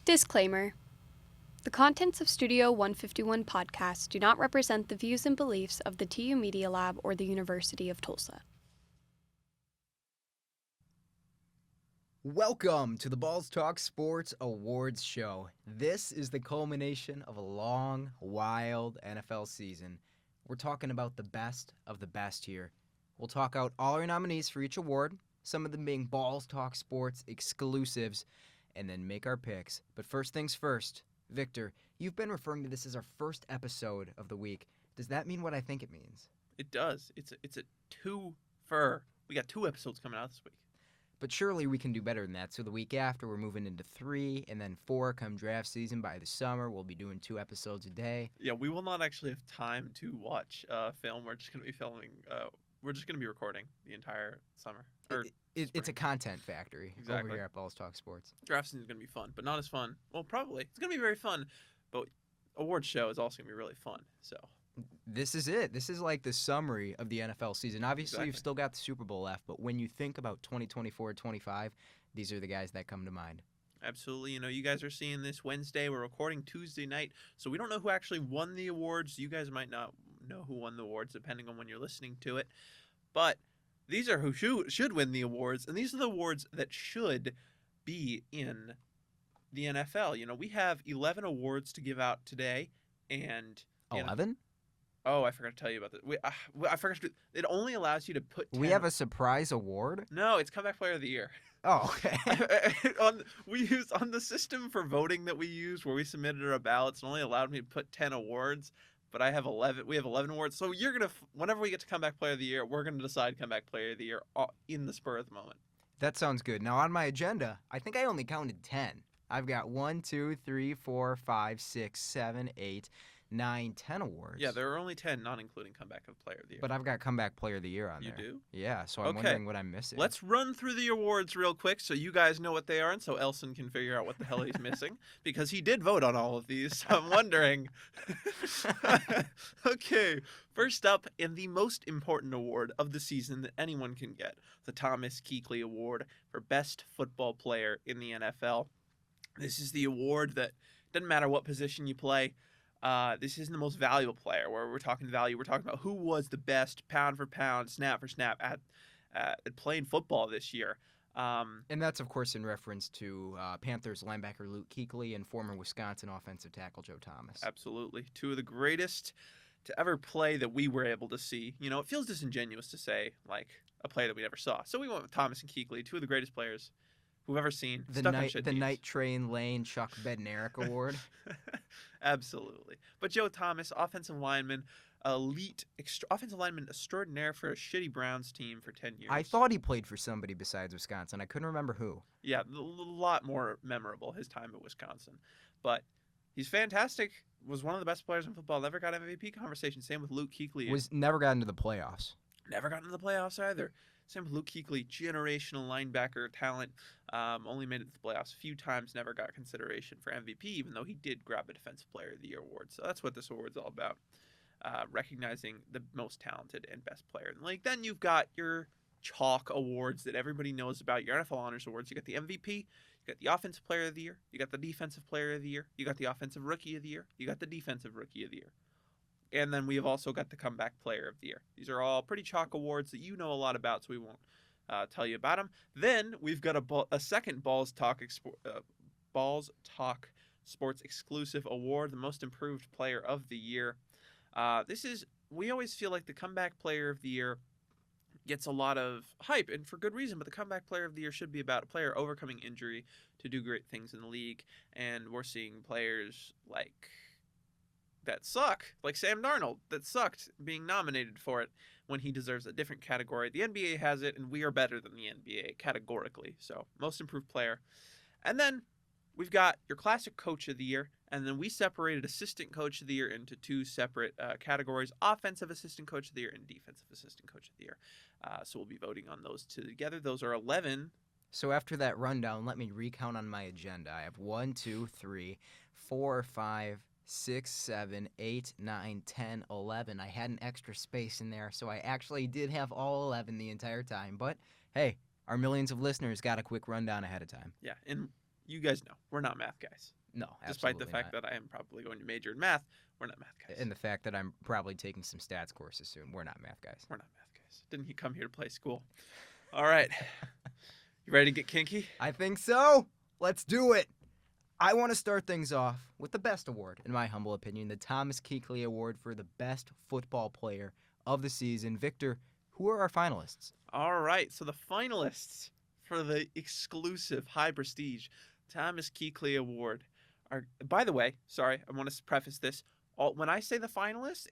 Disclaimer. The contents of Studio 151 podcast do not represent the views and beliefs of the TU Media Lab or the University of Tulsa. Welcome to the BallsTalkSports Awards Show. This is the culmination of a long, wild NFL season. We're talking about the best of the best here. We'll talk out all our nominees for each award, some of them being BallsTalkSports exclusives, and then make our picks. But first things first, Victor, you've been referring to this as our first episode of the week. Does that mean what I think it means? It does. It's a two-fer. We got 2 episodes coming out this week. But surely we can do better than that. So the week after, we're moving into 3, and then 4 come draft season. By the summer, we'll be doing 2 episodes a day. Yeah, we will not actually have time to watch film. We're just going to be filming. We're just going to be recording the entire summer. It's a content factory over here at BallsTalkSports. Draft season is going to be fun, but not as fun. Well, probably. It's going to be very fun, but awards show is also going to be really fun. So this is it. This is like the summary of the NFL season. Obviously, You've Exactly. still got the Super Bowl left, but when you think about 2024-25, these are the guys that come to mind. Absolutely. You guys are seeing this Wednesday. We're recording Tuesday night, so we don't know who actually won the awards. You guys might not know who won the awards depending on when you're listening to it. But these are who should win the awards, and these are the awards that should be in the NFL. We have 11 awards to give out today, and 11? Oh, I forgot to tell you about this. I forgot to. It only allows you to put 10. We have a surprise award? No, it's Comeback Player of the Year. Oh, okay. We used on the system for voting that we used, where we submitted our ballots, and only allowed me to put 10 awards. But I have 11. We have 11 awards. So you're gonna, whenever we get to Comeback Player of the Year, we're gonna decide Comeback Player of the Year in the spur of the moment. That sounds good. Now, on my agenda, I think I only counted 10. I've got 1, 2, 3, 4, 5, 6, 7, 8, 9, 10 awards. Yeah, there are only 10, not including Comeback Player of the Year. But I've got Comeback Player of the Year on You there. do? Yeah, so I'm Okay. wondering what I'm missing. Let's run through the awards real quick so you guys know what they are, and so Elson can figure out what the hell he's missing, because he did vote on all of these, so I'm wondering. Okay, first up, and the most important award of the season that anyone can get, the Thomas-Kuechly Award for Best Football Player in the NFL. This is the award that doesn't matter what position you play. This isn't the most valuable player. Where we're talking value, we're talking about who was the best pound for pound, snap for snap at playing football this year. And that's, of course, in reference to Panthers linebacker Luke Kuechly and former Wisconsin offensive tackle Joe Thomas. Absolutely. 2 of the greatest to ever play that we were able to see. It feels disingenuous to say, like, a player that we never saw. So we went with Thomas and Kuechly, 2 of the greatest players we've ever seen. The Night Train Lane Chuck Bednarik Award. Absolutely. But Joe Thomas, offensive lineman, offensive lineman extraordinaire for a shitty Browns team for 10 years. I thought he played for somebody besides Wisconsin. I couldn't remember who. Yeah, a lot more memorable, his time at Wisconsin. But he's fantastic. Was one of the best players in football. Never got MVP conversation. Same with Luke Kuechly. Never got into the playoffs. Never got into the playoffs either. Same with Luke Kuechly, generational linebacker talent. Only made it to the playoffs a few times. Never got consideration for MVP, even though he did grab a Defensive Player of the Year award. So that's what this award's all about. Recognizing the most talented and best player in the league. Then you've got your chalk awards that everybody knows about, your NFL Honors Awards. You got the MVP, you got the Offensive Player of the Year, you got the Defensive Player of the Year, you got the Offensive Rookie of the Year, you got the Defensive Rookie of the Year. And then we have also got the Comeback Player of the Year. These are all pretty chalk awards that you know a lot about, so we won't tell you about them. Then we've got a second Balls Talk Sports exclusive award, the Most Improved Player of the Year. We always feel like the Comeback Player of the Year gets a lot of hype, and for good reason, but the Comeback Player of the Year should be about a player overcoming injury to do great things in the league, and we're seeing players that suck, like Sam Darnold, that sucked, being nominated for it when he deserves a different category. The NBA has it, and we are better than the NBA categorically, so Most Improved Player. And then we've got your Classic Coach of the Year, and then we separated Assistant Coach of the Year into 2 separate categories, Offensive Assistant Coach of the Year and Defensive Assistant Coach of the Year. So we'll be voting on those 2 together. Those are 11. So after that rundown, let me recount on my agenda. I have 1, 2, 3, 4, 5, 6, 7, 8, 9, 10, 11. I had an extra space in there, so I actually did have all 11 the entire time. But, hey, our millions of listeners got a quick rundown ahead of time. Yeah, and you guys know, we're not math guys. No, Despite absolutely the fact not. that I am probably going to major in math, we're not math guys. And the fact that I'm probably taking some stats courses soon. We're not math guys. We're not math guys. Didn't he come here to play school? All right. You ready to get kinky? I think so. Let's do it. I want to start things off with the best award, in my humble opinion, the Thomas-Kuechly Award for the best football player of the season. Victor, who are our finalists? All right. So the finalists for the exclusive high prestige Thomas-Kuechly Award are, by the way, sorry, I want to preface this. When I say the finalists,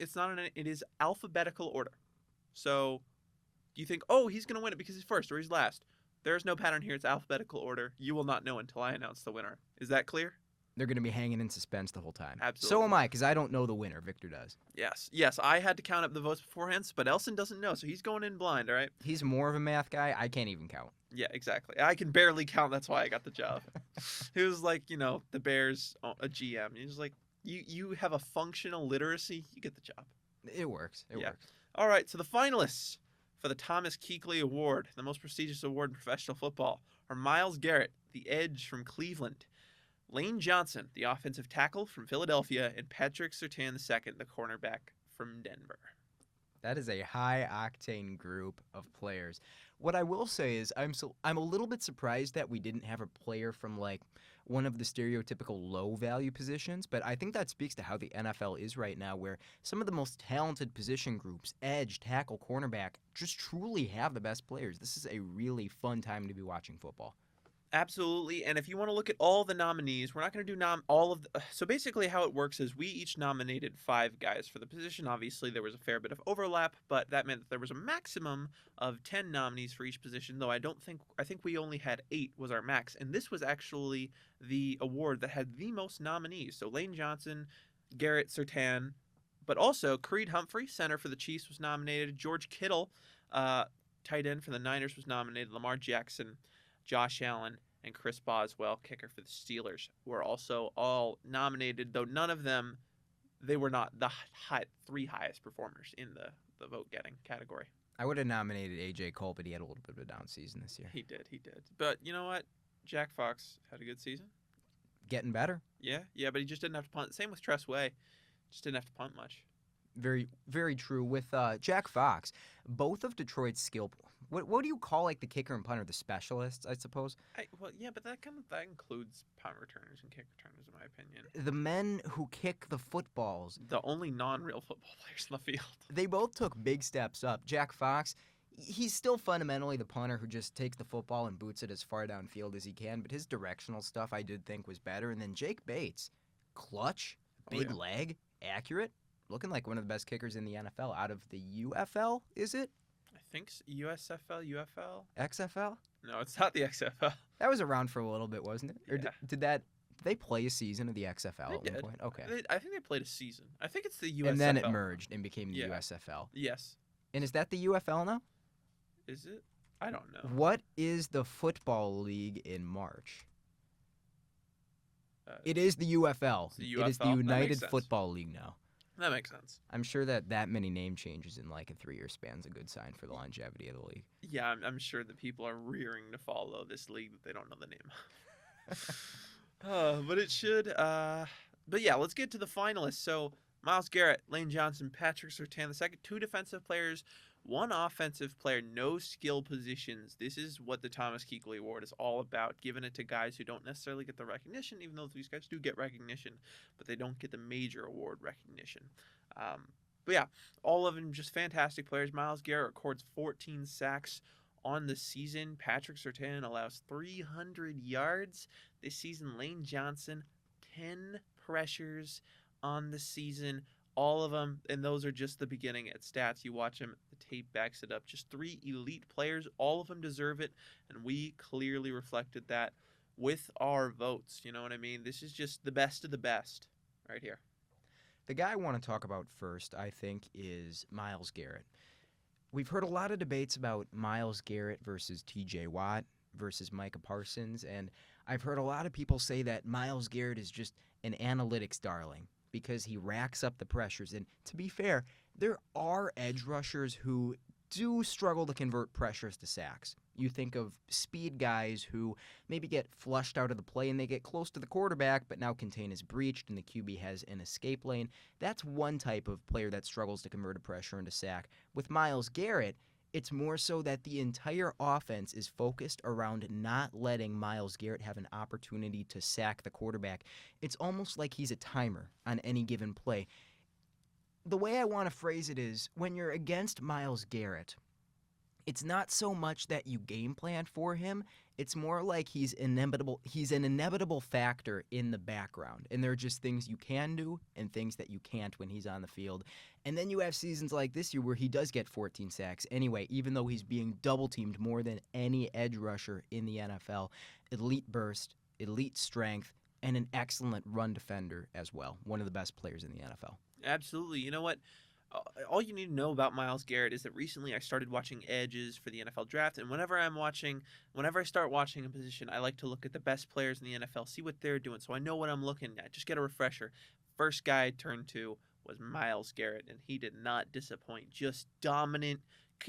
it is alphabetical order. So you think, oh, he's going to win it because he's first or he's last. There's no pattern here. It's alphabetical order. You will not know until I announce the winner. Is that clear? They're going to be hanging in suspense the whole time. Absolutely. So am I, because I don't know the winner. Victor does. Yes. I had to count up the votes beforehand, but Elson doesn't know, so he's going in blind, all right? He's more of a math guy. I can't even count. Yeah, exactly. I can barely count. That's why I got the job. He was like, the Bears, a GM. He was like, you have a functional literacy, you get the job. It works. It works. All right, so the finalists for the Thomas-Kuechly Award, the most prestigious award in professional football, are Myles Garrett, the edge from Cleveland, Lane Johnson, the offensive tackle from Philadelphia, and Patrick Surtain II, the cornerback from Denver. That is a high-octane group of players. What I will say is I'm a little bit surprised that we didn't have a player from, like, one of the stereotypical low-value positions, but I think that speaks to how the NFL is right now, where some of the most talented position groups, edge, tackle, cornerback, just truly have the best players. This is a really fun time to be watching football. Absolutely, and if you want to look at all the nominees, we're not going to do all of the... So basically how it works is we each nominated 5 guys for the position. Obviously, there was a fair bit of overlap, but that meant that there was a maximum of 10 nominees for each position, though I think we only had 8 was our max, and this was actually the award that had the most nominees. So Lane Johnson, Garrett, Surtain, but also Creed Humphrey, center for the Chiefs, was nominated. George Kittle, tight end for the Niners, was nominated. Lamar Jackson, Josh Allen, and Chris Boswell, kicker for the Steelers, were also all nominated, though none of them, they were not the 3 highest performers in the vote-getting category. I would have nominated A.J. Cole, but he had a little bit of a down season this year. He did. But you know what? Jack Fox had a good season. Getting better. Yeah, but he just didn't have to punt. Same with Tress Way. Just didn't have to punt much. Very, very true. With Jack Fox, both of Detroit's skill. What do you call, like, the kicker and punter? The specialists, I suppose. But that includes punt returners and kick returners, in my opinion. The men who kick the footballs. The only non-real football players in the field. They both took big steps up. Jack Fox, he's still fundamentally the punter who just takes the football and boots it as far downfield as he can, but his directional stuff I did think was better. And then Jake Bates, clutch, big leg, accurate. Looking like one of the best kickers in the NFL out of the UFL, is it? I think USFL, UFL? XFL? No, it's not the XFL. That was around for a little bit, wasn't it? Or Yeah. did they play a season of the XFL at one point? Okay. I think they played a season. I think it's the USFL. And then it merged and became the Yeah. USFL. Yes. And is that the UFL now? Is it? I don't know. What is the football league in March? It is the UFL. It's the It is the UFL? That United makes sense. Football League now. That makes sense. I'm sure that many name changes in like a 3-year span is a good sign for the longevity of the league. Yeah, I'm sure that people are rearing to follow this league that they don't know the name of. But it should. But yeah, let's get to the finalists. So Myles Garrett, Lane Johnson, Patrick Surtain II, 2 defensive players, 1 offensive player, no skill positions. This is what the Thomas-Kuechly Award is all about, giving it to guys who don't necessarily get the recognition, even though these guys do get recognition, but they don't get the major award recognition. But yeah, all of them just fantastic players. Myles Garrett records 14 sacks on the season. Patrick Surtain allows 300 yards this season. Lane Johnson, 10 pressures on the season. All of them, and those are just the beginning at stats. You watch them, the tape backs it up. Just 3 elite players. All of them deserve it, and we clearly reflected that with our votes. You know what I mean? This is just the best of the best right here. The guy I want to talk about first, I think, is Myles Garrett. We've heard a lot of debates about Myles Garrett versus T.J. Watt versus Micah Parsons, and I've heard a lot of people say that Myles Garrett is just an analytics darling because he racks up the pressures. And to be fair, there are edge rushers who do struggle to convert pressures to sacks. You think of speed guys who maybe get flushed out of the play and they get close to the quarterback, but now contain is breached and the QB has an escape lane. That's one type of player that struggles to convert a pressure into sack. With Myles Garrett, it's more so that the entire offense is focused around not letting Myles Garrett have an opportunity to sack the quarterback. It's almost like he's a timer on any given play. The way I want to phrase it is, when you're against Myles Garrett, it's not so much that you game plan for him. It's more like he's inevitable. He's an inevitable factor in the background, and there are just things you can do and things that you can't when he's on the field. And then you have seasons like this year where he does get 14 sacks anyway, even though he's being double-teamed more than any edge rusher in the NFL. Elite burst, elite strength, and an excellent run defender as well. One of the best players in the NFL. Absolutely. You know what? All you need to know about Myles Garrett is that recently I started watching edges for the NFL draft, and whenever I start watching a position, I like to look at the best players in the NFL, see what they're doing, so I know what I'm looking at. Just get a refresher. First guy I turned to was Myles Garrett, and he did not disappoint. Just dominant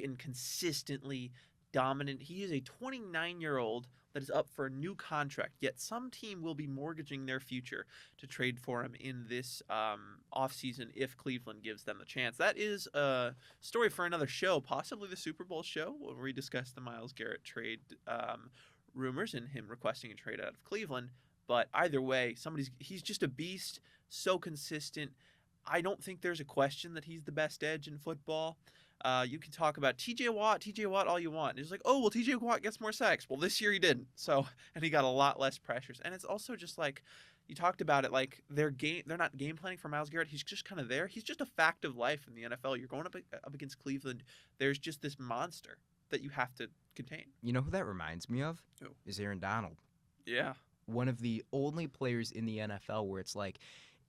and consistently dominant. He is a 29-year-old that is up for a new contract, yet some team will be mortgaging their future to trade for him in this offseason if Cleveland gives them the chance. That is a story for another show, possibly the Super Bowl show, where we discuss the Myles Garrett trade rumors and him requesting a trade out of Cleveland. But either way, he's just a beast, so consistent. I don't think there's a question that he's the best edge in football. You can talk about TJ Watt all you want. And it's like, oh, well, TJ Watt gets more sacks. Well, this year he didn't. And he got a lot less pressures. And it's also just like, you talked about it, like they're not game planning for Myles Garrett. He's just kind of there. He's just a fact of life in the NFL. You're going up against Cleveland. There's just this monster that you have to contain. You know who that reminds me of? Who? Is Aaron Donald. Yeah. One of the only players in the NFL where it's like,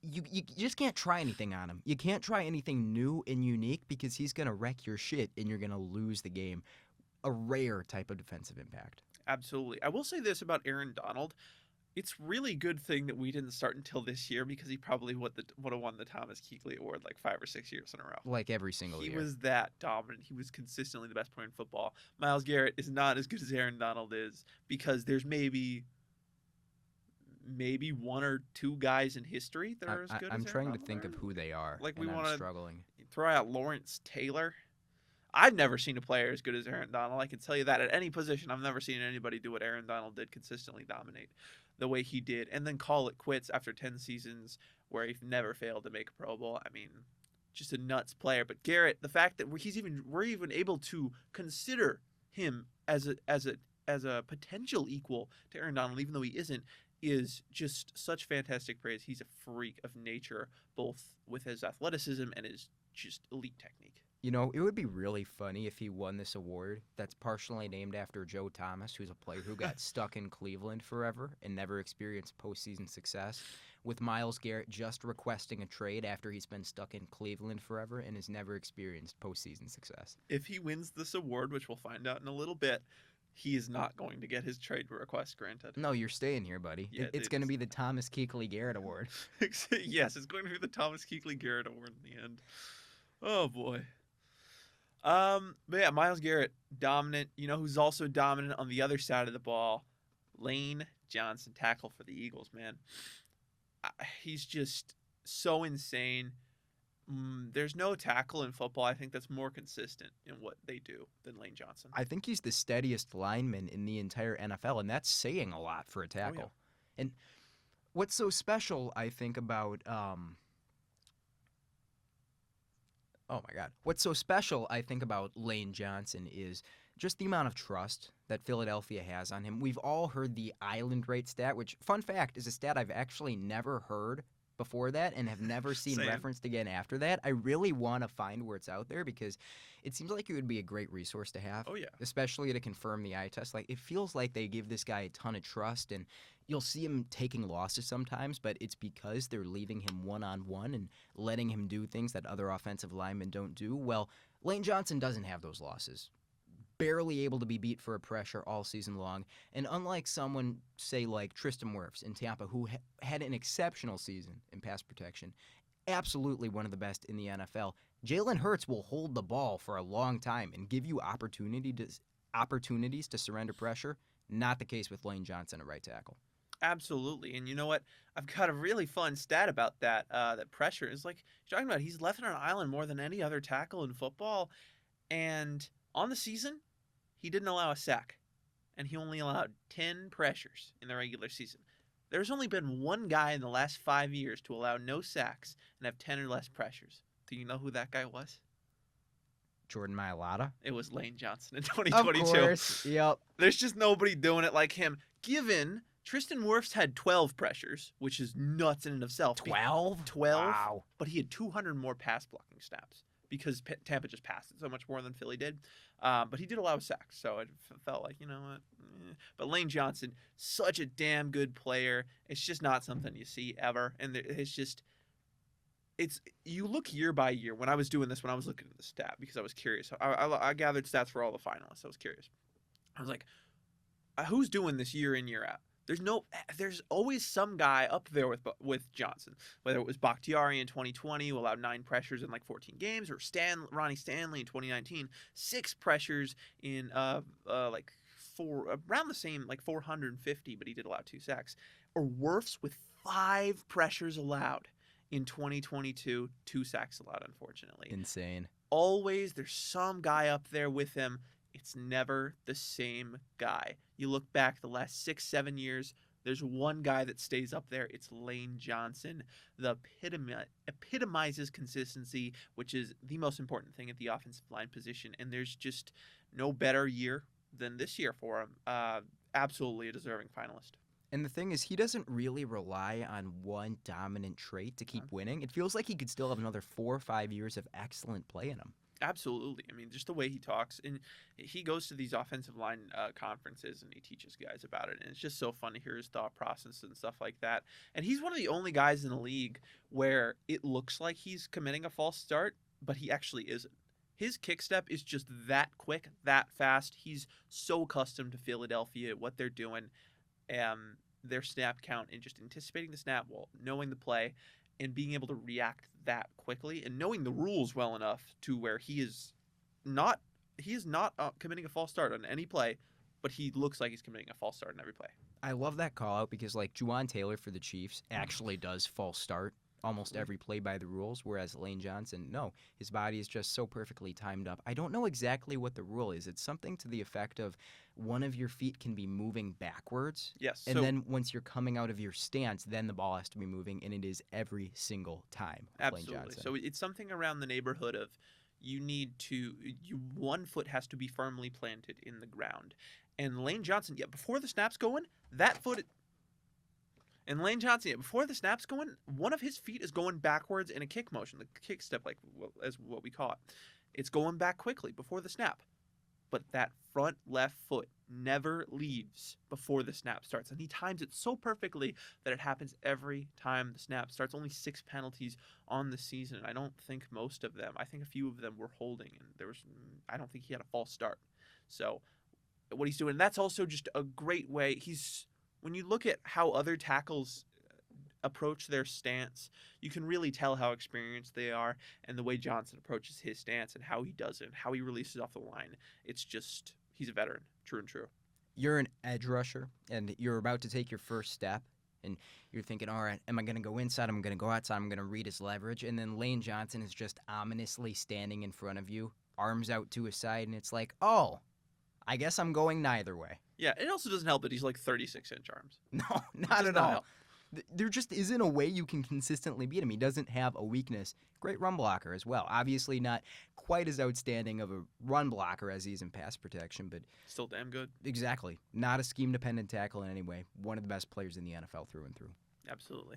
you just can't try anything on him. You can't try anything new and unique because he's going to wreck your shit and you're going to lose the game. A rare type of defensive impact. Absolutely. I will say this about Aaron Donald. It's really good thing that we didn't start until this year because he probably would have won the Thomas-Kuechly Award like 5 or 6 years in a row. Like every single year. He was that dominant. He was consistently the best player in football. Myles Garrett is not as good as Aaron Donald is because there's maybe one or two guys in history that are as good as I'm Aaron trying to Donald think are. of who they are. Like, and we I'm want to struggling. throw out Lawrence Taylor. I've never seen a player as good as Aaron Donald. I can tell you that at any position. I've never seen anybody do what Aaron Donald did, consistently dominate the way he did, and then call it quits after 10 seasons where he never failed to make a Pro Bowl. I mean, just a nuts player. But Garrett, the fact that we're even able to consider him as a potential equal to Aaron Donald, even though he isn't, is just such fantastic praise. He's a freak of nature, both with his athleticism and his just elite technique. You know, it would be really funny if he won this award that's partially named after Joe Thomas, who's a player who got stuck in Cleveland forever and never experienced postseason success, with Myles Garrett just requesting a trade after he's been stuck in Cleveland forever and has never experienced postseason success. If he wins this award, which we'll find out in a little bit, he is not going to get his trade request granted. No, you're staying here, buddy. Yeah, it's going to be the Thomas-Kuechly Garrett Award. Yes, it's going to be the Thomas-Kuechly Garrett Award in the end. Oh, boy. But yeah, Myles Garrett, dominant. You know who's also dominant on the other side of the ball? Lane Johnson, tackle for the Eagles, man. He's just so insane. There's no tackle in football, I think, that's more consistent in what they do than Lane Johnson. I think he's the steadiest lineman in the entire NFL, and that's saying a lot for a tackle. Oh, yeah. And what's so special, I think, about What's so special, I think, about Lane Johnson is just the amount of trust that Philadelphia has on him. We've all heard the island rate stat, which, fun fact, is a stat I've actually never heard before that and have never seen referenced again after that. I really want to find where it's out there because it seems like it would be a great resource to have. Oh, yeah. Especially to confirm the eye test. Like, it feels like they give this guy a ton of trust, and you'll see him taking losses sometimes, but it's because they're leaving him one-on-one and letting him do things that other offensive linemen don't do. Well, Lane Johnson doesn't have those losses. Barely able to be beat for a pressure all season long. And unlike someone, say, like Tristan Wirfs in Tampa, who had an exceptional season in pass protection, absolutely one of the best in the NFL, Jalen Hurts will hold the ball for a long time and give you opportunities to surrender pressure. Not the case with Lane Johnson at right tackle. Absolutely. And you know what? I've got a really fun stat about that. That pressure is like you're talking about. He's left on an island more than any other tackle in football. And on the season, he didn't allow a sack. And he only allowed 10 pressures in the regular season. There's only been one guy in the last 5 years to allow no sacks and have 10 or less pressures. Do you know who that guy was? Jordan Mailata? It was Lane Johnson in 2022. Of course, yep. There's just nobody doing it like him. Given Tristan Wirfs had 12 pressures, which is nuts in and of itself. 12? 12? Wow. But he had 200 more pass blocking snaps because Tampa just passed it so much more than Philly did. But he did allow sacks, so it felt like, you know what. But Lane Johnson, such a damn good player. It's just not something you see ever. And it's just, you look year by year. When I was doing this, when I was looking at the stat, because I was curious. I gathered stats for all the finalists. I was curious. I was like, who's doing this year in, year out? There's always some guy up there with Johnson, whether it was Bakhtiari in 2020, who allowed 9 pressures in like 14 games, or Ronnie Stanley in 2019, 6 pressures in like around the same, like 450, but he did allow 2 sacks, or Wirfs with 5 pressures allowed in 2022, 2 sacks allowed, unfortunately. Insane. Always there's some guy up there with him. It's never the same guy. You look back the last 6-7 years, there's one guy that stays up there. It's Lane Johnson. The epitomizes consistency, which is the most important thing at the offensive line position. And there's just no better year than this year for him. Absolutely a deserving finalist. And the thing is, he doesn't really rely on one dominant trait to keep winning. It feels like he could still have another 4 or 5 years of excellent play in him. Absolutely. I mean, just the way he talks, and he goes to these offensive line conferences and he teaches guys about it, and it's just so fun to hear his thought process and stuff like that. And he's one of the only guys in the league where it looks like he's committing a false start, but he actually isn't. His kick step is just that quick, that fast. He's so accustomed to Philadelphia, what they're doing, their snap count, and just anticipating the snap, knowing the play, and being able to react that quickly, and knowing the rules well enough to where he is not committing a false start on any play, but he looks like he's committing a false start on every play. I love that call out because, like, Juwan Taylor for the Chiefs actually does false start almost every play by the rules, whereas Lane Johnson, no, his body is just so perfectly timed up. I don't know exactly what the rule is. It's something to the effect of one of your feet can be moving backwards. Yes. And then once you're coming out of your stance, then the ball has to be moving, and it is every single time. Absolutely. Lane Johnson. So it's something around the neighborhood of one foot has to be firmly planted in the ground. And Lane Johnson, before the snap's going, And Lane Johnson, before the snap's going, one of his feet is going backwards in a kick motion, the kick step, as what we call it. It's going back quickly before the snap. But that front left foot never leaves before the snap starts. And he times it so perfectly that it happens every time the snap starts. Only 6 penalties on the season. I don't think most of them. I think a few of them were holding. And I don't think he had a false start. So what he's doing, that's also just a great way. When you look at how other tackles approach their stance, you can really tell how experienced they are, and the way Johnson approaches his stance and how he does it and how he releases off the line. It's just, he's a veteran, true and true. You're an edge rusher, and you're about to take your first step, and you're thinking, all right, am I going to go inside? I'm going to go outside. I'm going to read his leverage. And then Lane Johnson is just ominously standing in front of you, arms out to his side, and it's like, oh, I guess I'm going neither way. Yeah, it also doesn't help that he's like 36-inch arms. No, not at all. There just isn't a way you can consistently beat him. He doesn't have a weakness. Great run blocker as well. Obviously not quite as outstanding of a run blocker as he is in pass protection, but still damn good. Exactly. Not a scheme-dependent tackle in any way. One of the best players in the NFL through and through. Absolutely.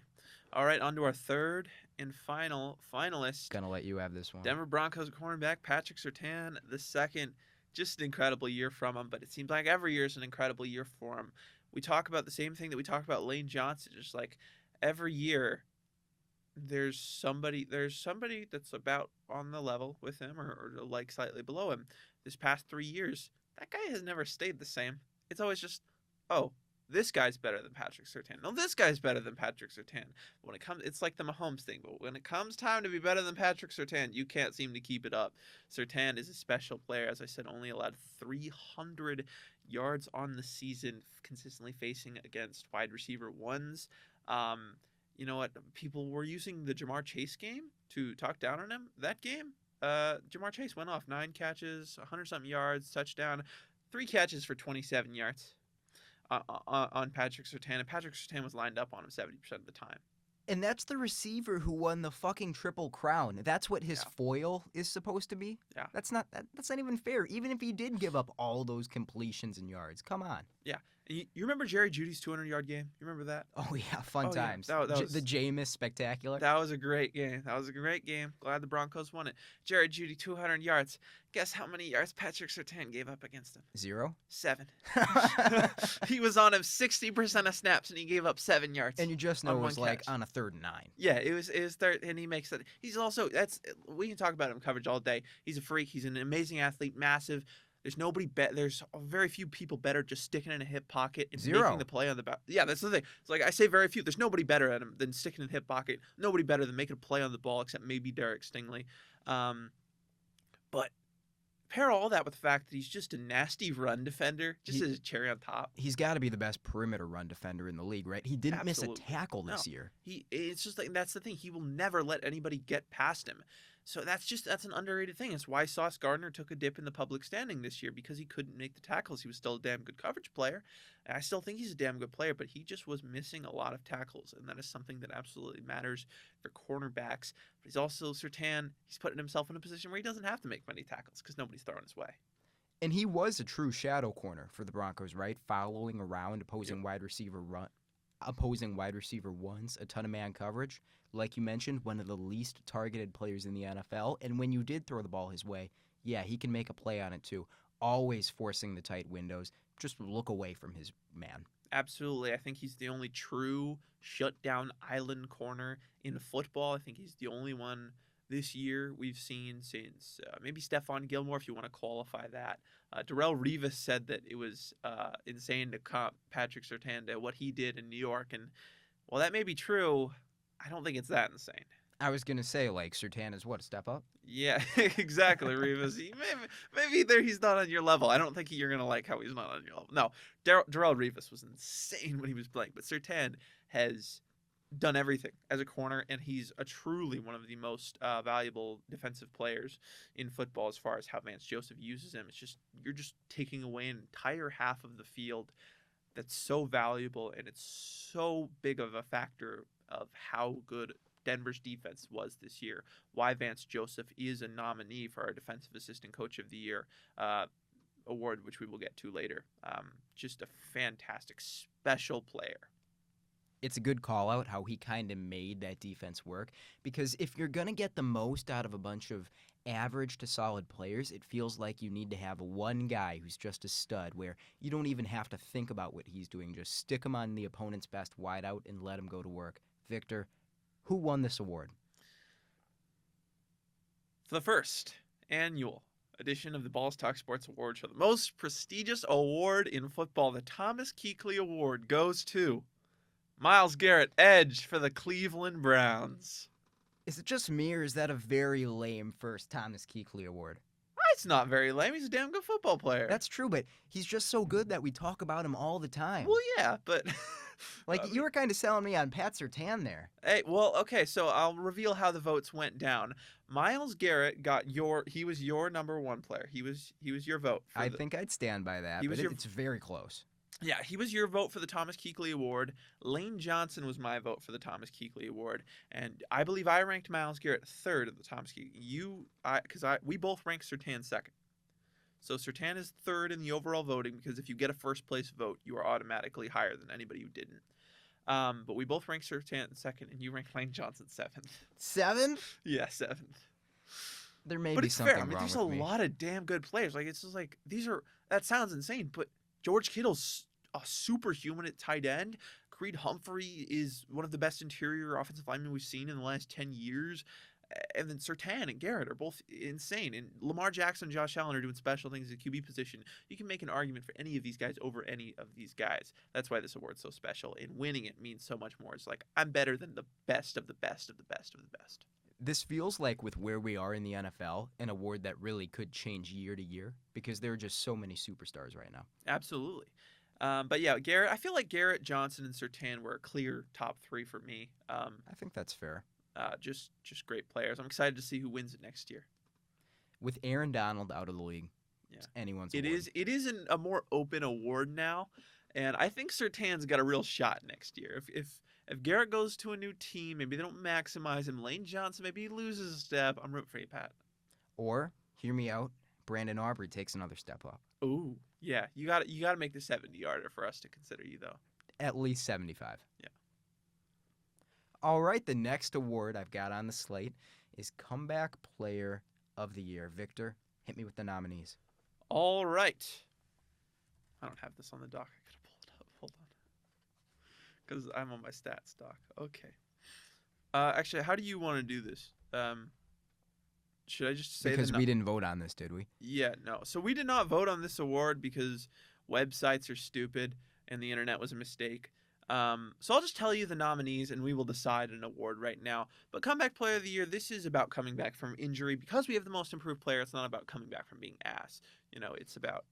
All right, on to our third and final finalist. Gonna let you have this one. Denver Broncos cornerback Patrick Surtain II. Just an incredible year from him, but it seems like every year is an incredible year for him. We talk about the same thing that we talk about Lane Johnson. Just like every year, there's somebody that's about on the level with him or like slightly below him. This past 3 years, that guy has never stayed the same. It's always just, oh, this guy's better than Patrick Surtain. No, this guy's better than Patrick Surtain. When it comes, it's like the Mahomes thing. But when it comes time to be better than Patrick Surtain, you can't seem to keep it up. Surtain is a special player. As I said, only allowed 300 yards on the season, consistently facing against wide receiver ones. You know what? People were using the Jamar Chase game to talk down on him. That game, Jamar Chase went off 9 catches, 100-something yards, touchdown, 3 catches for 27 yards on Patrick Surtain. And Patrick Surtain was lined up on him 70% of the time. And that's the receiver who won the fucking Triple Crown. That's what his foil is supposed to be? Yeah. That's not even fair, even if he did give up all those completions and yards. Come on. Yeah. You remember Jerry Jeudy's 200-yard game? You remember that? Oh, yeah. Fun times. Yeah. That was, the Jameis Spectacular. That was a great game. Glad the Broncos won it. Jerry Jeudy, 200 yards. Guess how many yards Patrick Surtain gave up against him? 0? 7. He was on him 60% of snaps, and he gave up 7 yards. And you just know it was like on a 3rd and 9. Yeah, it was third, and he makes it. He's also, we can talk about him in coverage all day. He's a freak. He's an amazing athlete, massive. There's nobody there's very few people better just sticking in a hip pocket and 0. making the play on the back. Yeah, that's the thing. It's like I say very few. There's nobody better at him than sticking in the hip pocket. Nobody better than making a play on the ball except maybe Derek Stingley. But pair all that with the fact that he's just a nasty run defender, just as a cherry on top. He's got to be the best perimeter run defender in the league, right? He didn't miss a tackle this year. It's just like that's the thing. He will never let anybody get past him. So that's an underrated thing. It's why Sauce Gardner took a dip in the public standing this year, because he couldn't make the tackles. He was still a damn good coverage player. And I still think he's a damn good player, but he just was missing a lot of tackles, and that is something that absolutely matters for cornerbacks. But he's also Surtain. He's putting himself in a position where he doesn't have to make many tackles because nobody's throwing his way. And he was a true shadow corner for the Broncos, right? Following around opposing wide receiver ones, a ton of man coverage. Like you mentioned, one of the least targeted players in the NFL. And when you did throw the ball his way, yeah, he can make a play on it too. Always forcing the tight windows. Just look away from his man. Absolutely. I think he's the only true shutdown island corner in football. I think he's the only one this year we've seen since maybe Stephon Gilmore, if you want to qualify that. Darrelle Revis said that it was insane to comp Patrick Surtain to what he did in New York. And while that may be true, I don't think it's that insane. I was going to say, like, Surtain is what, a step up? Yeah, exactly, Revis. Maybe there he's not on your level. I don't think you're going to like how he's not on your level. No, Darrelle Revis was insane when he was playing, but Surtain has done everything as a corner, and he's truly one of the most valuable defensive players in football as far as how Vance Joseph uses him. It's just you're just taking away an entire half of the field that's so valuable, and it's so big of a factor of how good Denver's defense was this year, why Vance Joseph is a nominee for our Defensive Assistant Coach of the Year award, which we will get to later. Just a fantastic, special player. It's a good call out how he kind of made that defense work, because if you're going to get the most out of a bunch of average to solid players, it feels like you need to have one guy who's just a stud, where you don't even have to think about what he's doing. Just stick him on the opponent's best wideout and let him go to work. Victor, who won this award? For the first annual edition of the BallsTalkSports Award Show, the most prestigious award in football, the Thomas-Kuechly Award, goes to Myles Garrett, edge for the Cleveland Browns. Is it just me, or is that a very lame first Thomas-Kuechly Award? It's not very lame. He's a damn good football player. That's true, but he's just so good that we talk about him all the time. Well, yeah, but... like, you were kind of selling me on Pat Surtain there. Hey, well, okay, so I'll reveal how the votes went down. Myles Garrett he was your number one player. He was your vote. I think I'd stand by that, but it's very close. Yeah, he was your vote for the Thomas-Kuechly Award. Lane Johnson was my vote for the Thomas-Kuechly Award, and I believe I ranked Myles Garrett third of the Thomas-Kuechly. We both ranked Surtain second. So Surtain is third in the overall voting, because if you get a first place vote, you are automatically higher than anybody who didn't. But we both ranked Surtain second, and you ranked Lane Johnson seventh. 7th? Yeah, 7th. There may be something wrong with me. There's a lot of damn good players. Like, it's just like that sounds insane, but George Kittle's a superhuman at tight end. Creed Humphrey is one of the best interior offensive linemen we've seen in the last 10 years. And then Surtain and Garrett are both insane. And Lamar Jackson and Josh Allen are doing special things at QB position. You can make an argument for any of these guys over any of these guys. That's why this award's so special. And winning it means so much more. It's like, I'm better than the best of the best of the best of the best. This feels like, with where we are in the NFL, an award that really could change year to year because there are just so many superstars right now. Absolutely. But yeah, Garrett, I feel like Garrett, Johnson, and Surtain were a clear top 3 for me. I think that's fair. Just great players. I'm excited to see who wins it next year. With Aaron Donald out of the league, it's anyone's award. It is a more open award now, and I think Surtain's got a real shot next year. If Garrett goes to a new team, maybe they don't maximize him. Lane Johnson, maybe he loses a step. I'm rooting for you, Pat. Or, hear me out, Brandon Aubrey takes another step up. Ooh, yeah. You got to make the 70-yarder for us to consider you, though. At least 75. Yeah. All right, the next award I've got on the slate is Comeback Player of the Year. Victor, hit me with the nominees. All right. I don't have this on the doc. I gotta pull it up. Hold on. Because I'm on my stats doc. Okay. Actually, how do you want to do this? Should I just say because we didn't vote on this, did we? Yeah, no. So we did not vote on this award because websites are stupid and the internet was a mistake. So I'll just tell you the nominees and we will decide an award right now. But Comeback Player of the Year, this is about coming back from injury. Because we have the most improved player, it's not about coming back from being ass. It's about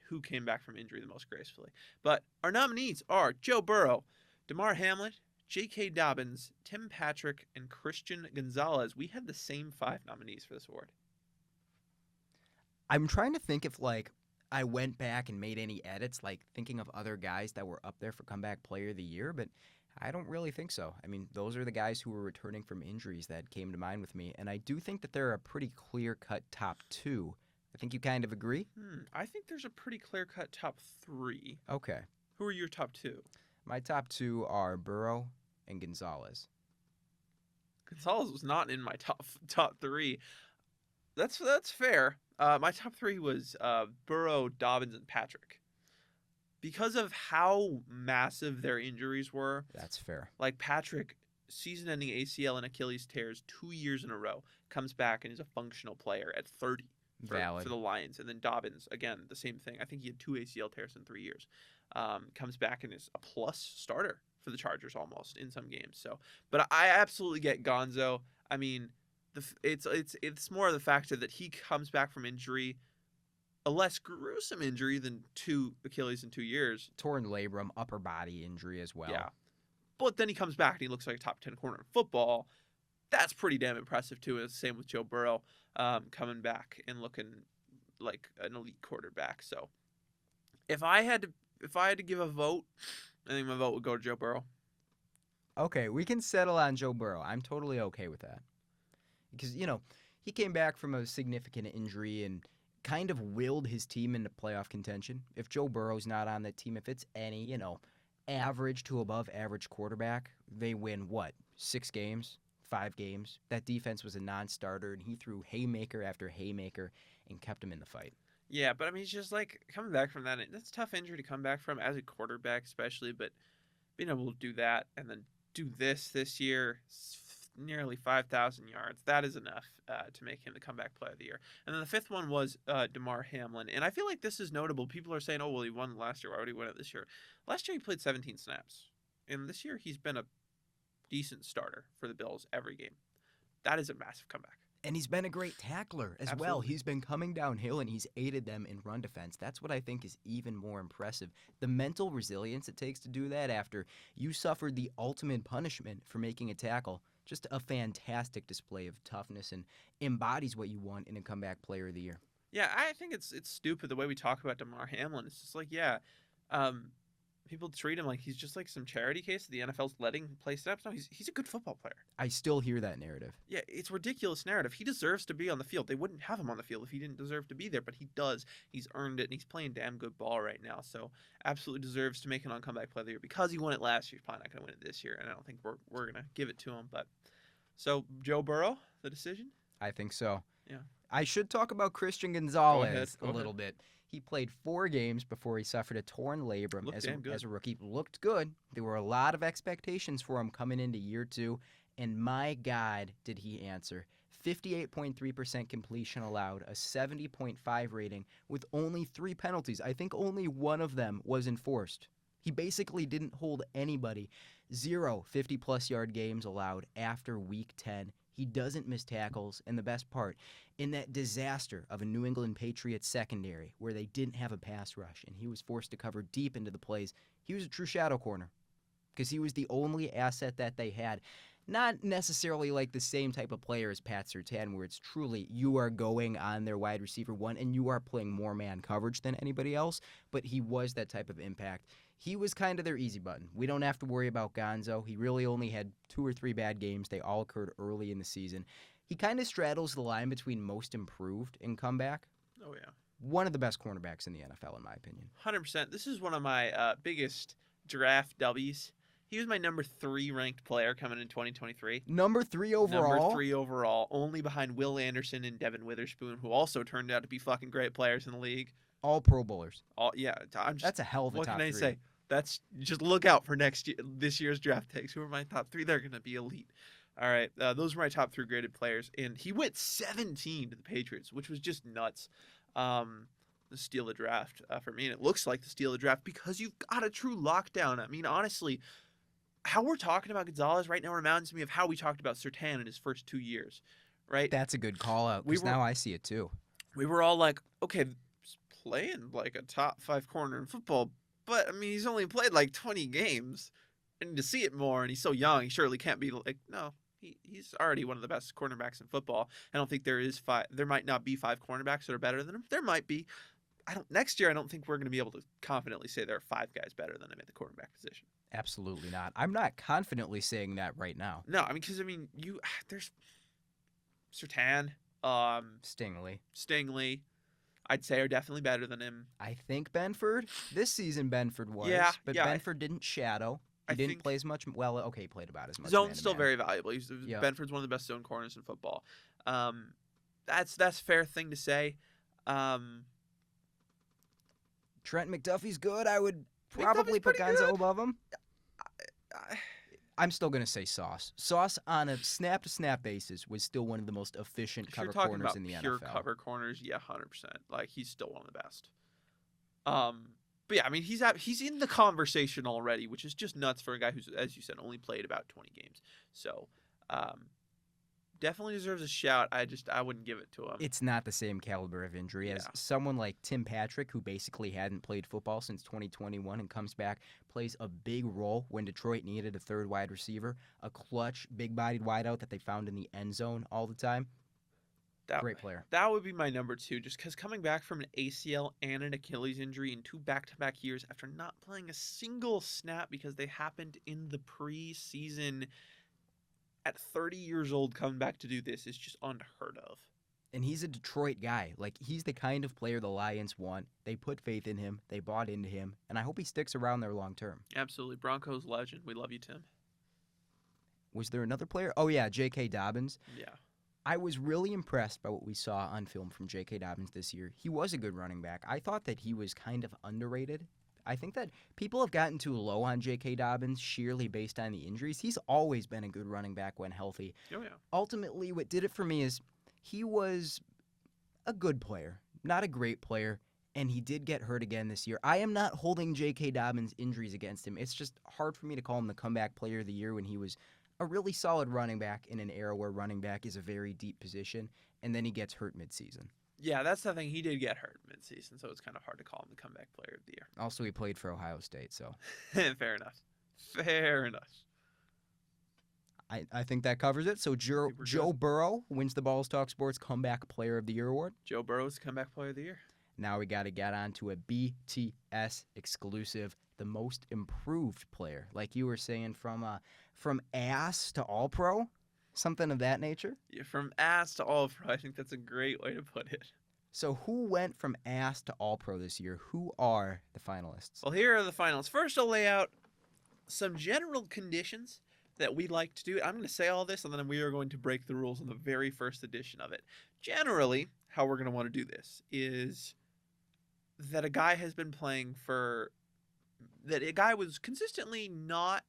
who came back from injury the most gracefully. But our nominees are Joe Burrow, Damar Hamlin, J.K. Dobbins, Tim Patrick, and Christian Gonzalez. We had the same 5 nominees for this award. I'm trying to think if, I went back and made any edits, thinking of other guys that were up there for Comeback Player of the Year, but I don't really think so. I mean, those are the guys who were returning from injuries that came to mind with me, and I do think that they're a pretty clear-cut top 2. I think you kind of agree? I think there's a pretty clear-cut top 3. Okay. Who are your top 2? My top 2 are Burrow and Gonzalez. Gonzalez was not in my top 3. That's fair. My top 3 was Burrow, Dobbins, and Patrick. Because of how massive their injuries were. That's fair. Like Patrick, season-ending ACL and Achilles tears 2 years in a row, comes back and is a functional player at 30 for the Lions. And then Dobbins, again, the same thing. I think he had 2 ACL tears in 3 years. Comes back and is a plus starter for the Chargers almost in some games. So, but I absolutely get Gonzo. I mean, it's more of the factor that he comes back from injury, a less gruesome injury than 2 Achilles in 2 years. Torn labrum, upper body injury as well. Yeah, but then he comes back and he looks like a top 10 corner in football. That's pretty damn impressive too. It's the same with Joe Burrow, coming back and looking like an elite quarterback. So, if I had to give a vote, I think my vote would go to Joe Burrow. Okay, we can settle on Joe Burrow. I'm totally okay with that. Because, he came back from a significant injury and kind of willed his team into playoff contention. If Joe Burrow's not on that team, if it's any, average to above average quarterback, they win, 6 games, 5 games? That defense was a non-starter, and he threw haymaker after haymaker and kept him in the fight. Yeah, but I mean, it's just coming back from that. That's a tough injury to come back from as a quarterback, especially. But being able to do that and then do this year, nearly 5,000 yards, that is enough to make him the Comeback Player of the Year. And then the 5th one was Damar Hamlin. And I feel like this is notable. People are saying, oh, well, he won last year. Why would he win it this year? Last year he played 17 snaps. And this year he's been a decent starter for the Bills every game. That is a massive comeback. And he's been a great tackler as well. He's been coming downhill, and he's aided them in run defense. That's what I think is even more impressive. The mental resilience it takes to do that after you suffered the ultimate punishment for making a tackle. Just a fantastic display of toughness and embodies what you want in a Comeback Player of the Year. Yeah, I think it's stupid the way we talk about Damar Hamlin. It's just people treat him like he's just like some charity case that the NFL's letting him play snaps. No, he's a good football player. I still hear that narrative. Yeah, it's a ridiculous narrative. He deserves to be on the field. They wouldn't have him on the field if he didn't deserve to be there, but he does. He's earned it, and he's playing damn good ball right now. So absolutely deserves to make it on Comeback Player of the Year. Because he won it last year, he's probably not going to win it this year, and I don't think we're going to give it to him. But so Joe Burrow, the decision? I think so. Yeah. I should talk about Christian Gonzalez a little bit. He played 4 games before he suffered a torn labrum as a rookie. Looked good. There were a lot of expectations for him coming into year 2, and my God, did he answer. 58.3% completion allowed, a 70.5 rating with only 3 penalties. I think only one of them was enforced. He basically didn't hold anybody. 0 50-plus yard games allowed after Week 10. He doesn't miss tackles, and the best part, in that disaster of a New England Patriots secondary where they didn't have a pass rush and he was forced to cover deep into the plays, he was a true shadow corner because he was the only asset that they had. Not necessarily like the same type of player as Pat Surtain, where it's truly you are going on their wide receiver one and you are playing more man coverage than anybody else, but he was that type of impact. He was kind of their easy button. We don't have to worry about Gonzo. He really only had 2 or 3 bad games. They all occurred early in the season. He kind of straddles the line between most improved and comeback. Oh, yeah. One of the best cornerbacks in the NFL, in my opinion. 100%. This is one of my biggest draft W's. He was my number 3 ranked player coming in 2023. Number 3 overall? Number 3 overall, only behind Will Anderson and Devin Witherspoon, who also turned out to be fucking great players in the league. All Pro Bowlers. That's a hell of a top 3. What can I say? That's just look out for this year's draft takes. Who are my top 3? They're going to be elite. All right, those were my top 3 graded players, and he went 17 to the Patriots, which was just nuts. The steal of the draft for me, and it looks like the steal of the draft because you've got a true lockdown. I mean, honestly, how we're talking about Gonzalez right now reminds me of how we talked about Surtain in his first 2 years, right? That's a good call out because now I see it too. We were all like, okay, he's playing like a top 5 corner in football, but I mean, he's only played like 20 games. I need to see it more, and he's so young. He surely can't be like, no, he's already one of the best cornerbacks in football. I don't think there might not be 5 cornerbacks that are better than him. There might be. Next year, I don't think we're going to be able to confidently say there are 5 guys better than him at the quarterback position. Absolutely not. I'm not confidently saying that right now. No, I mean, because there's Surtain, Stingley, I'd say are definitely better than him. I think Benford. This season, Benford was. But Benford didn't shadow. He didn't play as much. Well, okay, he played about as much. Zone's still very valuable. Benford's one of the best zone corners in football. That's a fair thing to say. Trent McDuffie's good. I would probably put Gonzo above him. I'm still going to say Sauce. Sauce on a snap-to-snap basis was still one of the most efficient cover corners in the NFL. Pure cover corners, yeah, 100%. Like, he's still one of the best. But yeah, I mean, he's in the conversation already, which is just nuts for a guy who's, as you said, only played about 20 games. So, definitely deserves a shout. I wouldn't give it to him. It's not the same caliber of injury as someone like Tim Patrick, who basically hadn't played football since 2021 and comes back, plays a big role when Detroit needed a 3rd wide receiver, a clutch, big-bodied wideout that they found in the end zone all the time. Great player. That would be my number 2, just because coming back from an ACL and an Achilles injury in 2 back-to-back years after not playing a single snap because they happened in the preseason at 30 years old, coming back to do this is just unheard of. And he's a Detroit guy. Like, he's the kind of player the Lions want. They put faith in him. They bought into him. And I hope he sticks around there long term. Absolutely. Broncos legend. We love you, Tim. Was there another player? Oh, yeah, J.K. Dobbins. Yeah. I was really impressed by what we saw on film from J.K. Dobbins this year. He was a good running back. I thought that he was kind of underrated. I think that people have gotten too low on J.K. Dobbins sheerly based on the injuries. He's always been a good running back when healthy. Oh, yeah. Ultimately, what did it for me is he was a good player, not a great player, and he did get hurt again this year. I am not holding J.K. Dobbins' injuries against him. It's just hard for me to call him the comeback player of the year when he was a really solid running back in an era where running back is a very deep position, and then he gets hurt midseason. Yeah, that's the thing. He did get hurt midseason, so it's kind of hard to call him the comeback player of the year. Also, he played for Ohio State, so. Fair enough. Fair enough. I think that covers it. So Joe Burrow wins the Balls Talk Sports Comeback Player of the Year award. Joe Burrow's comeback player of the year. Now we got to get on to a BTS exclusive, the most improved player. Like you were saying, from ass to all-pro, something of that nature. Yeah, from ass to all-pro. I think that's a great way to put it. So who went from ass to all-pro this year? Who are the finalists? Well, here are the finalists. First, I'll lay out some general conditions that we like to do. I'm going to say all this, and then we are going to break the rules on the very first edition of it. Generally, how we're going to want to do this is that a guy has been playing for... that a guy was consistently not...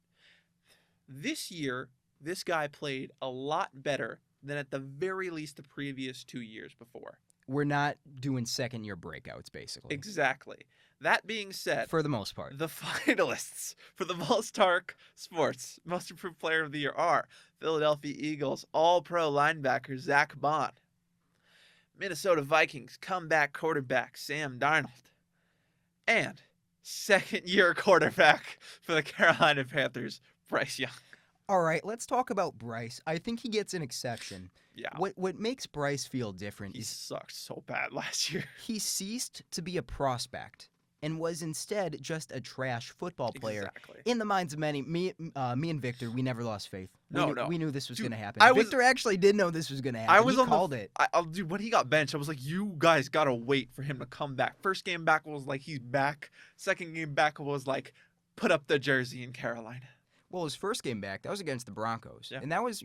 This year, this guy played a lot better than at the very least the previous 2 years before. We're not doing second-year breakouts, basically. Exactly. That being said, For the most part. the finalists for the BallsTalkSports Most Improved Player of the Year are Philadelphia Eagles All-Pro linebacker Zach Bond, Minnesota Vikings comeback quarterback Sam Darnold, and second-year quarterback for the Carolina Panthers Bryce Young. All right, let's talk about Bryce. I think he gets an exception. Yeah. What makes Bryce feel different He is sucked so bad last year. he ceased to be a prospect and was instead just a trash football player. Exactly. In the minds of many, me and Victor, we never lost faith. No. We knew this was Dude, going to happen. Victor actually did know this was going to happen. I was he on called it. Dude, when he got benched, I was like, you guys got to wait for him to come back. First game back was like, he's back. Second game back was like, put up the jersey in Carolina. Well, his first game back, that was against the Broncos. Yeah. And that was,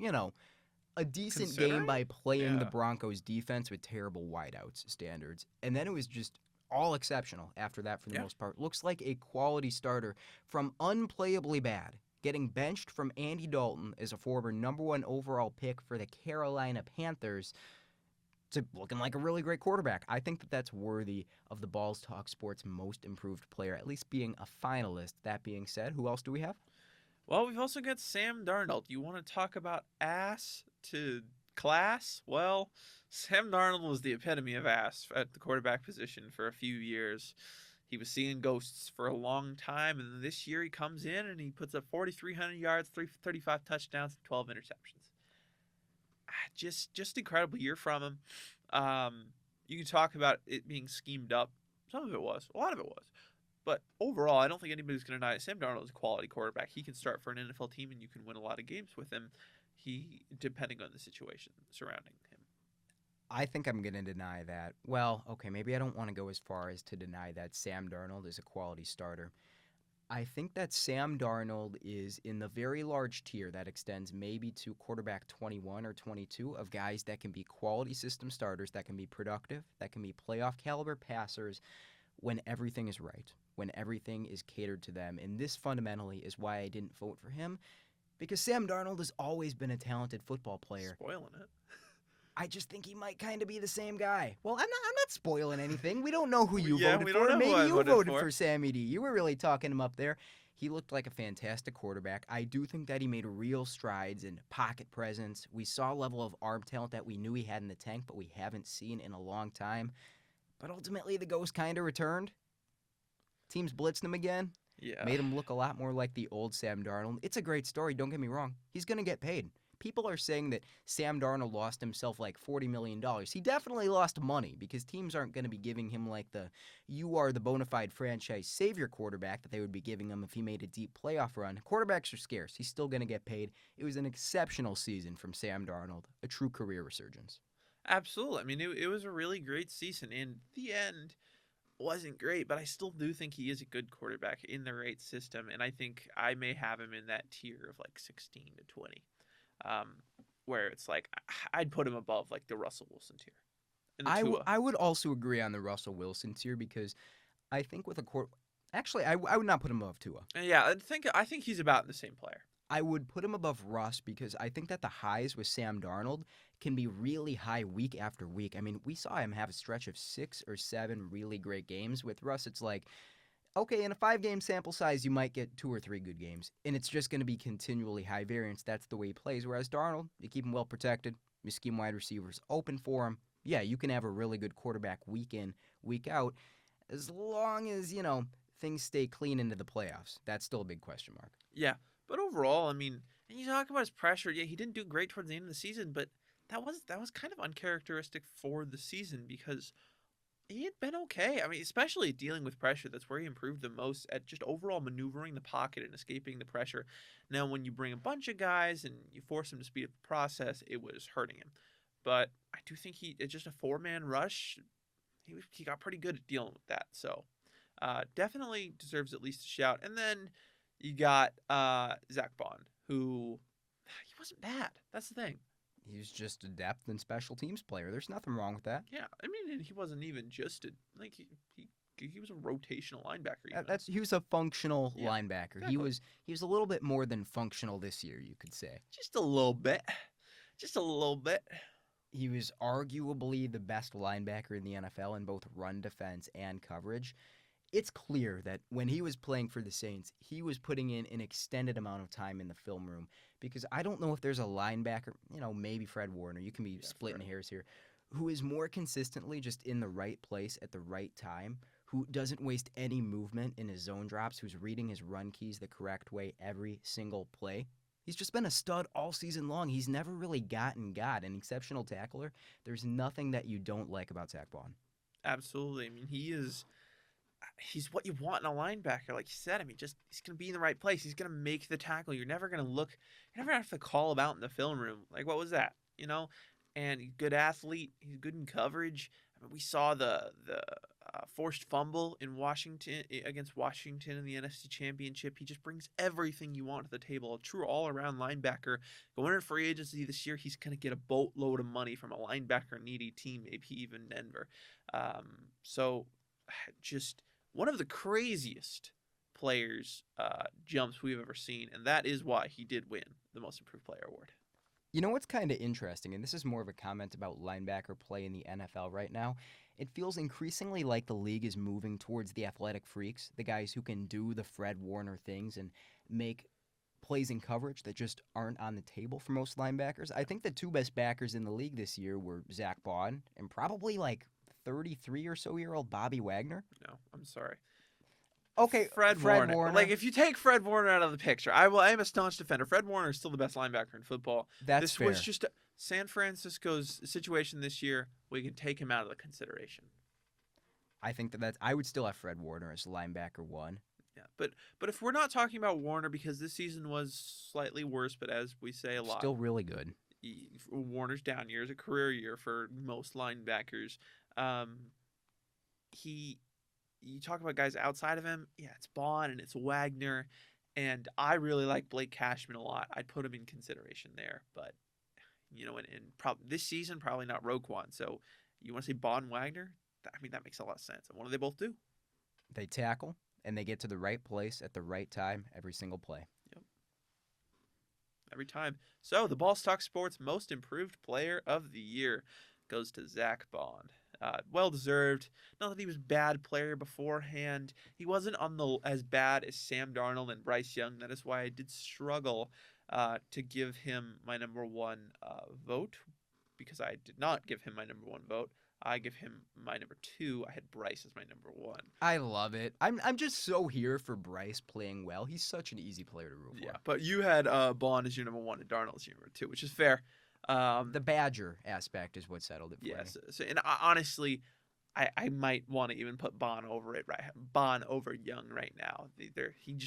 a decent Considering? game by playing the Yeah. Broncos defense with terrible wideouts standards. And then it was just all exceptional after that for the Yeah. most part. Looks like a quality starter from unplayably bad, getting benched from Andy Dalton as a former #1 overall pick for the Carolina Panthers to looking like a really great quarterback. I think that that's worthy of the Balls Talk Sports Most Improved Player, at least being a finalist. That being said, who else do we have? Well, we've also got Sam Darnold. You want to talk about ass to class? Well, Sam Darnold was the epitome of ass at the quarterback position for a few years. He was seeing ghosts for a long time, and this year he comes in and he puts up 4,300 yards, 335 touchdowns, and 12 interceptions. Just incredible year from him. You can talk about it being schemed up. Some of it was. A lot of it was. But overall, I don't think anybody's going to deny it. Sam Darnold is a quality quarterback. He can start for an NFL team, and you can win a lot of games with him. Depending on the situation surrounding him. I think I'm going to deny that. Well, okay, maybe I don't want to go as far as to deny that Sam Darnold is a quality starter. I think that Sam Darnold is in the very large tier that extends maybe to quarterback 21 or 22 of guys that can be quality system starters, that can be productive, that can be playoff caliber passers when everything is right, when everything is catered to them. And this fundamentally is why I didn't vote for him, because Sam Darnold has always been a talented football player. Spoiling it. I just think he might kind of be the same guy. Well, I'm not spoiling anything. We don't know who you Yeah, voted we for. don't know who Maybe I you voted voted for. for Sammy D. You were really talking him up there. He looked like a fantastic quarterback. I do think that he made real strides in pocket presence. We saw a level of arm talent that we knew he had in the tank, but we haven't seen in a long time. But ultimately, the ghost kind of returned. Teams blitzed him again. Yeah. Made him look a lot more like the old Sam Darnold. It's a great story, don't get me wrong. He's going to get paid. People are saying that Sam Darnold lost himself like $40 million. He definitely lost money because teams aren't going to be giving him like you are the bona fide franchise savior quarterback that they would be giving him if he made a deep playoff run. Quarterbacks are scarce. He's still going to get paid. It was an exceptional season from Sam Darnold, a true career resurgence. Absolutely. I mean, it was a really great season. In the end, wasn't great, but I still do think he is a good quarterback in the right system, and I think I may have him in that tier of like 16 to 20, where it's like I'd put him above like the Russell Wilson tier. And the I would also agree on the Russell Wilson tier because I think with actually I would not put him above Tua. Yeah, I think he's about the same player. I would put him above Russ because I think that the highs with Sam Darnold can be really high week after week. I mean, we saw him have a stretch of 6 or 7 really great games. With Russ, it's like, okay, in a 5-game sample size, you might get 2 or 3 good games, and it's just going to be continually high variance. That's the way he plays. Whereas Darnold, you keep him well protected, you scheme wide receivers open for him. Yeah, you can have a really good quarterback week in, week out, as long as, things stay clean into the playoffs. That's still a big question mark. Yeah, but overall, I mean, and you talk about his pressure. Yeah, he didn't do great towards the end of the season, but that was kind of uncharacteristic for the season because he had been okay. I mean, especially dealing with pressure. That's where he improved the most at just overall maneuvering the pocket and escaping the pressure. Now, when you bring a bunch of guys and you force him to speed up the process, it was hurting him. But I do think it's just a 4-man rush. He got pretty good at dealing with that. So definitely deserves at least a shout. And then you got Zach Bond, who he wasn't bad. That's the thing. He's just a depth and special teams player. There's nothing wrong with that. Yeah, I mean, he wasn't even just he was a rotational linebacker. Even. He was a functional linebacker. Exactly. He was a little bit more than functional this year, you could say. Just a little bit. Just a little bit. He was arguably the best linebacker in the NFL in both run defense and coverage. It's clear that when he was playing for the Saints, he was putting in an extended amount of time in the film room, because I don't know if there's a linebacker, maybe Fred Warner, you can be splitting hairs here, who is more consistently just in the right place at the right time, who doesn't waste any movement in his zone drops, who's reading his run keys the correct way every single play. He's just been a stud all season long. He's never really gotten an exceptional tackler. There's nothing that you don't like about Zach Bond. Absolutely. I mean, he's what you want in a linebacker, like you said. I mean, just he's going to be in the right place. He's going to make the tackle. You're never going to have to call him out in the film room. Like, what was that? And he's a good athlete. He's good in coverage. I mean, we saw the forced fumble against Washington in the NFC Championship. He just brings everything you want to the table. A true all-around linebacker. Going into free agency this year, he's going to get a boatload of money from a linebacker-needy team, maybe even Denver. So just one of the craziest players jumps we've ever seen, and that is why he did win the Most Improved Player award. You know what's kind of interesting, and this is more of a comment about linebacker play in the NFL right now. It feels increasingly like the league is moving towards the athletic freaks, the guys who can do the Fred Warner things and make plays in coverage that just aren't on the table for most linebackers. I think the two best backers in the league this year were Zach Bond and probably like 33 or so year old Bobby Wagner. No, I'm sorry. Okay, Fred Warner. Like, if you take Fred Warner out of the picture, I am a staunch defender. Fred Warner is still the best linebacker in football. This was just San Francisco's situation this year. We can take him out of the consideration. I think that's. I would still have Fred Warner as linebacker one. Yeah, but if we're not talking about Warner, because this season was slightly worse, but as we say a lot, still really good. Warner's down year is a career year for most linebackers. You talk about guys outside of him, yeah, it's Bond and it's Wagner, and I really like Blake Cashman a lot. I'd put him in consideration there, but this season probably not Roquan. So you want to say Bond, Wagner? I mean, that makes a lot of sense. And what do they both do? They tackle and they get to the right place at the right time every single play. Yep, every time. So the BallsTalkSports Most Improved Player of the Year goes to Zach Bond. Well-deserved. Not that he was a bad player beforehand. He wasn't as bad as Sam Darnold and Bryce Young. That is why I did struggle to give him my number one vote, because I did not give him my number one vote. I give him my number two. I had Bryce as my number one. I love it. I'm just so here for Bryce playing well. He's such an easy player to root for. Yeah, but you had Bond as your number one and Darnold as your number two, which is fair. The Badger aspect is what settled it for me. Yes. So, and honestly, I might want to even put Bond over it, right? Bond over Young right now.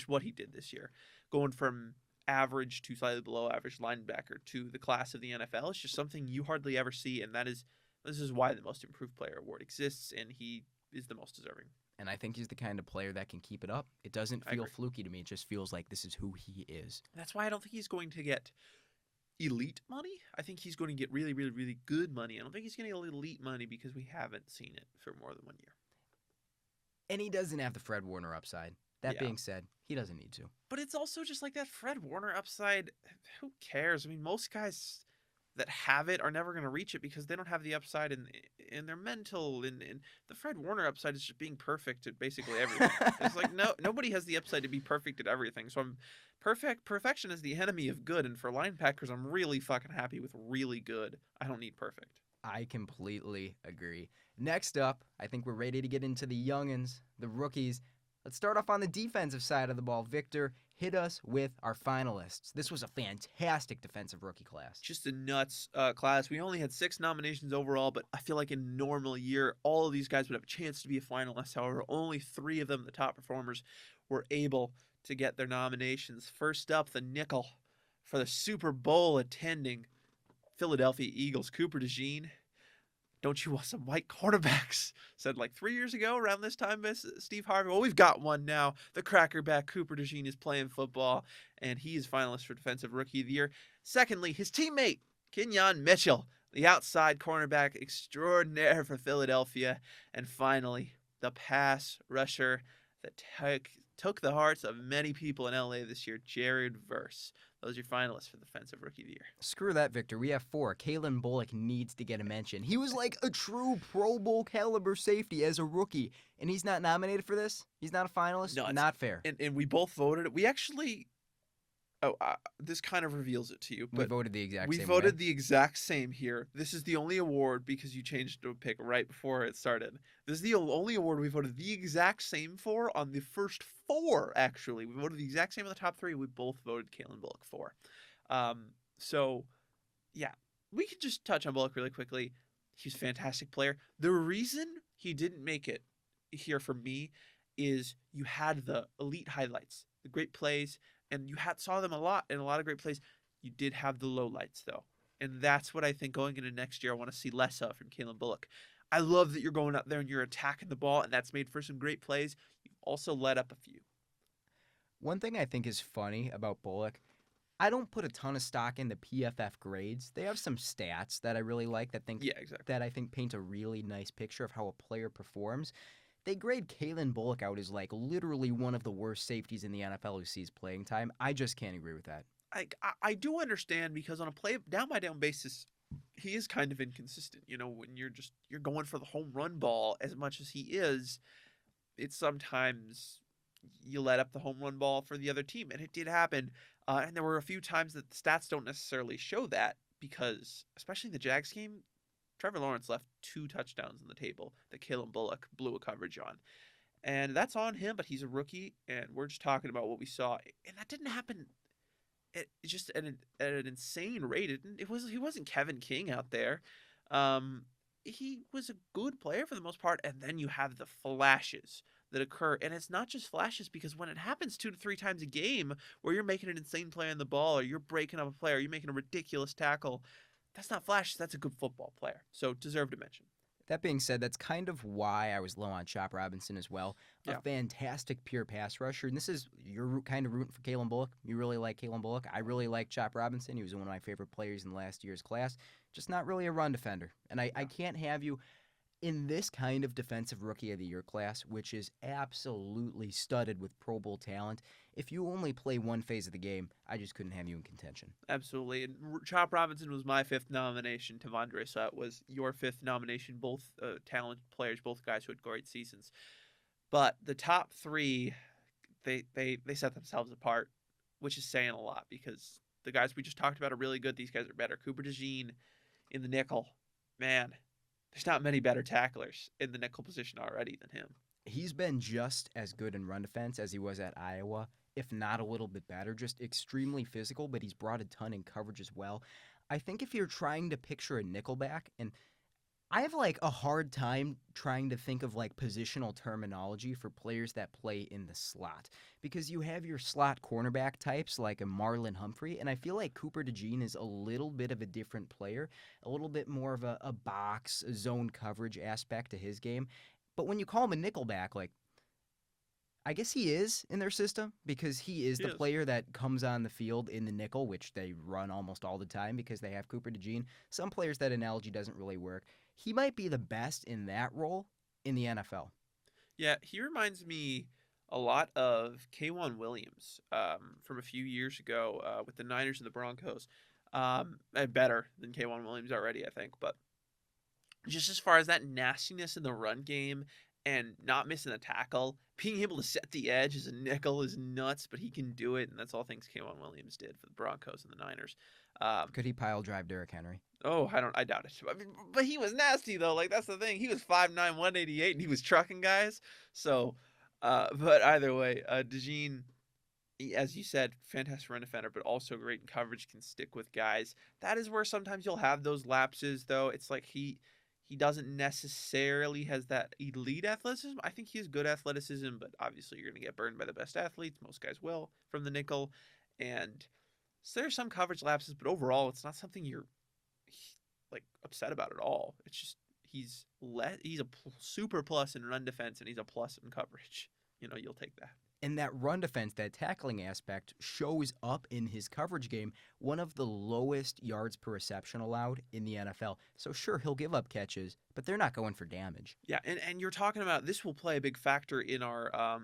What he did this year, going from average to slightly below average linebacker to the class of the NFL, is just something you hardly ever see, and this is why the Most Improved Player award exists, and he is the most deserving. And I think he's the kind of player that can keep it up. It doesn't feel fluky to me. It just feels like this is who he is. That's why I don't think he's going to get elite money. I think he's going to get really, really, really good money. I don't think he's going to get elite money because we haven't seen it for more than 1 year. And he doesn't have the Fred Warner upside. That being said, he doesn't need to. But it's also just like that Fred Warner upside. Who cares? I mean, most guys that have it are never going to reach it because they don't have the upside in their mental. And the Fred Warner upside is just being perfect at basically everything. It's like nobody has the upside to be perfect at everything. So perfection is the enemy of good. And for linebackers, I'm really fucking happy with really good. I don't need perfect. I completely agree. Next up, I think we're ready to get into the youngins, the rookies. Let's start off on the defensive side of the ball. Victor, hit us with our finalists. This was a fantastic defensive rookie class. Just a nuts class. We only had 6 nominations overall, but I feel like in a normal year, all of these guys would have a chance to be a finalist. However, only 3 of them, the top performers, were able to get their nominations. First up, the nickel for the Super Bowl attending Philadelphia Eagles, Cooper DeJean. Don't you want some white quarterbacks? Said like 3 years ago around this time, Steve Harvey. Well, we've got one now. The crackerback Cooper DeJean is playing football, and he is finalist for Defensive Rookie of the Year. Secondly, his teammate, Kenyon Mitchell, the outside cornerback extraordinaire for Philadelphia. And finally, the pass rusher that took the hearts of many people in LA this year, Jared Verse, Those are your finalists for the Defensive Rookie of the Year. Screw that, Victor. We have 4. Kalen Bullock needs to get a mention. He was like a true Pro Bowl caliber safety as a rookie, and he's not nominated for this? He's not a finalist? Nuts. Not fair. And we both voted. We actually... this kind of reveals it to you. But we voted the exact we same voted way. the exact same here. This is the only award because you changed to a pick right before it started. This is the only award we voted the exact same for on the first 4, actually. We voted the exact same on the top 3. We both voted Kalen Bullock for. So, yeah. We could just touch on Bullock really quickly. He's a fantastic player. The reason he didn't make it here for me is you had the elite highlights, the great plays, and you saw them a lot in a lot of great plays. You did have the lowlights, though. And that's what I think going into next year I want to see less of from Kalen Bullock. I love that you're going out there and you're attacking the ball, and that's made for some great plays. You've also let up a few. One thing I think is funny about Bullock, I don't put a ton of stock in the PFF grades. They have some stats that I really like that I think paint a really nice picture of how a player performs. They grade Kalen Bullock out as like literally one of the worst safeties in the NFL who sees playing time. I just can't agree with that. I do understand because on a play down by down basis, he is kind of inconsistent. You know, when you're going for the home run ball as much as he is, it's sometimes you let up the home run ball for the other team, and it did happen. And there were a few times that the stats don't necessarily show that because, especially in the Jags game, Trevor Lawrence left 2 touchdowns on the table that Kalen Bullock blew a coverage on. And that's on him, but he's a rookie, and we're just talking about what we saw. And that didn't happen just at an insane rate. He wasn't Kevin King out there. He was a good player for the most part, and then you have the flashes that occur. And it's not just flashes because when it happens 2 to 3 times a game where you're making an insane play on the ball or you're breaking up a play or you're making a ridiculous tackle, that's not flashes. That's a good football player. So deserve to mention. That being said, that's kind of why I was low on Chop Robinson as well. Yeah. A fantastic pure pass rusher. And this is, you're kind of rooting for Kalen Bullock. You really like Kalen Bullock. I really like Chop Robinson. He was one of my favorite players in last year's class. Just not really a run defender. And I can't have you in this kind of defensive rookie of the year class, which is absolutely studded with Pro Bowl talent. If you only play one phase of the game, I just couldn't have you in contention. Absolutely. And Chop Robinson was my 5th nomination. Tavondre Sweat was your 5th nomination. Both talented players, both guys who had great seasons. But the top 3, they set themselves apart, which is saying a lot because the guys we just talked about are really good. These guys are better. Cooper DeJean in the nickel. Man, there's not many better tacklers in the nickel position already than him. He's been just as good in run defense as he was at Iowa, if not a little bit better. Just extremely physical, but he's brought a ton in coverage as well. I think if you're trying to picture a nickelback, and I have like a hard time trying to think of like positional terminology for players that play in the slot, because you have your slot cornerback types like a Marlon Humphrey, and I feel like Cooper DeJean is a little bit of a different player, a little bit more of a box, a zone coverage aspect to his game. But when you call him a nickelback, like, I guess he is in their system because he is the player that comes on the field in the nickel, which they run almost all the time because they have Cooper DeJean. Some players, that analogy doesn't really work. He might be the best in that role in the NFL. Yeah, he reminds me a lot of K'Wan Williams from a few years ago with the Niners and the Broncos. Better than K'Wan Williams already, I think. But just as far as that nastiness in the run game and not missing a tackle, being able to set the edge as a nickel is nuts, but he can do it, and that's all things K'Wan Williams did for the Broncos and the Niners. Could he pile drive Derrick Henry? Oh, I doubt it. I mean, but he was nasty, though. Like, that's the thing. He was 5'9", 188, and he was trucking guys. So, but either way, DeJean, as you said, fantastic run defender, but also great in coverage, can stick with guys. That is where sometimes you'll have those lapses, though. It's like he doesn't necessarily has that elite athleticism. I think he has good athleticism, but obviously you're going to get burned by the best athletes. Most guys will from the nickel. And so there's some coverage lapses, but overall it's not something you're like upset about at all. It's just he's a super plus in run defense and he's a plus in coverage. You know, you'll take that. And that run defense, that tackling aspect, shows up in his coverage game, one of the lowest yards per reception allowed in the NFL. So sure, he'll give up catches, but they're not going for damage. Yeah, and you're talking about this will play a big factor in our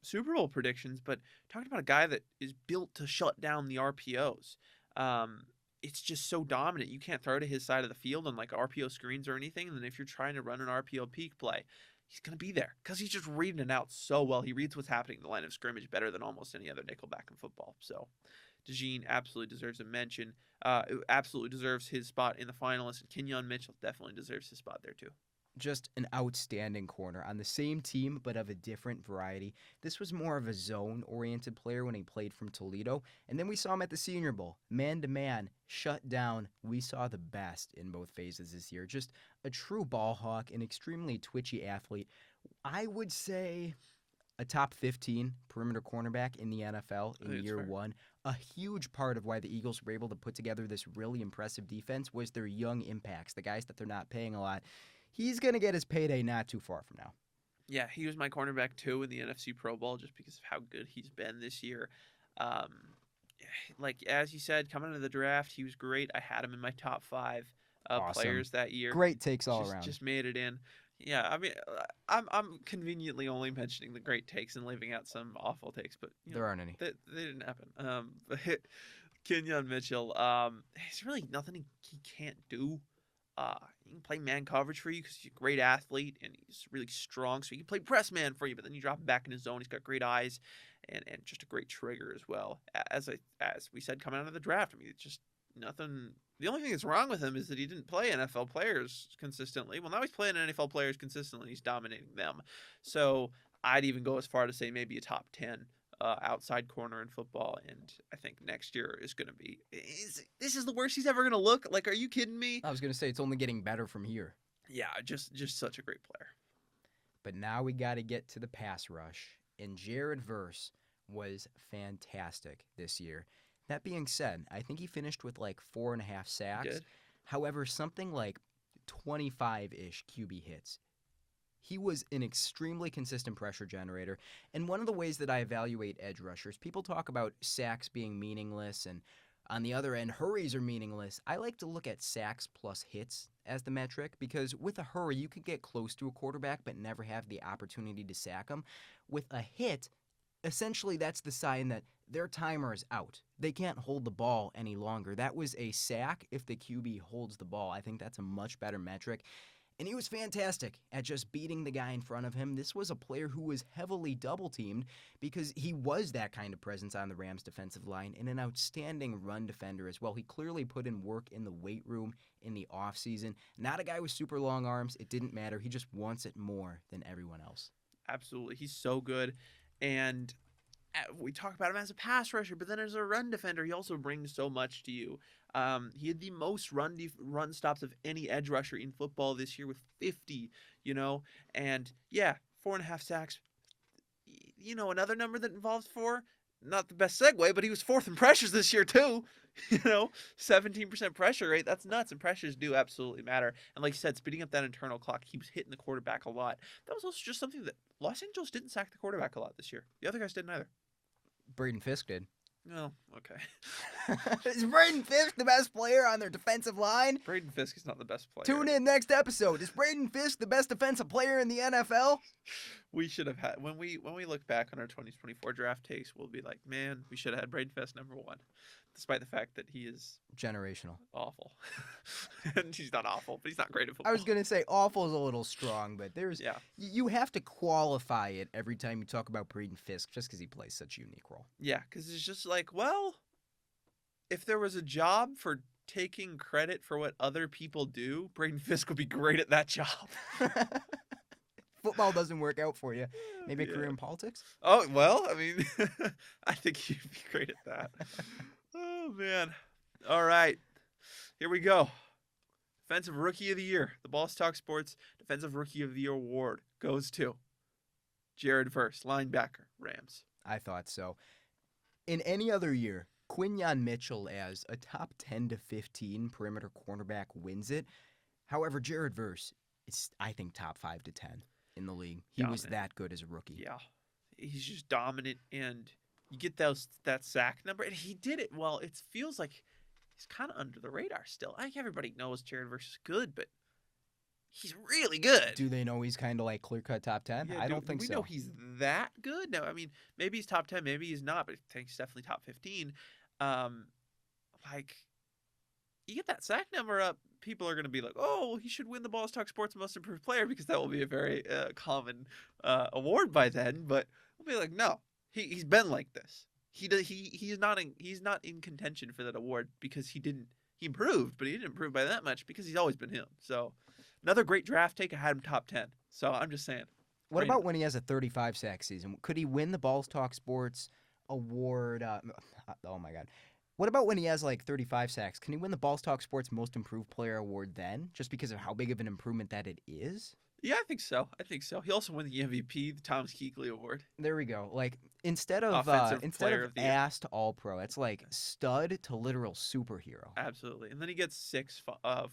Super Bowl predictions, but talking about a guy that is built to shut down the RPOs. Um, it's just so dominant. You can't throw to his side of the field on like RPO screens or anything. And then if you're trying to run an RPO peak play, he's going to be there because he's just reading it out so well. He reads what's happening in the line of scrimmage better than almost any other nickelback in football. So DeJean absolutely deserves a mention. Absolutely deserves his spot in the finalists. And Kenyon Mitchell definitely deserves his spot there too. Just an outstanding corner on the same team, but of a different variety. This was more of a zone-oriented player when he played from Toledo, and then we saw him at the Senior Bowl. Man-to-man, shut down. We saw the best in both phases this year. Just a true ball hawk, an extremely twitchy athlete. I would say a top 15 perimeter cornerback in the NFL in year one. A huge part of why the Eagles were able to put together this really impressive defense was their young impacts, the guys that they're not paying a lot. He's going to get his payday not too far from now. Yeah, he was my cornerback too in the NFC Pro Bowl just because of how good he's been this year. Like, as you said, coming into the draft, he was great. I had him in my top 5 Awesome. players that year. Great takes all around. Just made it in. Yeah, I mean, I'm conveniently only mentioning the great takes and leaving out some awful takes, but there aren't any. They didn't happen. But Kenyon Mitchell, there's really nothing he can't do. He can play man coverage for you because he's a great athlete and he's really strong. So he can play press man for you, but then you drop him back in his zone. He's got great eyes and just a great trigger as well. As we said coming out of the draft, I mean, it's just nothing. The only thing that's wrong with him is that he didn't play NFL players consistently. Well, now he's playing NFL players consistently. He's dominating them. So I'd even go as far to say maybe a top 10 outside corner in football, and I think next year is going to be. This is the worst he's ever going to look. Like, are you kidding me? I was going to say it's only getting better from here. Yeah, just such a great player. But now we got to get to the pass rush, and Jared Verse was fantastic this year. That being said, I think he finished with like 4.5 sacks. Good. However, something like 25-ish QB hits. He was an extremely consistent pressure generator, and one of the ways that I evaluate edge rushers, people talk about sacks being meaningless, and on the other end, hurries are meaningless. I like to look at sacks plus hits as the metric, because with a hurry, you can get close to a quarterback but never have the opportunity to sack him. With a hit, essentially that's the sign that their timer is out. They can't hold the ball any longer. That was a sack if the QB holds the ball. I think that's a much better metric. And he was fantastic at just beating the guy in front of him. This was a player who was heavily double-teamed because he was that kind of presence on the Rams' defensive line and an outstanding run defender as well. He clearly put in work in the weight room in the offseason. Not a guy with super long arms. It didn't matter. He just wants it more than everyone else. Absolutely. He's so good. And we talk about him as a pass rusher, but then as a run defender, he also brings so much to you. He had the most run stops of any edge rusher in football this year with 50, and yeah, 4.5 sacks. Another number that involves 4, not the best segue, but he was 4th in pressures this year too. 17% pressure rate. That's nuts. And pressures do absolutely matter. And like you said, speeding up that internal clock, he was hitting the quarterback a lot. That was also just something that Los Angeles didn't sack the quarterback a lot this year. The other guys didn't either. Braden Fisk did. Oh, okay. Is Braden Fisk the best player on their defensive line? Braden Fisk is not the best player. Tune in next episode. Is Braden Fisk the best defensive player in the NFL? We should have had when we look back on our 2024 draft takes, we'll be like, man, we should have had Braden Fisk number 1, despite the fact that he is generational, awful. And he's not awful, but he's not great at football. I was gonna say awful is a little strong, but you have to qualify it every time you talk about Braden Fisk, just because he plays such a unique role. Yeah, because it's just like, well, if there was a job for taking credit for what other people do, Braden Fisk would be great at that job. Football doesn't work out for you. Maybe a career in politics? Oh, well, I mean, I think he'd be great at that. Oh, man. All right. Here we go. Defensive Rookie of the Year. The BallsTalkSports Defensive Rookie of the Year award goes to Jared Verse, linebacker, Rams. I thought so. In any other year, Kenyon Mitchell as a top 10 to 15 perimeter cornerback wins it. However, Jared Verse is, I think, top 5 to 10 in the league. He was that good as a rookie. Yeah. He's just dominant, and you get that sack number, and he did it well. It feels like he's kind of under the radar still. I think everybody knows Jared Verse is good, but he's really good. Do they know he's kind of like clear-cut top 10? Yeah, I don't think we so. know he's that good? No, I mean, maybe he's top 10, maybe he's not, but I think he's definitely top 15. Um, like, you get that sack number up, people are going to be like, oh, well, he should win the Balls Talk Sports Most Improved Player because that will be a very common award by then. But we'll be like, no, he's been like this. He's not in contention for that award because he improved, but he didn't improve by that much because he's always been him. So another great draft take. I had him top 10. So I'm just saying. What about when he has a 35 sack season? Could he win the Balls Talk Sports award? Oh my God. What about when he has like 35 sacks? Can he win the Balls Talk Sports Most Improved Player award then, just because of how big of an improvement that it is? Yeah, I think so. He also won the MVP, the Thomas-Kuechly Award. There we go. Like instead of Player of the Year. ass to all pro, it's like stud to literal superhero. Absolutely. And then he gets 6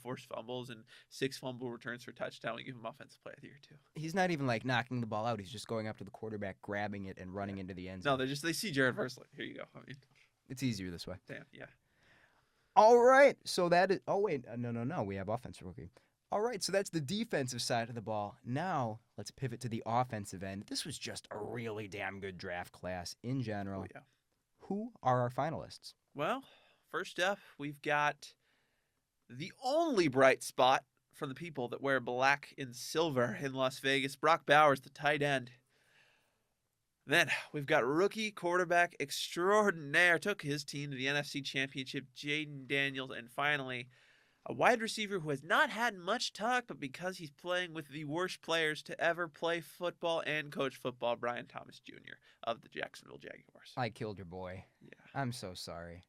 forced fumbles and 6 fumble returns for touchdown. We give him Offensive Player of the Year too. He's not even like knocking the ball out. He's just going up to the quarterback, grabbing it, and running into the end zone. No, they see Jared Versley. Here you go. I mean, it's easier this way. damn, yeah. All right. So that is. Oh wait, no. We have offensive rookie. All right, so that's the defensive side of the ball. Now, let's pivot to the offensive end. This was just a really damn good draft class in general. Oh, yeah. Who are our finalists? Well, first up, we've got the only bright spot from the people that wear black and silver in Las Vegas, Brock Bowers, the tight end. Then we've got rookie quarterback extraordinaire, took his team to the NFC Championship, Jaden Daniels, and finally, a wide receiver who has not had much talk, but because he's playing with the worst players to ever play football and coach football, Brian Thomas Jr. of the Jacksonville Jaguars. I killed your boy. Yeah. I'm so sorry.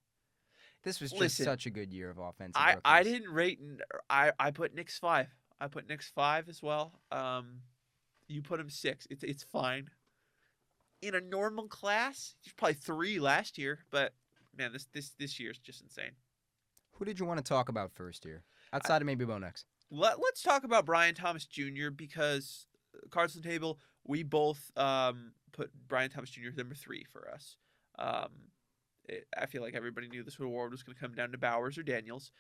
This was just such a good year of offensive rookies. I didn't rate. I put Nick's 5. I put Nick's 5 as well. You put him 6. It's fine. In a normal class, he's probably 3 last year, but man, this year is just insane. Who did you want to talk about first here? Outside of maybe Bo Nix. Let's talk about Brian Thomas Jr. because cards on the table, we both put Brian Thomas Jr. number 3 for us. I feel like everybody knew this award was going to come down to Bowers or Daniels.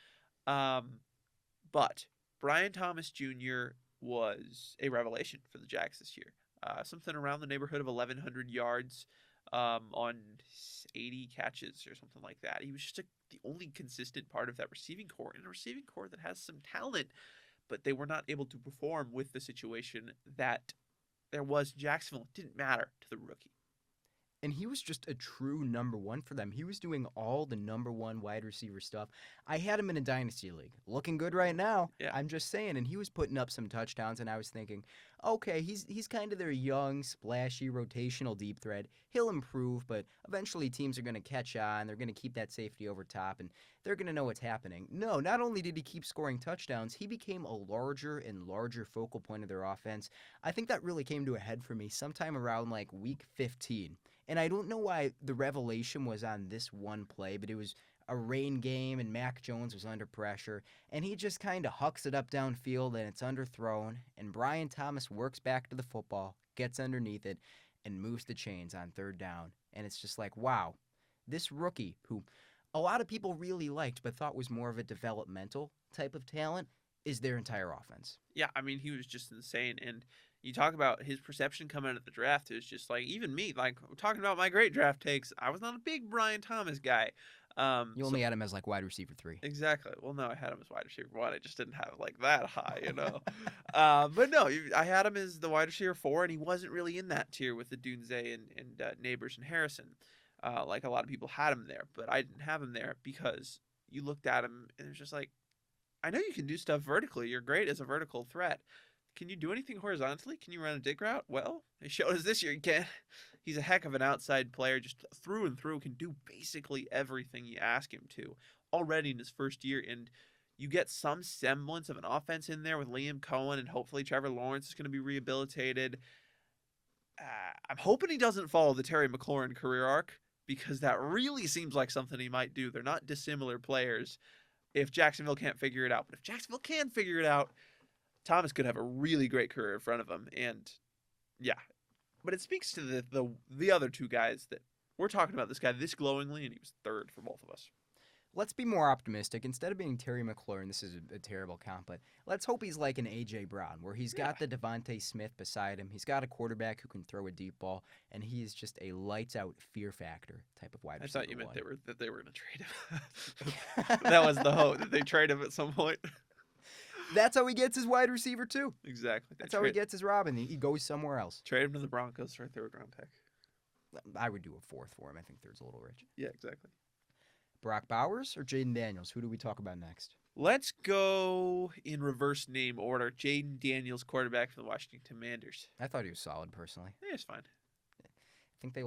But Brian Thomas Jr. was a revelation for the Jags this year. Something around the neighborhood of 1,100 yards on 80 catches or something like that. He was just the only consistent part of that receiving core, and a receiving core that has some talent, but they were not able to perform with the situation that there was in Jacksonville. It didn't matter to the rookie. And he was just a true number 1 for them. He was doing all the number 1 wide receiver stuff. I had him in a dynasty league. Looking good right now. Yeah. I'm just saying. And he was putting up some touchdowns, and I was thinking, okay, he's kind of their young, splashy, rotational deep threat. He'll improve, but eventually teams are going to catch on. They're going to keep that safety over top, and they're going to know what's happening. No, not only did he keep scoring touchdowns, he became a larger and larger focal point of their offense. I think that really came to a head for me sometime around like week 15. And I don't know why the revelation was on this one play, but it was a rain game and Mac Jones was under pressure. And he just kind of hucks it up downfield and it's underthrown. And Brian Thomas works back to the football, gets underneath it, and moves the chains on 3rd down. And it's just like, wow, this rookie who a lot of people really liked but thought was more of a developmental type of talent is their entire offense. Yeah, I mean, he was just insane. And you talk about his perception coming out of the draft is just like, even me, like talking about my great draft takes, I was not a big Brian Thomas guy. You only had him as like wide receiver 3. Exactly. Well, no, I had him as wide receiver 1. I just didn't have it like that high, you know. But no, I had him as the wide receiver 4, and he wasn't really in that tier with the Dunze and Neighbors and Harrison. Like a lot of people had him there, but I didn't have him there because you looked at him and it was just like, I know you can do stuff vertically. You're great as a vertical threat. Can you do anything horizontally? Can you run a dig route? Well, he showed us this year he can. He's a heck of an outside player, just through and through, can do basically everything you ask him to already in his first year. And you get some semblance of an offense in there with Liam Cohen, and hopefully Trevor Lawrence is going to be rehabilitated. I'm hoping he doesn't follow the Terry McLaurin career arc, because that really seems like something he might do. They're not dissimilar players if Jacksonville can't figure it out. But if Jacksonville can figure it out, Thomas could have a really great career in front of him. And yeah, but it speaks to the other 2 guys that we're talking about this guy this glowingly, and he was 3rd for both of us. Let's be more optimistic. Instead of being Terry McLaurin, this is a terrible comp, but let's hope he's like an A.J. Brown, where he's got the Devontae Smith beside him. He's got a quarterback who can throw a deep ball, and he is just a lights-out fear factor type of wide receiver. I thought you meant they were going to trade him. That was the hope, that they trade him at some point. That's how he gets his wide receiver, too. Exactly. That's how he gets his Robin. He goes somewhere else. Trade him to the Broncos for a third-round pick. I would do a fourth for him. I think third's a little rich. Yeah, exactly. Brock Bowers or Jaden Daniels? Who do we talk about next? Let's go in reverse name order. Jaden Daniels, quarterback for the Washington Commanders. I thought he was solid, personally. Yeah, it's fine. I think they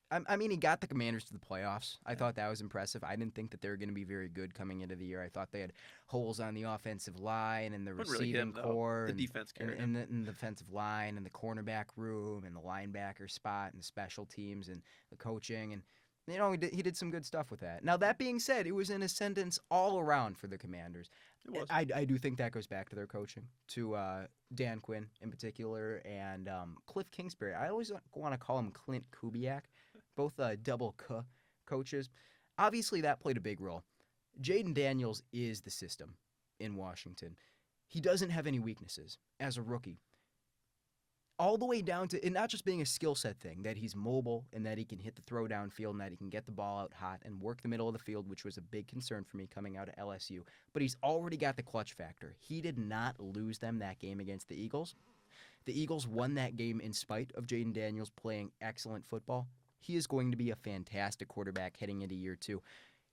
I mean, he got the Commanders to the playoffs. I thought that was impressive. I didn't think that they were going to be very good coming into the year. I thought they had holes on the offensive line and the receiving core. The defense carried and the defensive line and the cornerback room and the linebacker spot and the special teams and the coaching. And, he did some good stuff with that. Now, that being said, it was an ascendance all around for the Commanders. It was. I do think that goes back to their coaching, to Dan Quinn in particular and Cliff Kingsbury. I always want to call him Clint Kubiak. Both double coaches. Obviously, that played a big role. Jaden Daniels is the system in Washington. He doesn't have any weaknesses as a rookie. All the way down to, and not just being a skill set thing, that he's mobile and that he can hit the throw downfield and that he can get the ball out hot and work the middle of the field, which was a big concern for me coming out of LSU. But he's already got the clutch factor. He did not lose them that game against the Eagles. The Eagles won that game in spite of Jaden Daniels playing excellent football. He is going to be a fantastic quarterback heading into year 2.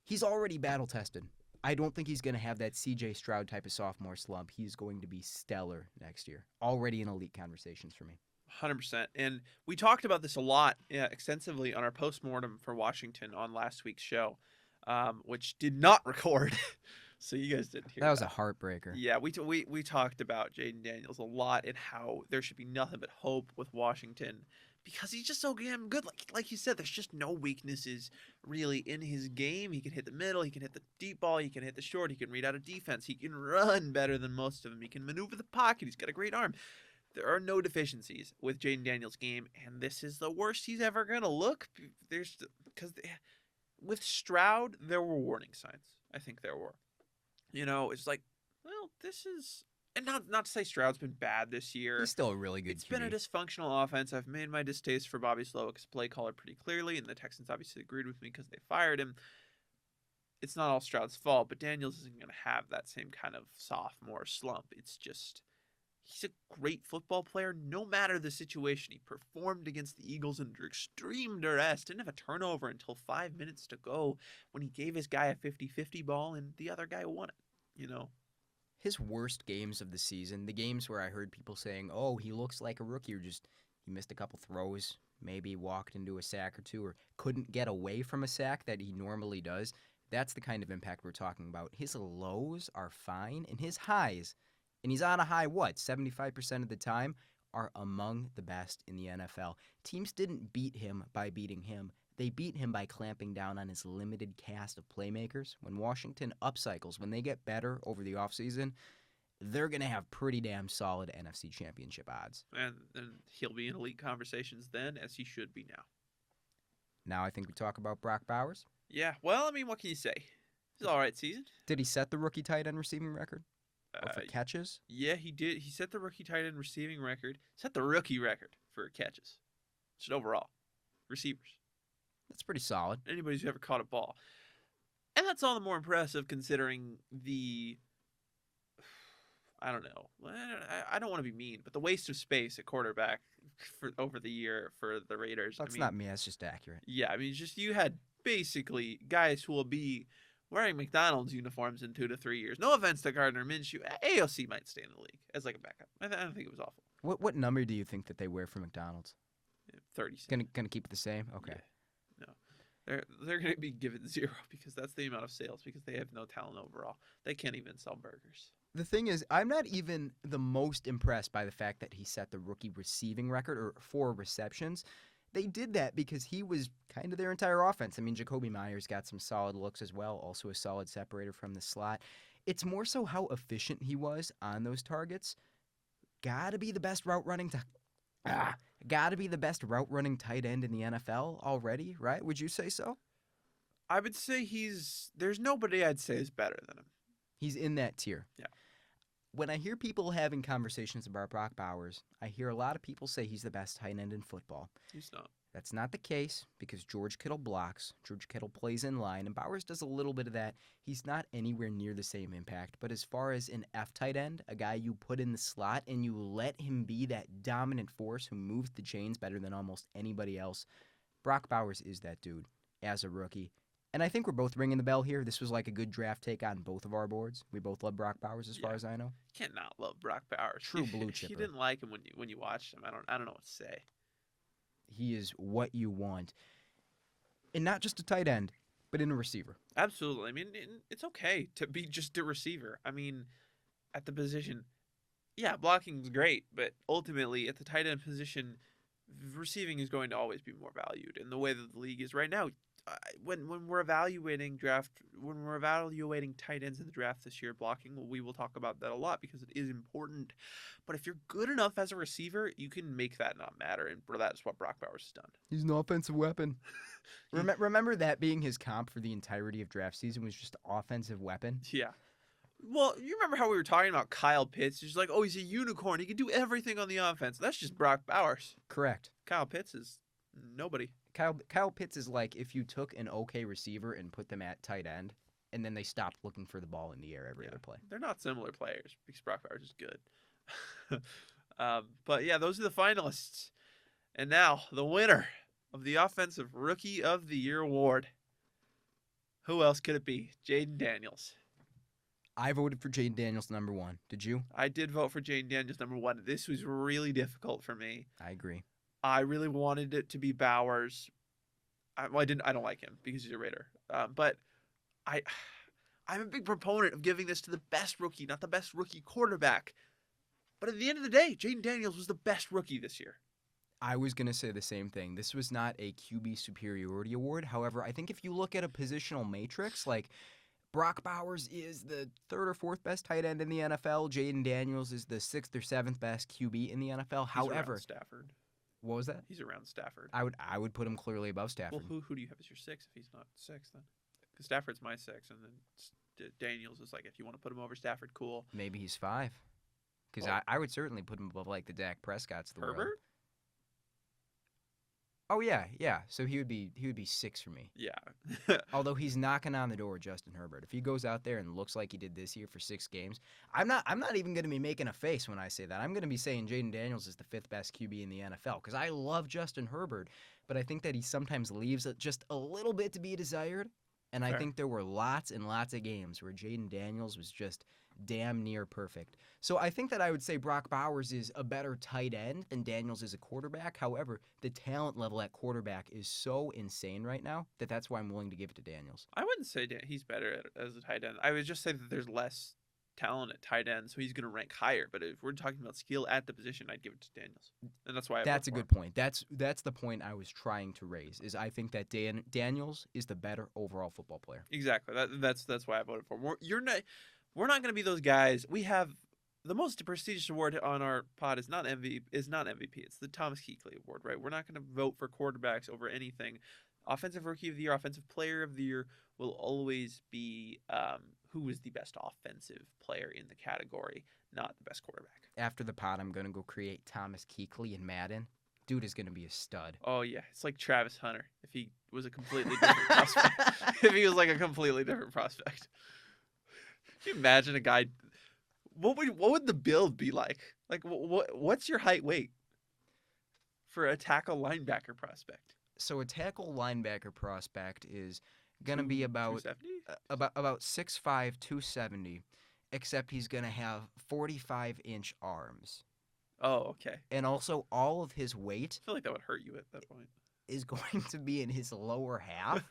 He's already battle-tested. I don't think he's going to have that C.J. Stroud type of sophomore slump. He's going to be stellar next year. Already in elite conversations for me. 100%. And we talked about this a lot, extensively on our postmortem for Washington on last week's show, which did not record. So you guys didn't hear that. That was a heartbreaker. Yeah, we talked about Jaden Daniels a lot and how there should be nothing but hope with Washington, because he's just so damn good. Like you said, there's just no weaknesses really in his game. He can hit the middle. He can hit the deep ball. He can hit the short. He can read out of defense. He can run better than most of them. He can maneuver the pocket. He's got a great arm. There are no deficiencies with Jaden Daniels' game, and this is the worst he's ever going to look. With Stroud, there were warning signs. I think there were. It's like, well, this is... And not to say Stroud's been bad this year. He's still a really good It's been a dysfunctional offense. I've made my distaste for Bobby Slowick as a play caller pretty clearly, and the Texans obviously agreed with me because they fired him. It's not all Stroud's fault, but Daniels isn't going to have that same kind of sophomore slump. It's just, he's a great football player no matter the situation. He performed against the Eagles under extreme duress, didn't have a turnover until 5 minutes to go when he gave his guy a 50-50 ball and the other guy won it, His worst games of the season, the games where I heard people saying, oh, he looks like a rookie, or just he missed a couple throws, maybe walked into a sack or two, or couldn't get away from a sack that he normally does. That's the kind of impact we're talking about. His lows are fine, and his highs, and he's on a high, 75% of the time, are among the best in the NFL. Teams didn't beat him by beating him. They beat him by clamping down on his limited cast of playmakers. When Washington upcycles, when they get better over the offseason, they're going to have pretty damn solid NFC Championship odds. And he'll be in elite conversations then, as he should be now. Now I think we talk about Brock Bowers. Yeah, well, I mean, what can you say? It's an all right season. Did he set the rookie tight end receiving record? Or for catches? Yeah, he did. He set the rookie tight end receiving record. Set the rookie record for catches. Just overall. Receivers. That's pretty solid. Anybody who's ever caught a ball. And that's all the more impressive considering I don't know. I don't want to be mean, but the waste of space at quarterback over the year for the Raiders. That's not me. That's just accurate. Yeah, I mean, you had basically guys who will be wearing McDonald's uniforms in 2 to 3 years. No offense to Gardner Minshew. AOC might stay in the league as like a backup. I don't think it was awful. What number do you think that they wear for McDonald's? 30. Gonna keep it the same? Okay. Yeah. They're going to be given 0 because that's the amount of sales because they have no talent overall. They can't even sell burgers. The thing is, I'm not even the most impressed by the fact that he set the rookie receiving record or 4 receptions. They did that because he was kind of their entire offense. I mean, Jacoby Myers got some solid looks as well, also a solid separator from the slot. It's more so how efficient he was on those targets. Gotta be the best route running tight end in the NFL already, right? Would you say so? I would say there's nobody I'd say is better than him. He's in that tier. Yeah. When I hear people having conversations about Brock Bowers, I hear a lot of people say he's the best tight end in football. He's not. That's not the case because George Kittle blocks, George Kittle plays in line, and Bowers does a little bit of that. He's not anywhere near the same impact, but as far as an F tight end, a guy you put in the slot and you let him be that dominant force who moves the chains better than almost anybody else, Brock Bowers is that dude as a rookie. And I think we're both ringing the bell here. This was like a good draft take on both of our boards. We both love Brock Bowers as far as I know. Can't not love Brock Bowers. True blue chipper. You didn't like him when you watched him. I don't know what to say. He is what you want. And not just a tight end, but in a receiver. Absolutely. I mean, it's okay to be just a receiver. I mean, at the position, yeah, blocking is great, but ultimately at the tight end position, receiving is going to always be more valued. And the way that the league is right now, when we're evaluating tight ends in the draft this year, blocking, we will talk about that a lot because it is important. But if you're good enough as a receiver, you can make that not matter, and that's what Brock Bowers has done. He's an offensive weapon. Remember that being his comp for the entirety of draft season was just offensive weapon? Yeah. Well, you remember how we were talking about Kyle Pitts? He's like, oh, he's a unicorn. He can do everything on the offense. That's just Brock Bowers. Correct. Kyle Pitts is nobody. Kyle Pitts is like if you took an okay receiver and put them at tight end, and then they stopped looking for the ball in the air every other play. They're not similar players because Brock Bowers is good. But yeah, those are the finalists. And now the winner of the Offensive Rookie of the Year award. Who else could it be? Jaden Daniels. I voted for Jaden Daniels #1. Did you? I did vote for Jaden Daniels #1. This was really difficult for me. I agree. I really wanted it to be Bowers. I don't like him because he's a Raider. But I'm a big proponent of giving this to the best rookie, not the best rookie quarterback. But at the end of the day, Jaden Daniels was the best rookie this year. I was going to say the same thing. This was not a QB superiority award. However, I think if you look at a positional matrix, like Brock Bowers is the 3rd or 4th best tight end in the NFL. Jaden Daniels is the 6th or 7th best QB in the NFL. However, Stafford. What was that? He's around Stafford. I would put him clearly above Stafford. Well, who do you have as your 6 if he's not 6 then? Because Stafford's my 6, and then Daniels is like, if you want to put him over Stafford, cool. Maybe he's 5. Because I would certainly put him above like the Dak Prescotts of the world. Herbert? Oh yeah. So he would be 6 for me. Yeah. Although he's knocking on the door, Justin Herbert. If he goes out there and looks like he did this year for 6 games, I'm not even going to be making a face when I say that. I'm going to be saying Jaden Daniels is the 5th best QB in the NFL because I love Justin Herbert, but I think that he sometimes leaves just a little bit to be desired. And I think there were lots and lots of games where Jaden Daniels was just damn near perfect. So I think that I would say Brock Bowers is a better tight end than Daniels is a quarterback. However, the talent level at quarterback is so insane right now that's why I'm willing to give it to Daniels. I wouldn't say he's better as a tight end. I would just say that there's less talent at tight end, so he's going to rank higher. But if we're talking about skill at the position, I'd give it to Daniels, and that's why. That's a good point. That's the point I was trying to raise. Is I think that Daniels is the better overall football player. Exactly. That's why I voted for him. We're not going to be those guys. We have the most prestigious award on our pod is not MVP. It's the Thomas-Kuechly Award, right? We're not going to vote for quarterbacks over anything. Offensive Rookie of the Year, Offensive Player of the Year will always be who is the best offensive player in the category, not the best quarterback. After the pod, I'm going to go create Thomas-Kuechly in Madden. Dude is going to be a stud. Oh, yeah. It's like Travis Hunter if he was a completely different prospect. If he was like a completely different prospect. Can you imagine a guy? What would the build be like? Like, what's your height weight for a tackle linebacker prospect? So a tackle linebacker prospect is going to be about 6'5", 270, except he's going to have 45-inch arms. Oh, okay. And also all of his weight I feel like that would hurt you at that point. Is going to be in his lower half.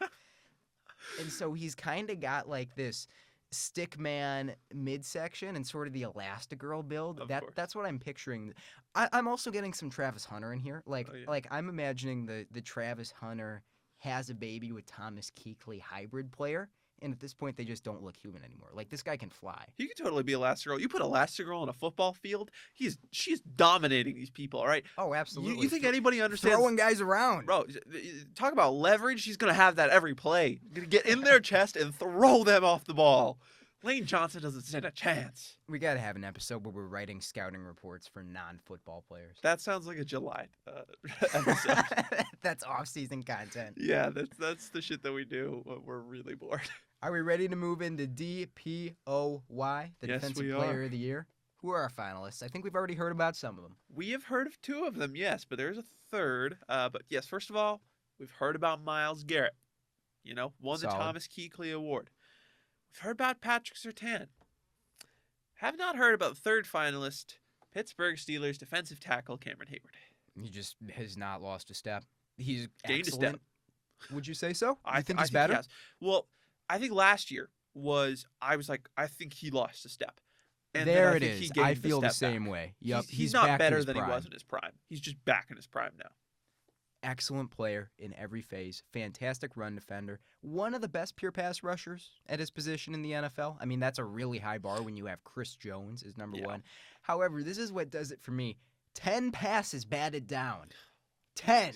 And so he's kind of got like this stickman midsection and sort of the Elastigirl build. That's what I'm picturing. I'm also getting some Travis Hunter in here. Like I'm imagining the Travis Hunter has a baby with Thomas-Kuechly hybrid player, and at this point, they just don't look human anymore. Like, this guy can fly. He could totally be Elastigirl. You put Elastigirl on a football field, she's dominating these people, all right? Oh, absolutely. You think anybody understands? Throwing guys around. Bro, talk about leverage. She's going to have that every play. Going to get in their chest and throw them off the ball. Lane Johnson doesn't stand a chance. We got to have an episode where we're writing scouting reports for non-football players. That sounds like a July episode. That's off-season content. Yeah, that's the shit that we do when we're really bored. Are we ready to move into DPOY, the Yes, Defensive we Player are. of the Year? Who are our finalists? I think we've already heard about some of them. We have heard of 2 of them, yes, but there's a third. But yes, first of all, we've heard about Myles Garrett. Won the Solid. Thomas-Kuechly Award. We've heard about Patrick Surtain. Have not heard about the third finalist, Pittsburgh Steelers defensive tackle Cameron Hayward. He just has not lost a step. He's Gained a excellent. step. Would you say so? I think I he's better? He has. Well, I think last year I think he lost a step. And then There I it think he is. gained I a feel the step same back. way. Yep, He's back not to better his than he prime. was in his prime. He's just back in his prime now. Excellent player in every phase. Fantastic run defender. One of the best pure pass rushers at his position in the NFL. I mean, that's a really high bar when you have Chris Jones as number 1. However, this is what does it for me. 10 passes batted down. 10.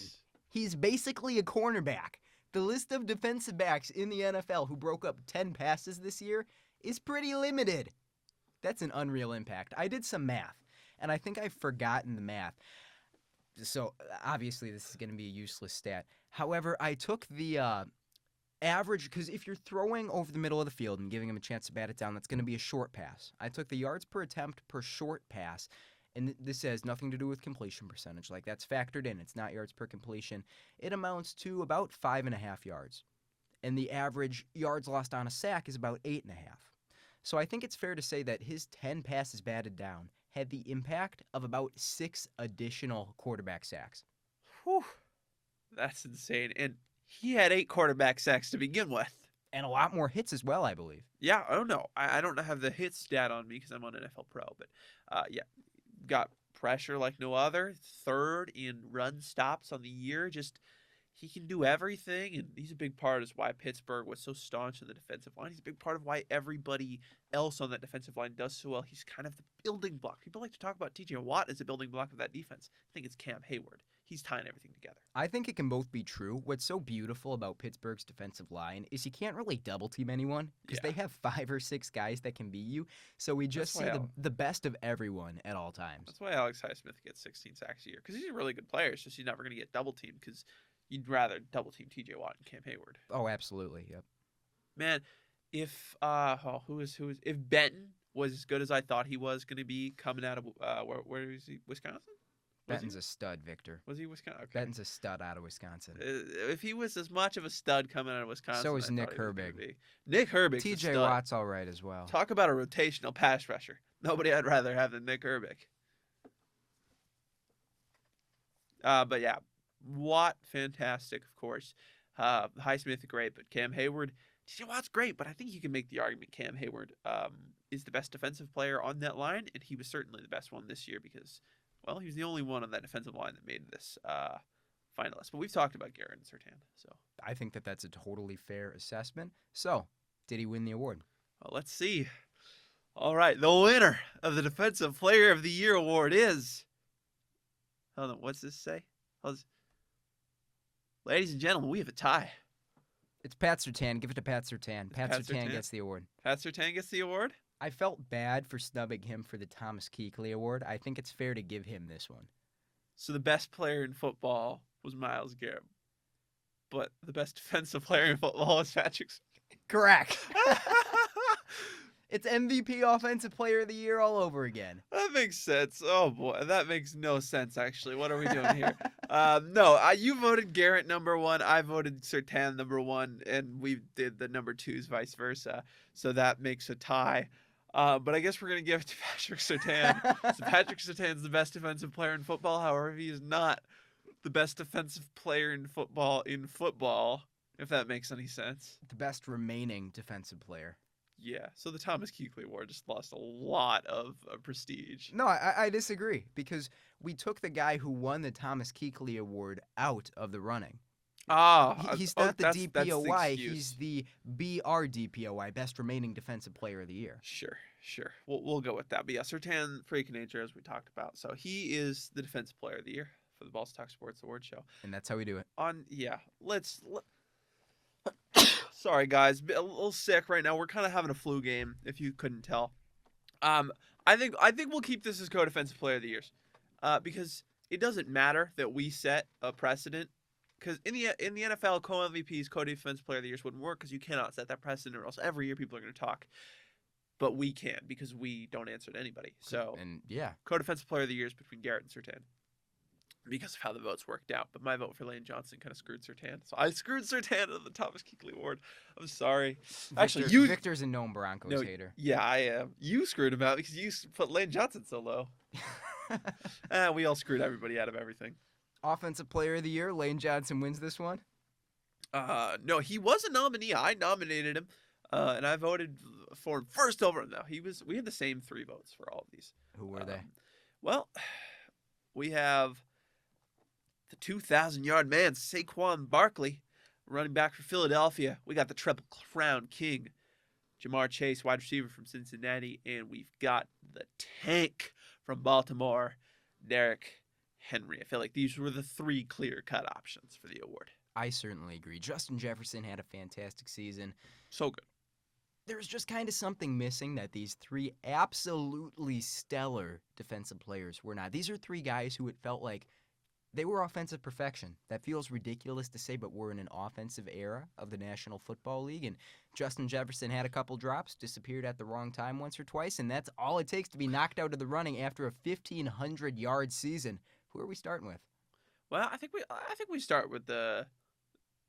He's basically a cornerback. The list of defensive backs in the NFL who broke up 10 passes this year is pretty limited. That's an unreal impact. I did some math, and I think I've forgotten the math. So, obviously, this is going to be a useless stat. However, I took the average, because if you're throwing over the middle of the field and giving him a chance to bat it down, that's going to be a short pass. I took the yards per attempt per short pass, and this has nothing to do with completion percentage. Like, that's factored in. It's not yards per completion. It amounts to about 5.5 yards. And the average yards lost on a sack is about 8.5. So I think it's fair to say that his 10 passes batted down had the impact of about 6 additional quarterback sacks. Whew. That's insane. And he had 8 quarterback sacks to begin with. And a lot more hits as well, I believe. Yeah, I don't know. I don't have the hit stat on me because I'm on NFL Pro. But, yeah, got pressure like no other. 3rd in run stops on the year. Just he can do everything, and he's a big part of why Pittsburgh was so staunch in the defensive line. He's a big part of why everybody else on that defensive line does so well. He's kind of the building block. People like to talk about TJ Watt as a building block of that defense. I think it's Cam Hayward. He's tying everything together. I think it can both be true. What's so beautiful about Pittsburgh's defensive line is you can't really double team anyone because they have 5 or 6 guys that can beat you. So we just see the best of everyone at all times. That's why Alex Highsmith gets 16 sacks a year, because he's a really good player. It's just he's never going to get double teamed because you'd rather double team TJ Watt and Cam Hayward. Oh, absolutely. Yep. Man, if if Benton was as good as I thought he was going to be coming out of where is he? Wisconsin? Benton's a stud, Victor. Was he Wisconsin? Okay. Benton's a stud out of Wisconsin. If he was as much of a stud coming out of Wisconsin, So is I Nick thought he was gonna Herbig. be. Nick Herbig. TJ Watt's all right as well. Talk about a rotational pass rusher. Nobody I'd rather have than Nick Herbig. But yeah, Watt, fantastic, of course. Highsmith, great, but Cam Hayward, TJ Watt's great, but I think you can make the argument Cam Hayward is the best defensive player on that line, and he was certainly the best one this year because, well, he was the only one on that defensive line that made this finalist. But we've talked about Garrett and Surtain, so I think that that's a totally fair assessment. So, did he win the award? well, let's see. All right, the winner of the Defensive Player of the Year award is. Hold on, what's this say? Ladies and gentlemen, we have a tie. It's Pat Surtain. Give it to Pat Surtain. Pat Pat Surtain Surtain? gets the award. Pat Surtain gets the award. I felt bad for snubbing him for the Thomas-Kuechly Award. I think it's fair to give him this one. So the best player in football was Myles Garrett, but the best defensive player in football was Patrick. Correct. It's MVP Offensive Player of the Year all over again. That makes sense. Oh boy, that makes no sense actually. What are we doing here? No, you voted Garrett number 1. I voted Surtain number 1, and we did the number 2s vice versa. So that makes a tie. But I guess we're gonna give it to Patrick Surtain. So Patrick Surtain's the best defensive player in football. However, he is not the best defensive player in football. If that makes any sense. The best remaining defensive player. Yeah. So the Thomas-Kuechly Award just lost a lot of prestige. No, I disagree because we took the guy who won the Thomas-Kuechly Award out of the running. He's not the that's the DPOY. excuse. He's the BRDPOY, Best Remaining Defensive Player of the Year. Sure. We'll go with that. But yeah, Sertan Freak Nature, as we talked about. So he is the Defensive Player of the Year for the Balls Talk Sports Award Show. And that's how we do it. Sorry guys, a little sick right now. We're kind of having a flu game, if you couldn't tell. I think we'll keep this as co-defensive player of the years, because it doesn't matter that we set a precedent. Because in the NFL, co-MVPs, co-defensive player of the years wouldn't work because you cannot set that precedent, or else every year people are going to talk. But we can because we don't answer to anybody. So co-defensive player of the years between Garrett and Sertan, because of how the votes worked out. But my vote for Lane Johnson kind of screwed Sertan. So I screwed Sertan of the Thomas-Kuechly Award. I'm sorry. Victor's a known Broncos hater. Yeah, I am. You screwed him out because you put Lane Johnson so low. We all screwed everybody out of everything. Offensive Player of the Year, Lane Johnson wins this one? No, he was a nominee. I nominated him, and I voted for him first over him. We had the same 3 votes for all of these. Who were they? Well, we have the 2,000-yard man, Saquon Barkley, running back for Philadelphia. We got the Triple Crown King, Jamar Chase, wide receiver from Cincinnati. And we've got the tank from Baltimore, Derrick Henry. I feel like these were the 3 clear-cut options for the award. I certainly agree. Justin Jefferson had a fantastic season. So good. There's just kind of something missing that these 3 absolutely stellar defensive players were not. These are 3 guys who it felt like they were offensive perfection. That feels ridiculous to say, but we're in an offensive era of the National Football League, and Justin Jefferson had a couple drops, disappeared at the wrong time once or twice, and that's all it takes to be knocked out of the running after a 1,500-yard season. Who are we starting with? Well, I think we start with the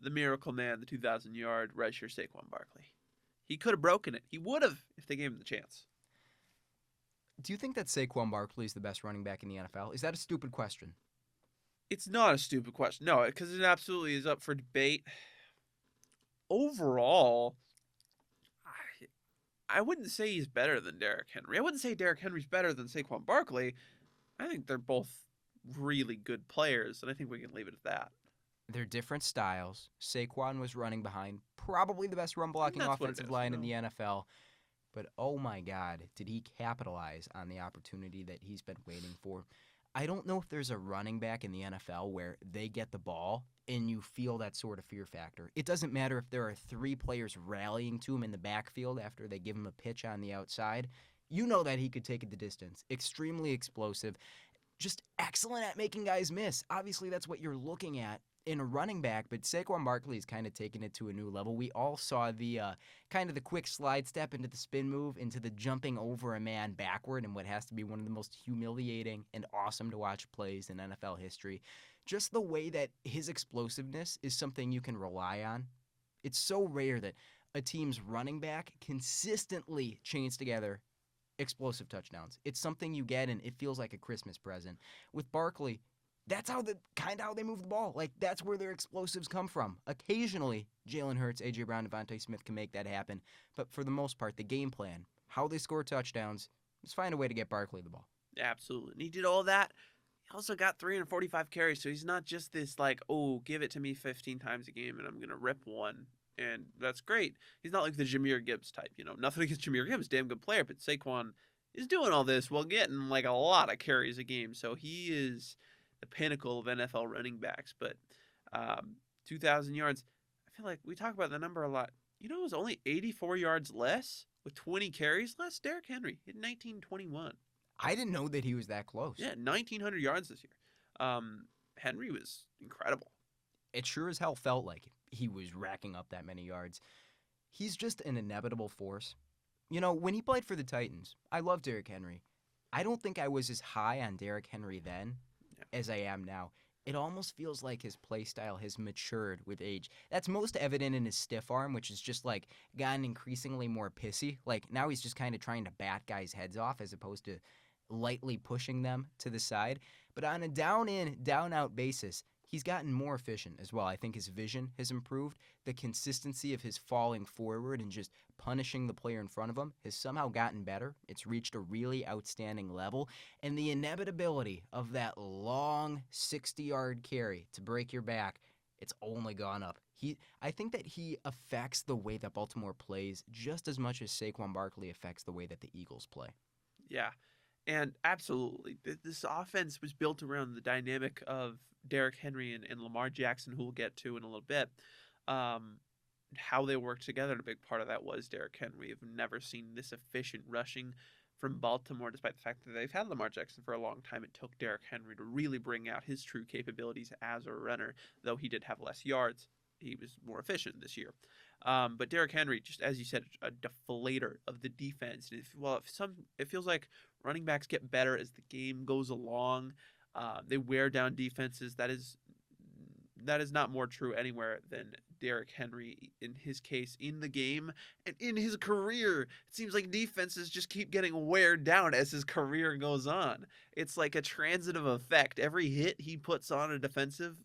miracle man, the 2,000-yard redshirt Saquon Barkley. He could have broken it. He would have if they gave him the chance. Do you think that Saquon Barkley is the best running back in the NFL? Is that a stupid question? It's not a stupid question. No, because it absolutely is up for debate. Overall, I wouldn't say he's better than Derrick Henry. I wouldn't say Derrick Henry's better than Saquon Barkley. I think they're both really good players, and I think we can leave it at that. They're different styles. Saquon was running behind probably the best run-blocking offensive line in the NFL. But, oh my God, did he capitalize on the opportunity that he's been waiting for. I don't know if there's a running back in the NFL where they get the ball and you feel that sort of fear factor. It doesn't matter if there are 3 players rallying to him in the backfield after they give him a pitch on the outside. You know that he could take it the distance. Extremely explosive. Just excellent at making guys miss. Obviously, that's what you're looking at in a running back, but Saquon Barkley's kind of taken it to a new level. We all saw the kind of the quick slide step into the spin move, into the jumping over a man backward, and what has to be one of the most humiliating and awesome to watch plays in NFL history. Just the way that his explosiveness is something you can rely on. It's so rare that a team's running back consistently chains together explosive touchdowns. It's something you get, and it feels like a Christmas present. With Barkley, that's how they move the ball. Like, that's where their explosives come from. Occasionally, Jalen Hurts, A.J. Brown, Devontae Smith can make that happen. But for the most part, the game plan, how they score touchdowns, just find a way to get Barkley the ball. Absolutely. And he did all that. He also got 345 carries, so he's not just this, like, oh, give it to me 15 times a game and I'm going to rip one. And that's great. He's not like the Jahmyr Gibbs type, Nothing against Jahmyr Gibbs, damn good player, but Saquon is doing all this while getting, like, a lot of carries a game. So he is the pinnacle of NFL running backs. But 2,000 yards, I feel like we talk about the number a lot. It was only 84 yards less with 20 carries less. Derrick Henry hit 1921. I didn't know that he was that close. Yeah, 1,900 yards this year. Henry was incredible. It sure as hell felt like he was racking up that many yards. He's just an inevitable force. When he played for the Titans, I love Derrick Henry. I don't think I was as high on Derrick Henry then as I am now. It almost feels like his play style has matured with age. That's most evident in his stiff arm, which has just gotten increasingly more pissy. Now he's just kind of trying to bat guys' heads off as opposed to lightly pushing them to the side. But on a down-in, down-out basis, he's gotten more efficient as well. I think his vision has improved. The consistency of his falling forward and just punishing the player in front of him has somehow gotten better. It's reached a really outstanding level. And the inevitability of that long 60-yard carry to break your back, it's only gone up. I think that he affects the way that Baltimore plays just as much as Saquon Barkley affects the way that the Eagles play. Yeah, and absolutely. This offense was built around the dynamic of Derrick Henry and Lamar Jackson, who we'll get to in a little bit. How they work together, and a big part of that was Derrick Henry. We've never seen this efficient rushing from Baltimore, despite the fact that they've had Lamar Jackson for a long time. It took Derrick Henry to really bring out his true capabilities as a runner, though he did have less yards. He was more efficient this year. But Derrick Henry, just as you said, a deflator of the defense. It feels like running backs get better as the game goes along. They wear down defenses. That is not more true anywhere than Derrick Henry in his case in the game and in his career. It seems like defenses just keep getting wear down as his career goes on. It's like a transitive effect. Every hit he puts on a defensive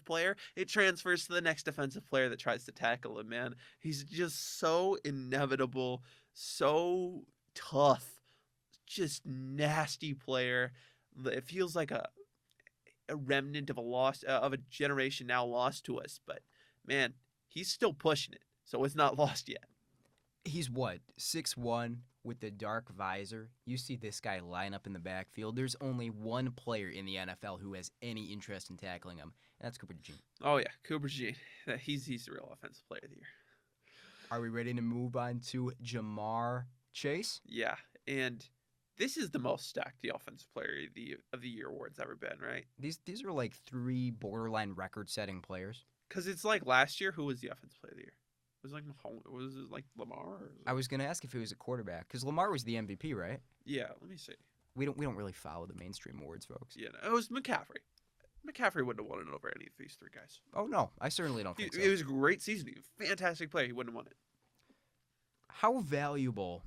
player, it transfers to the next defensive player that tries to tackle him, man. He's just so inevitable, so tough, just nasty player. It feels like a remnant of a generation now lost to us, but man, he's still pushing it, so it's not lost yet. He's what, 6'1" with the dark visor? You see this guy line up in the backfield. There's only one player in the NFL who has any interest in tackling him, and that's Cooper DeJean. Oh yeah, Cooper DeJean. He's the real offensive player of the year. Are we ready to move on to Ja'Marr Chase? Yeah, and this is the most stacked the offensive player of the year award's ever been, right? These are like three borderline record-setting players. Because it's like last year, who was the offensive player of the year? Was it like Lamar? I was gonna ask if it was a quarterback because Lamar was the MVP, right? Yeah, let me see. We don't really follow the mainstream awards, folks. Yeah, no, it was McCaffrey. McCaffrey wouldn't have won it over any of these three guys. Oh no, I certainly don't think so. It was a great season. He was a fantastic player. He wouldn't have won it. How valuable?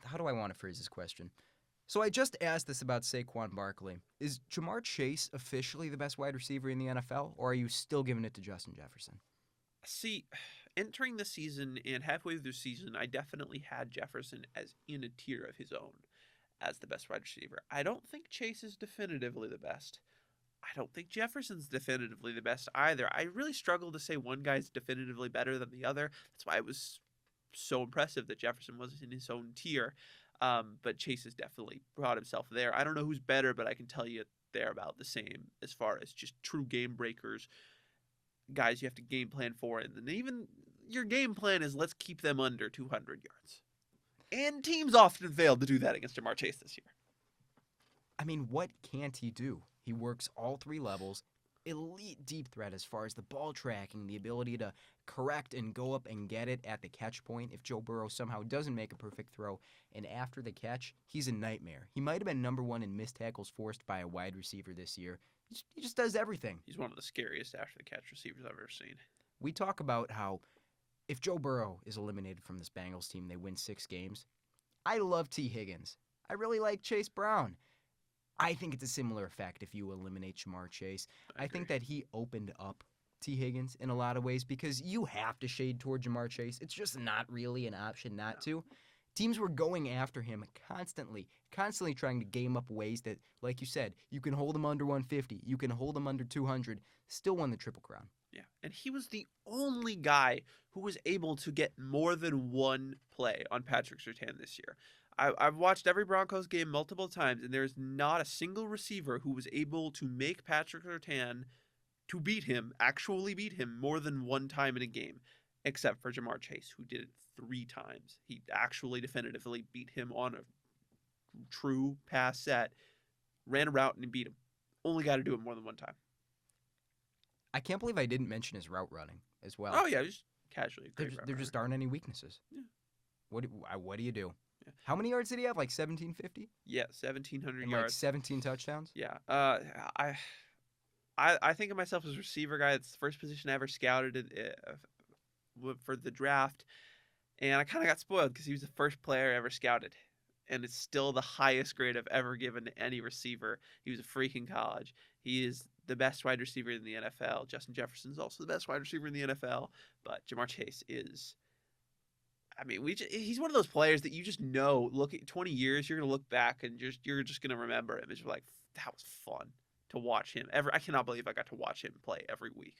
How do I want to phrase this question? So I just asked this about Saquon Barkley. Is Ja'Marr Chase officially the best wide receiver in the NFL, or are you still giving it to Justin Jefferson? See, entering the season and halfway through the season, I definitely had Jefferson as in a tier of his own as the best wide receiver. I don't think Chase is definitively the best. I don't think Jefferson's definitively the best either. I really struggle to say one guy's definitively better than the other. That's why it was so impressive that Jefferson was in his own tier. But Chase has definitely brought himself there. I don't know who's better, but I can tell you they're about the same as far as just true game breakers, guys you have to game plan for. And then even your game plan is let's keep them under 200 yards. And teams often failed to do that against Ja'Marr Chase this year. I mean, what can't he do? He works all three levels. Elite deep threat as far as the ball tracking, the ability to correct and go up and get it at the catch point if Joe Burrow somehow doesn't make a perfect throw. And after the catch, he's a nightmare. He might have been number one in missed tackles forced by a wide receiver this year. He just does everything. He's one of the scariest after the catch receivers I've ever seen. We talk about how if Joe Burrow is eliminated from this Bengals team, they win 6 games. I love T. Higgins. I really like Chase Brown. I think it's a similar effect if you eliminate Ja'Marr Chase. I think that he opened up T. Higgins in a lot of ways because you have to shade toward Ja'Marr Chase. It's just not really an option not to. Teams were going after him constantly trying to game up ways that, like you said, you can hold him under 150, you can hold him under 200, still won the Triple Crown. Yeah, and he was the only guy who was able to get more than one play on Patrick Surtain this year. I've watched every Broncos game multiple times, and there's not a single receiver who was able to make Patrick Surtain to actually beat him more than one time in a game, except for Ja'Marr Chase, who did it 3 times. He actually definitively beat him on a true pass set, ran a route, and beat him. Only got to do it more than one time. I can't believe I didn't mention his route running as well. Oh, yeah, just casually. There just aren't any weaknesses. Yeah. What do you do? Yeah. How many yards did he have? Like 1,750? Yeah, 1,700 and yards. Like 17 touchdowns? Yeah. I think of myself as a receiver guy. It's the first position I ever scouted for the draft. And I kind of got spoiled because he was the first player I ever scouted. And it's still the highest grade I've ever given to any receiver. He was a freak in college. He is the best wide receiver in the NFL. Justin Jefferson is also the best wide receiver in the NFL. But Ja'Marr Chase is... I mean, he's one of those players that you just know, look at 20 years, you're going to look back and you're just going to remember him. It's like, that was fun to watch him. I cannot believe I got to watch him play every week.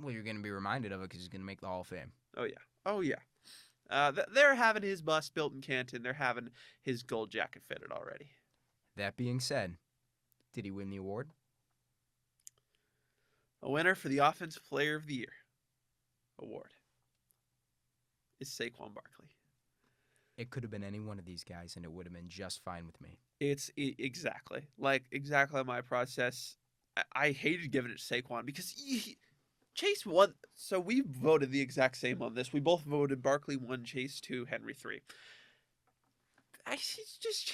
Well, you're going to be reminded of it because he's going to make the Hall of Fame. Oh, yeah. Oh, yeah. They're having his bust built in Canton. They're having his gold jacket fitted already. That being said, did he win the award? A winner for the Offensive Player of the Year award is Saquon Barkley. It could have been any one of these guys, and it would have been just fine with me. It's exactly my process. I hated giving it to Saquon because Chase won. So we voted the exact same on this. We both voted Barkley 1, Chase 2, Henry 3.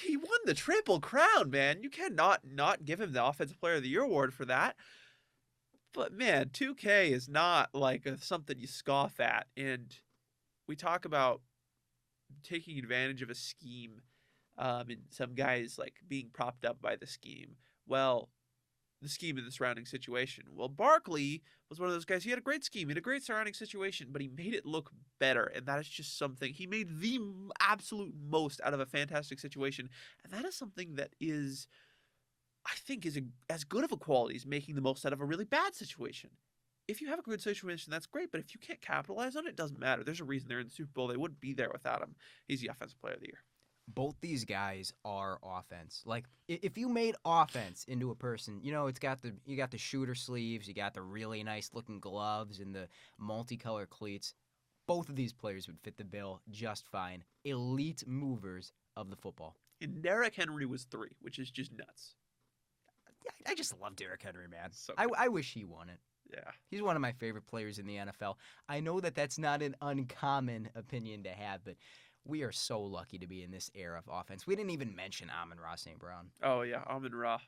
He won the Triple Crown, man. You cannot not give him the Offensive Player of the Year award for that. But man, 2K is not like something you scoff at. And we talk about taking advantage of a scheme, and some guys like being propped up by the scheme. Well, the scheme in the surrounding situation. Well, Barkley was one of those guys. He had a great scheme, he had a great surrounding situation, but he made it look better. And that is just something. He made the absolute most out of a fantastic situation. And that is something that is, I think, is as good of a quality as making the most out of a really bad situation. If you have a good situation, that's great. But if you can't capitalize on it, it doesn't matter. There's a reason they're in the Super Bowl. They wouldn't be there without him. He's the Offensive Player of the Year. Both these guys are offense. Like, if you made offense into a person, you know, you got the shooter sleeves, you got the really nice looking gloves and the multicolored cleats. Both of these players would fit the bill just fine. Elite movers of the football. And Derrick Henry was 3, which is just nuts. I just love Derrick Henry, man. So I wish he won it. Yeah. He's one of my favorite players in the NFL. I know that that's not an uncommon opinion to have, but we are so lucky to be in this era of offense. We didn't even mention Amon-Ra St. Brown. Oh, yeah, Amon-Ra.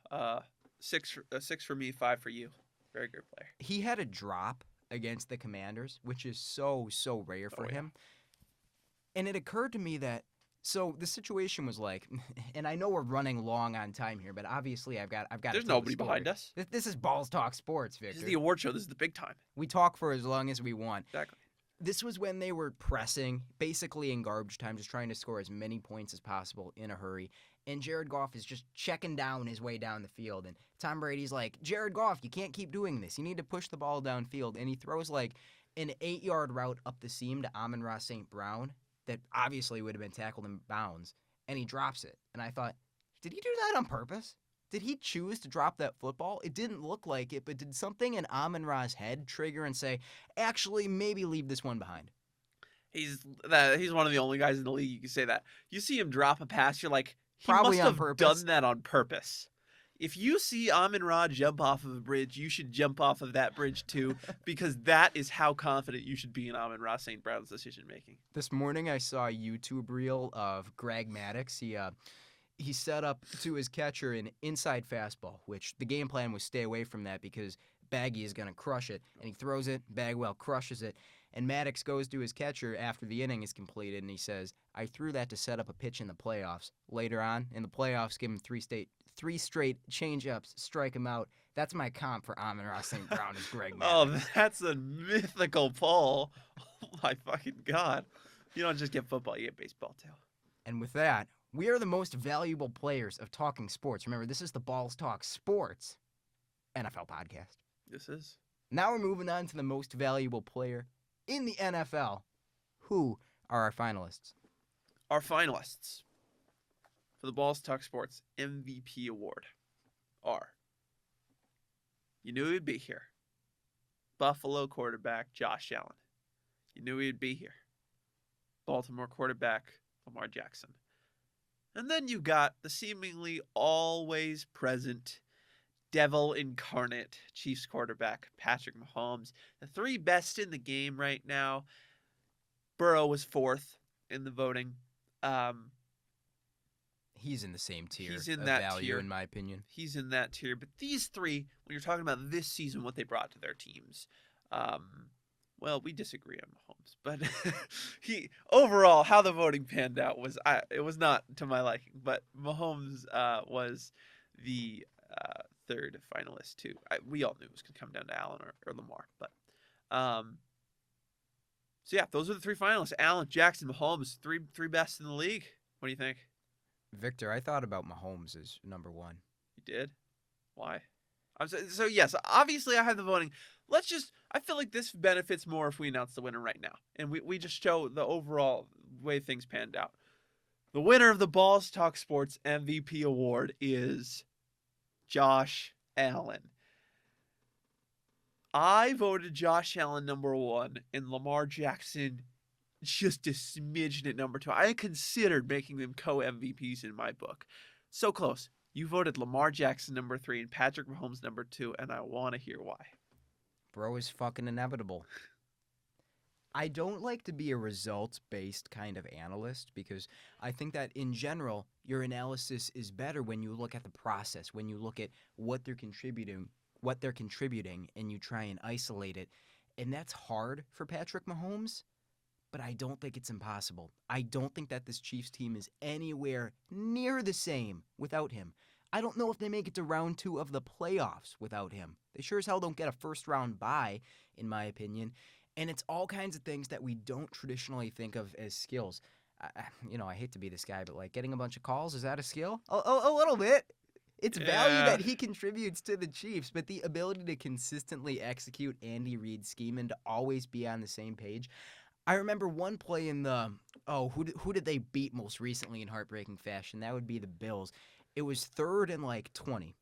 6 for me, 5 for you. Very good player. He had a drop against the Commanders, which is so rare for him. And it occurred to me that, so the situation was like, and I know we're running long on time here, but obviously I've got. There's nobody behind us. This is Balls Talk Sports, Victor. This is the award show. This is the big time. We talk for as long as we want. Exactly. This was when they were pressing, basically in garbage time, just trying to score as many points as possible in a hurry. And Jared Goff is just checking down his way down the field. And Tom Brady's like, Jared Goff, you can't keep doing this. You need to push the ball downfield. And he throws like an 8-yard route up the seam to Amon-Ra St. Brown that obviously would have been tackled in bounds. And he drops it. And I thought, did he do that on purpose? Did he choose to drop that football? It didn't look like it, but did something in Amon-Ra's head trigger and say, actually, maybe leave this one behind? He's one of the only guys in the league you can say that. You see him drop a pass, you're like, he Probably must on have purpose. done that on purpose. If you see Amon-Ra jump off of a bridge, you should jump off of that bridge too, because that is how confident you should be in Amon-Ra St. Brown's decision making. This morning I saw a YouTube reel of Greg Maddux. He set up to his catcher an inside fastball, which the game plan was stay away from that because Baggy is going to crush it. And he throws it, Bagwell crushes it, and Maddux goes to his catcher after the inning is completed, and he says, I threw that to set up a pitch in the playoffs. Later on, in the playoffs, give him three straight change-ups, strike him out. That's my comp for Amon-Ra St. Brown is Greg Maddux. Oh, that's a mythical pull. Oh, my fucking God. You don't just get football, you get baseball, too. And with that, we are the most valuable players of talking sports. Remember, this is the Balls Talk Sports NFL podcast. This is. Now we're moving on to the most valuable player in the NFL. Who are our finalists? Our finalists for the Balls Talk Sports MVP award are, you knew he'd be here, Buffalo quarterback Josh Allen. You knew he'd be here, Baltimore quarterback Lamar Jackson. And then you got the seemingly always present devil incarnate Chiefs quarterback Patrick Mahomes. The 3 best in the game right now. Burrow was 4th in the voting. He's in the same tier He's in of that value, tier. in my opinion. He's in that tier. But these 3, when you're talking about this season, what they brought to their teams, well, we disagree on Mahomes, but overall, how the voting panned out was it was not to my liking. But Mahomes was the 3rd finalist too. We all knew it was going to come down to Allen or Lamar, but so yeah, those are the 3 finalists: Allen, Jackson, Mahomes, three best in the league. What do you think? Victor, I thought about Mahomes as number 1. You did? Why? So yes, obviously I have the voting. I feel like this benefits more if we announce the winner right now. And we just show the overall way things panned out. The winner of the Balls Talk Sports MVP award is Josh Allen. I voted Josh Allen number 1 and Lamar Jackson just a smidgen at number 2. I considered making them co-MVPs in my book. So close. You voted Lamar Jackson number 3 and Patrick Mahomes number 2, and I want to hear why. Bro is fucking inevitable. I don't like to be a results-based kind of analyst because I think that in general, your analysis is better when you look at the process, when you look at what they're contributing, and you try and isolate it. And that's hard for Patrick Mahomes, but I don't think it's impossible. I don't think that this Chiefs team is anywhere near the same without him. I don't know if they make it to round 2 of the playoffs without him. They sure as hell don't get a first-round bye, in my opinion. And it's all kinds of things that we don't traditionally think of as skills. I hate to be this guy, but like getting a bunch of calls, is that a skill? A little bit. It's value that he contributes to the Chiefs, but the ability to consistently execute Andy Reid's scheme and to always be on the same page. I remember one play in the who did they beat most recently in heartbreaking fashion? That would be the Bills. It was 3rd and like 20.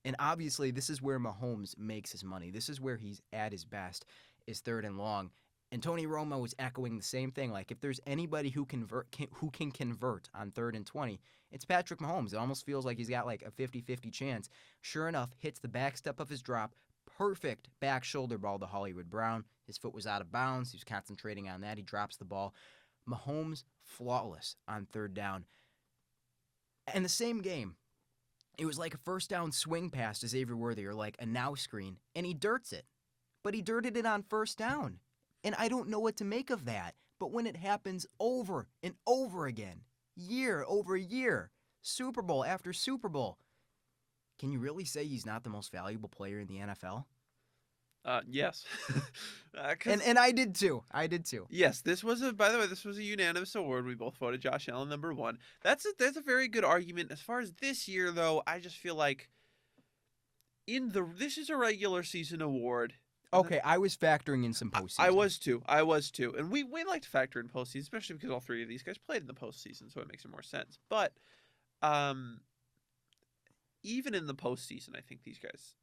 And obviously this is where Mahomes makes his money. This is where he's at his best, is 3rd and long. And Tony Romo was echoing the same thing. Like if there's anybody who can convert on 3rd and 20, it's Patrick Mahomes. It almost feels like he's got like a 50-50 chance. Sure enough, hits the back step of his drop. Perfect back shoulder ball to Hollywood Brown. His foot was out of bounds. He was concentrating on that. He drops the ball. Mahomes flawless on 3rd down. And the same game, it was like a first down swing pass to Xavier Worthy or like a now screen, and he dirts it. But he dirted it on 1st down. And I don't know what to make of that. But when it happens over and over again, year over year, Super Bowl after Super Bowl, can you really say he's not the most valuable player in the NFL? Yes. And I did too. Yes, by the way, this was a unanimous award. We both voted Josh Allen number 1. That's a very good argument. As far as this year, though, I just feel like this is a regular season award. Okay, I was factoring in some postseason. I was too. And we like to factor in postseason, especially because all 3 of these guys played in the postseason, so it makes it more sense. But even in the postseason, I think these guys,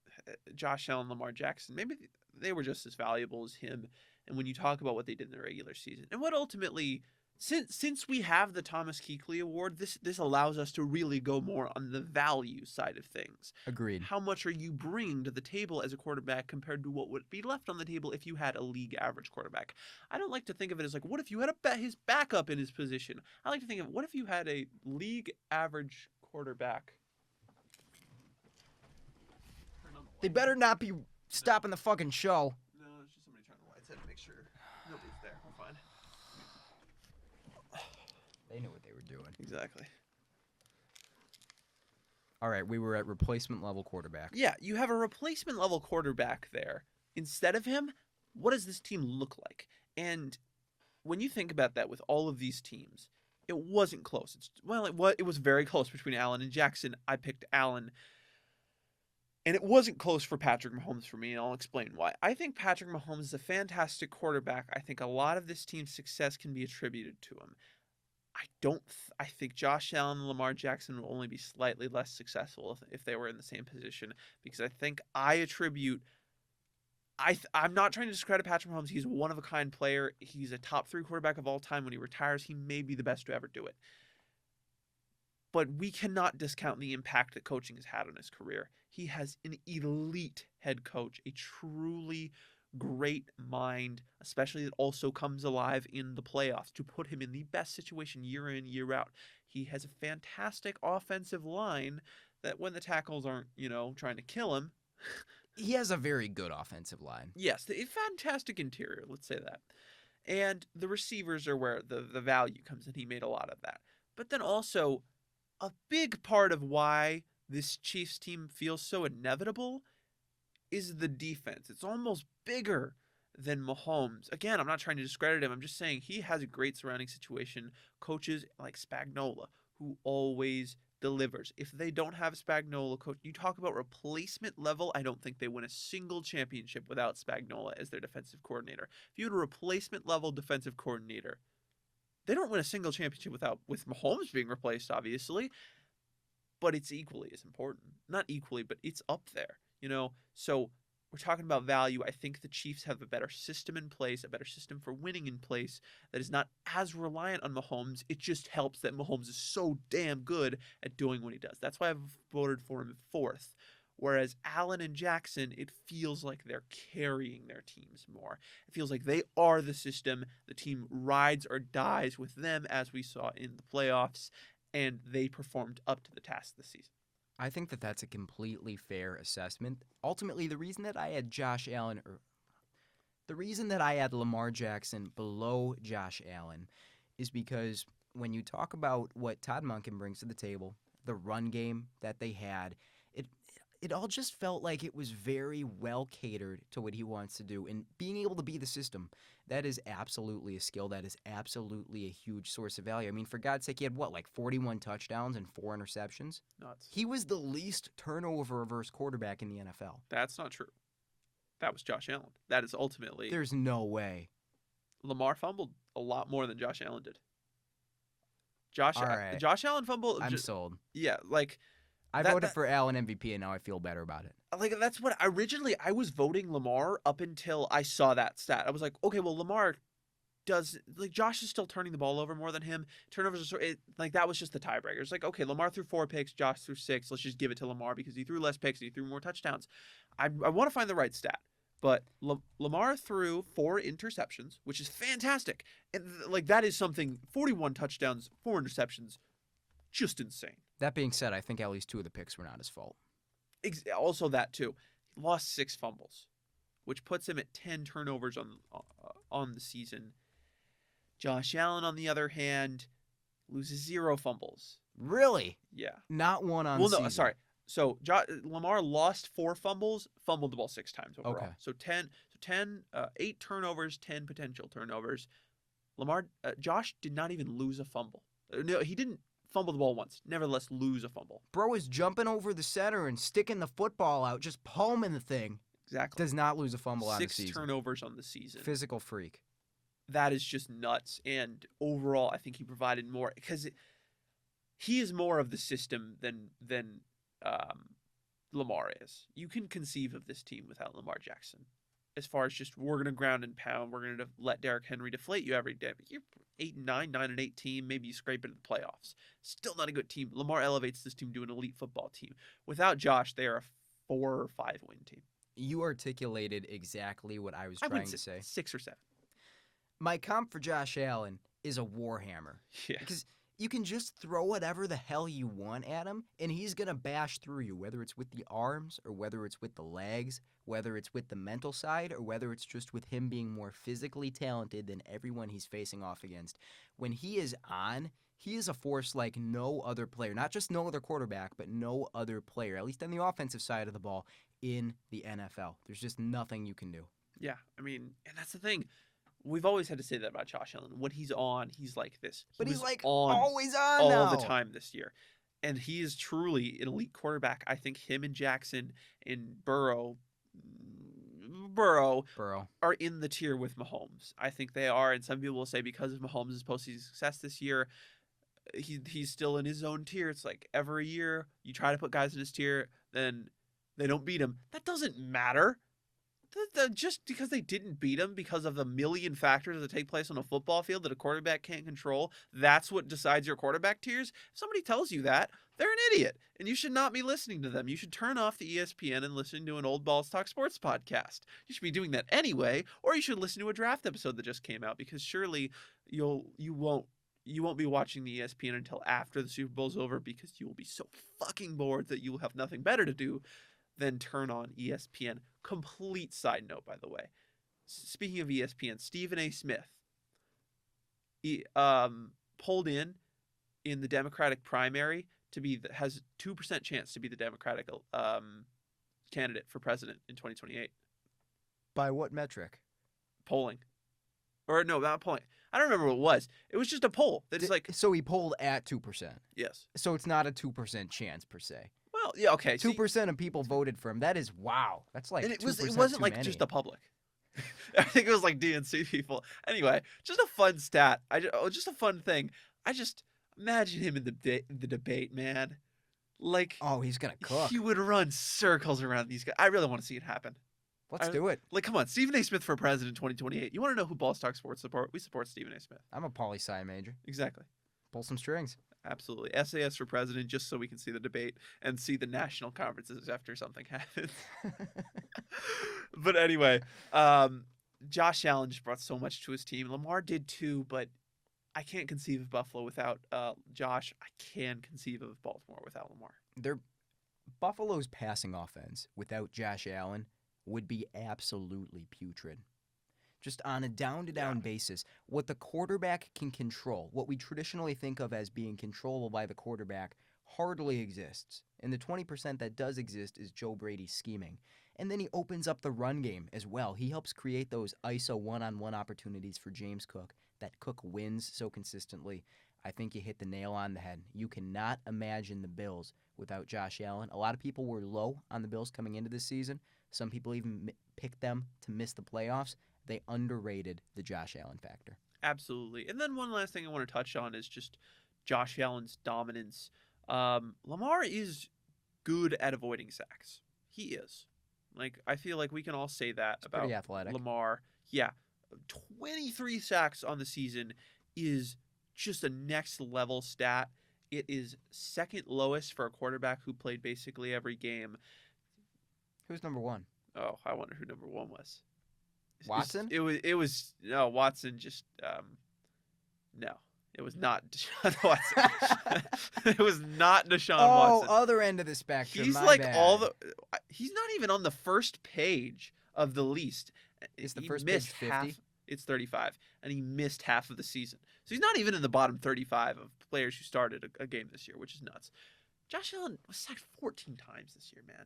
Josh Allen, Lamar Jackson, maybe they were just as valuable as him. And when you talk about what they did in the regular season, and what ultimately, since we have the Thomas-Kuechly Award, this allows us to really go more on the value side of things. Agreed. How much are you bringing to the table as a quarterback compared to what would be left on the table if you had a league average quarterback? I don't like to think of it as like, what if you had his backup in his position? I like to think of, what if you had a league average quarterback? They better not be stopping the fucking show. No, it's just somebody trying to lights out to make sure nobody's there. We're fine. They knew what they were doing. Exactly. All right, we were at replacement level quarterback. Yeah, you have a replacement level quarterback there. Instead of him, what does this team look like? And when you think about that with all of these teams, it wasn't close. It was very close between Allen and Jackson. I picked Allen. And it wasn't close for Patrick Mahomes for me, and I'll explain why. I think Patrick Mahomes is a fantastic quarterback. I think a lot of this team's success can be attributed to him. I think Josh Allen and Lamar Jackson will only be slightly less successful if they were in the same position, because I think I'm not trying to discredit Patrick Mahomes. He's a one-of-a-kind player. He's a top 3 quarterback of all time. When he retires, he may be the best to ever do it. But we cannot discount the impact that coaching has had on his career. He has an elite head coach, a truly great mind, especially that also comes alive in the playoffs to put him in the best situation year in, year out. He has a fantastic offensive line that when the tackles aren't, trying to kill him. He has a very good offensive line. Yes, a fantastic interior, let's say that. And the receivers are where the value comes in. He made a lot of that. But then also, a big part of why this Chiefs team feels so inevitable is the defense. It's almost bigger than Mahomes. Again, I'm not trying to discredit him. I'm just saying he has a great surrounding situation. Coaches like Spagnuolo, who always delivers. If they don't have Spagnuolo coach, you talk about replacement level, I don't think they win a single championship without Spagnuolo as their defensive coordinator. If you had a replacement level defensive coordinator, they don't win a single championship with Mahomes being replaced, obviously, but it's equally as important. Not equally, but it's up there, So we're talking about value. I think the Chiefs have a better system in place, a better system for winning in place that is not as reliant on Mahomes. It just helps that Mahomes is so damn good at doing what he does. That's why I've voted for him 4th. Whereas Allen and Jackson, it feels like they're carrying their teams more. It feels like they are the system. The team rides or dies with them, as we saw in the playoffs, and they performed up to the task this season. I think that that's a completely fair assessment. Ultimately, the reason that I had Lamar Jackson below Josh Allen is because when you talk about what Todd Monken brings to the table, the run game that they had, it all just felt like it was very well catered to what he wants to do. And being able to be the system, that is absolutely a skill. That is absolutely a huge source of value. I mean, for God's sake, he had 41 touchdowns and 4 interceptions? Nuts. He was the least turnover reverse quarterback in the NFL. That's not true. That was Josh Allen. That is ultimately... There's no way. Lamar fumbled a lot more than Josh Allen did. Josh Allen fumbled... I'm sold. Yeah, I voted for Allen MVP, and now I feel better about it. That's what originally I was voting Lamar up until I saw that stat. I was like, okay, well, Lamar does Josh is still turning the ball over more than him. Turnovers are that was just the tiebreaker. It's okay, Lamar threw 4 picks, Josh threw 6. Let's just give it to Lamar because he threw less picks and he threw more touchdowns. I want to find the right stat, but Lamar threw 4 interceptions, which is fantastic. And that is something. 41 touchdowns, 4 interceptions, just insane. That being said, I think at least 2 of the picks were not his fault. Also that too. He lost 6 fumbles, which puts him at 10 turnovers on the season. Josh Allen, on the other hand, loses 0 fumbles. Really? Yeah. Not one on season. Well, no, sorry. So Lamar lost 4 fumbles, fumbled the ball 6 times overall. Okay. So 8 turnovers, 10 potential turnovers. Josh did not even lose a fumble. No, he didn't fumble the ball once. Nevertheless, lose a fumble. Bro is jumping over the center and sticking the football out, just palming the thing. Exactly. Does not lose a fumble on the season. 6 turnovers on the season. Physical freak. That is just nuts. And overall, I think he provided more because he is more of the system than Lamar is. You can conceive of this team without Lamar Jackson. As far as just we're going to ground and pound, we're going to let Derrick Henry deflate you every day. But you're 8-9, 9-8 team. Maybe you scrape into the playoffs. Still not a good team. Lamar elevates this team to an elite football team. Without Josh, they are a 4 or 5 win team. You articulated exactly what I was trying to say. 6 or 7. My comp for Josh Allen is a warhammer. Yeah. Because you can just throw whatever the hell you want at him, and he's going to bash through you, whether it's with the arms or whether it's with the legs, whether it's with the mental side or whether it's just with him being more physically talented than everyone he's facing off against. When he is on, he is a force like no other player. Not just no other quarterback, but no other player, at least on the offensive side of the ball, in the NFL. There's just nothing you can do. Yeah, I mean, and that's the thing. We've always had to say that about Josh Allen. When he's on, he's like this. But he's like always on all now. the time this year. And he is truly an elite quarterback. I think him and Jackson and Burrow are in the tier with Mahomes. I think they are. And some people will say because of Mahomes' postseason success this year, he's still in his own tier. It's like every year you try to put guys in his tier, then they don't beat him. That doesn't matter. Just because they didn't beat him because of the million factors that take place on a football field that a quarterback can't control, that's what decides your quarterback tiers. If somebody tells you that, they're an idiot, and you should not be listening to them. You should turn off the ESPN and listen to an old Balls Talk Sports podcast. You should be doing that anyway, or you should listen to a draft episode that just came out, because surely you won't be watching the ESPN until after the Super Bowl's over, because you will be so fucking bored that you will have nothing better to do than turn on ESPN. Complete side note, by the way. Speaking of ESPN, Stephen A. Smith pulled in the Democratic primary has 2% chance to be the Democratic candidate for president in 2028. By what metric? Polling. Or no, not polling. I don't remember what it was. It was just a poll. That's like, So he polled at 2%. yes. So it's not a 2% chance per se. Well, yeah, okay. 2% of people voted for him. That is wow. That's like And it 2% wasn't too like many. just the public. I think it was like DNC people. Anyway, just a fun stat. Just a fun thing. I just imagine him in the debate, man. Like, Oh, he's gonna cook. he would run circles around these guys. I really want to see it happen. Let's do it. Like, come on, Stephen A. Smith for president 2028. You want to know who BallsTalkSports support? We support Stephen A. Smith. I'm a poli-sci major. Exactly. Pull some strings. Absolutely. SAS for president, just so we can see the debate and see the national conferences after something happens. But anyway, Josh Allen just brought so much to his team. Lamar did too, but I can't conceive of Buffalo without Josh. I can conceive of Baltimore without Lamar. Buffalo's passing offense without Josh Allen would be absolutely putrid. Just on a down-to-down basis, what the quarterback can control, what we traditionally think of as being controllable by the quarterback, hardly exists. And the 20% that does exist is Joe Brady's scheming. And then he opens up the run game as well. He helps create those ISO one-on-one opportunities for James Cook that Cook wins so consistently. I think you hit the nail on the head. You cannot imagine the Bills without Josh Allen. A lot of people were low on the Bills coming into this season. Some people even picked them to miss the playoffs. They underrated the Josh Allen factor. Absolutely. And then one last thing I want to touch on is just Josh Allen's dominance. Lamar is good at avoiding sacks. He is. Like, I feel like we can all say that He's about pretty athletic. Lamar. Yeah. 23 sacks on the season is just a next level stat. It is second lowest for a quarterback who played basically every game. Who's number one? Oh, I wonder who number one was. Watson? It was no, Watson just no. It was not Deshaun Watson. It was not Deshaun Watson. Other end of the spectrum. He's my like bad. he's not even on the first page of the least. Is the He first missed page 50? half. It's 35, and he missed half of the season. So he's not even in the bottom 35 of players who started a game this year, which is nuts. Josh Allen was sacked 14 times this year, man.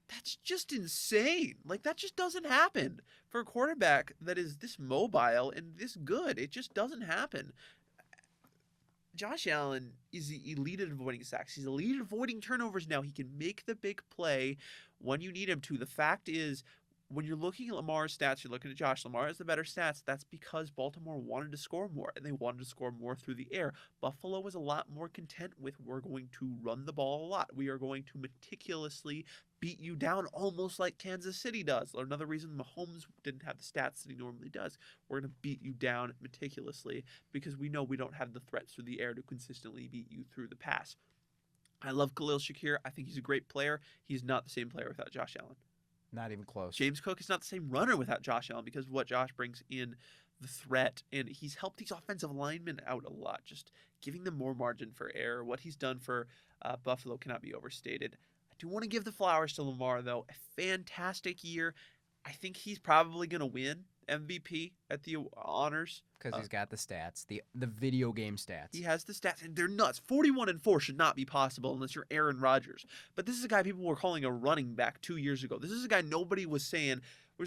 That's just insane. Like, that just doesn't happen for a quarterback that is this mobile and this good. It just doesn't happen. Josh Allen is the elite at avoiding sacks. He's elite at avoiding turnovers now. He can make the big play when you need him to. The fact is, when you're looking at Lamar's stats, you're looking at Josh. Lamar has the better stats. That's because Baltimore wanted to score more, and they wanted to score more through the air. Buffalo was a lot more content with, we're going to run the ball a lot. We are going to meticulously beat you down almost like Kansas City does. Another reason Mahomes didn't have the stats that he normally does. We're going to beat you down meticulously because we know we don't have the threats through the air to consistently beat you through the pass. I love Khalil Shakir. I think he's a great player. He's not the same player without Josh Allen. Not even close. James Cook is not the same runner without Josh Allen because of what Josh brings in the threat, and he's helped these offensive linemen out a lot, just giving them more margin for error. What he's done for Buffalo cannot be overstated. I do want to give the flowers to Lamar, though. A fantastic year. I think he's probably going to win MVP at the honors. Because he's got the stats, the video game stats. He has the stats, and they're nuts. 41-4 should not be possible unless you're Aaron Rodgers. But this is a guy people were calling a running back 2 years ago. This is a guy nobody was saying. The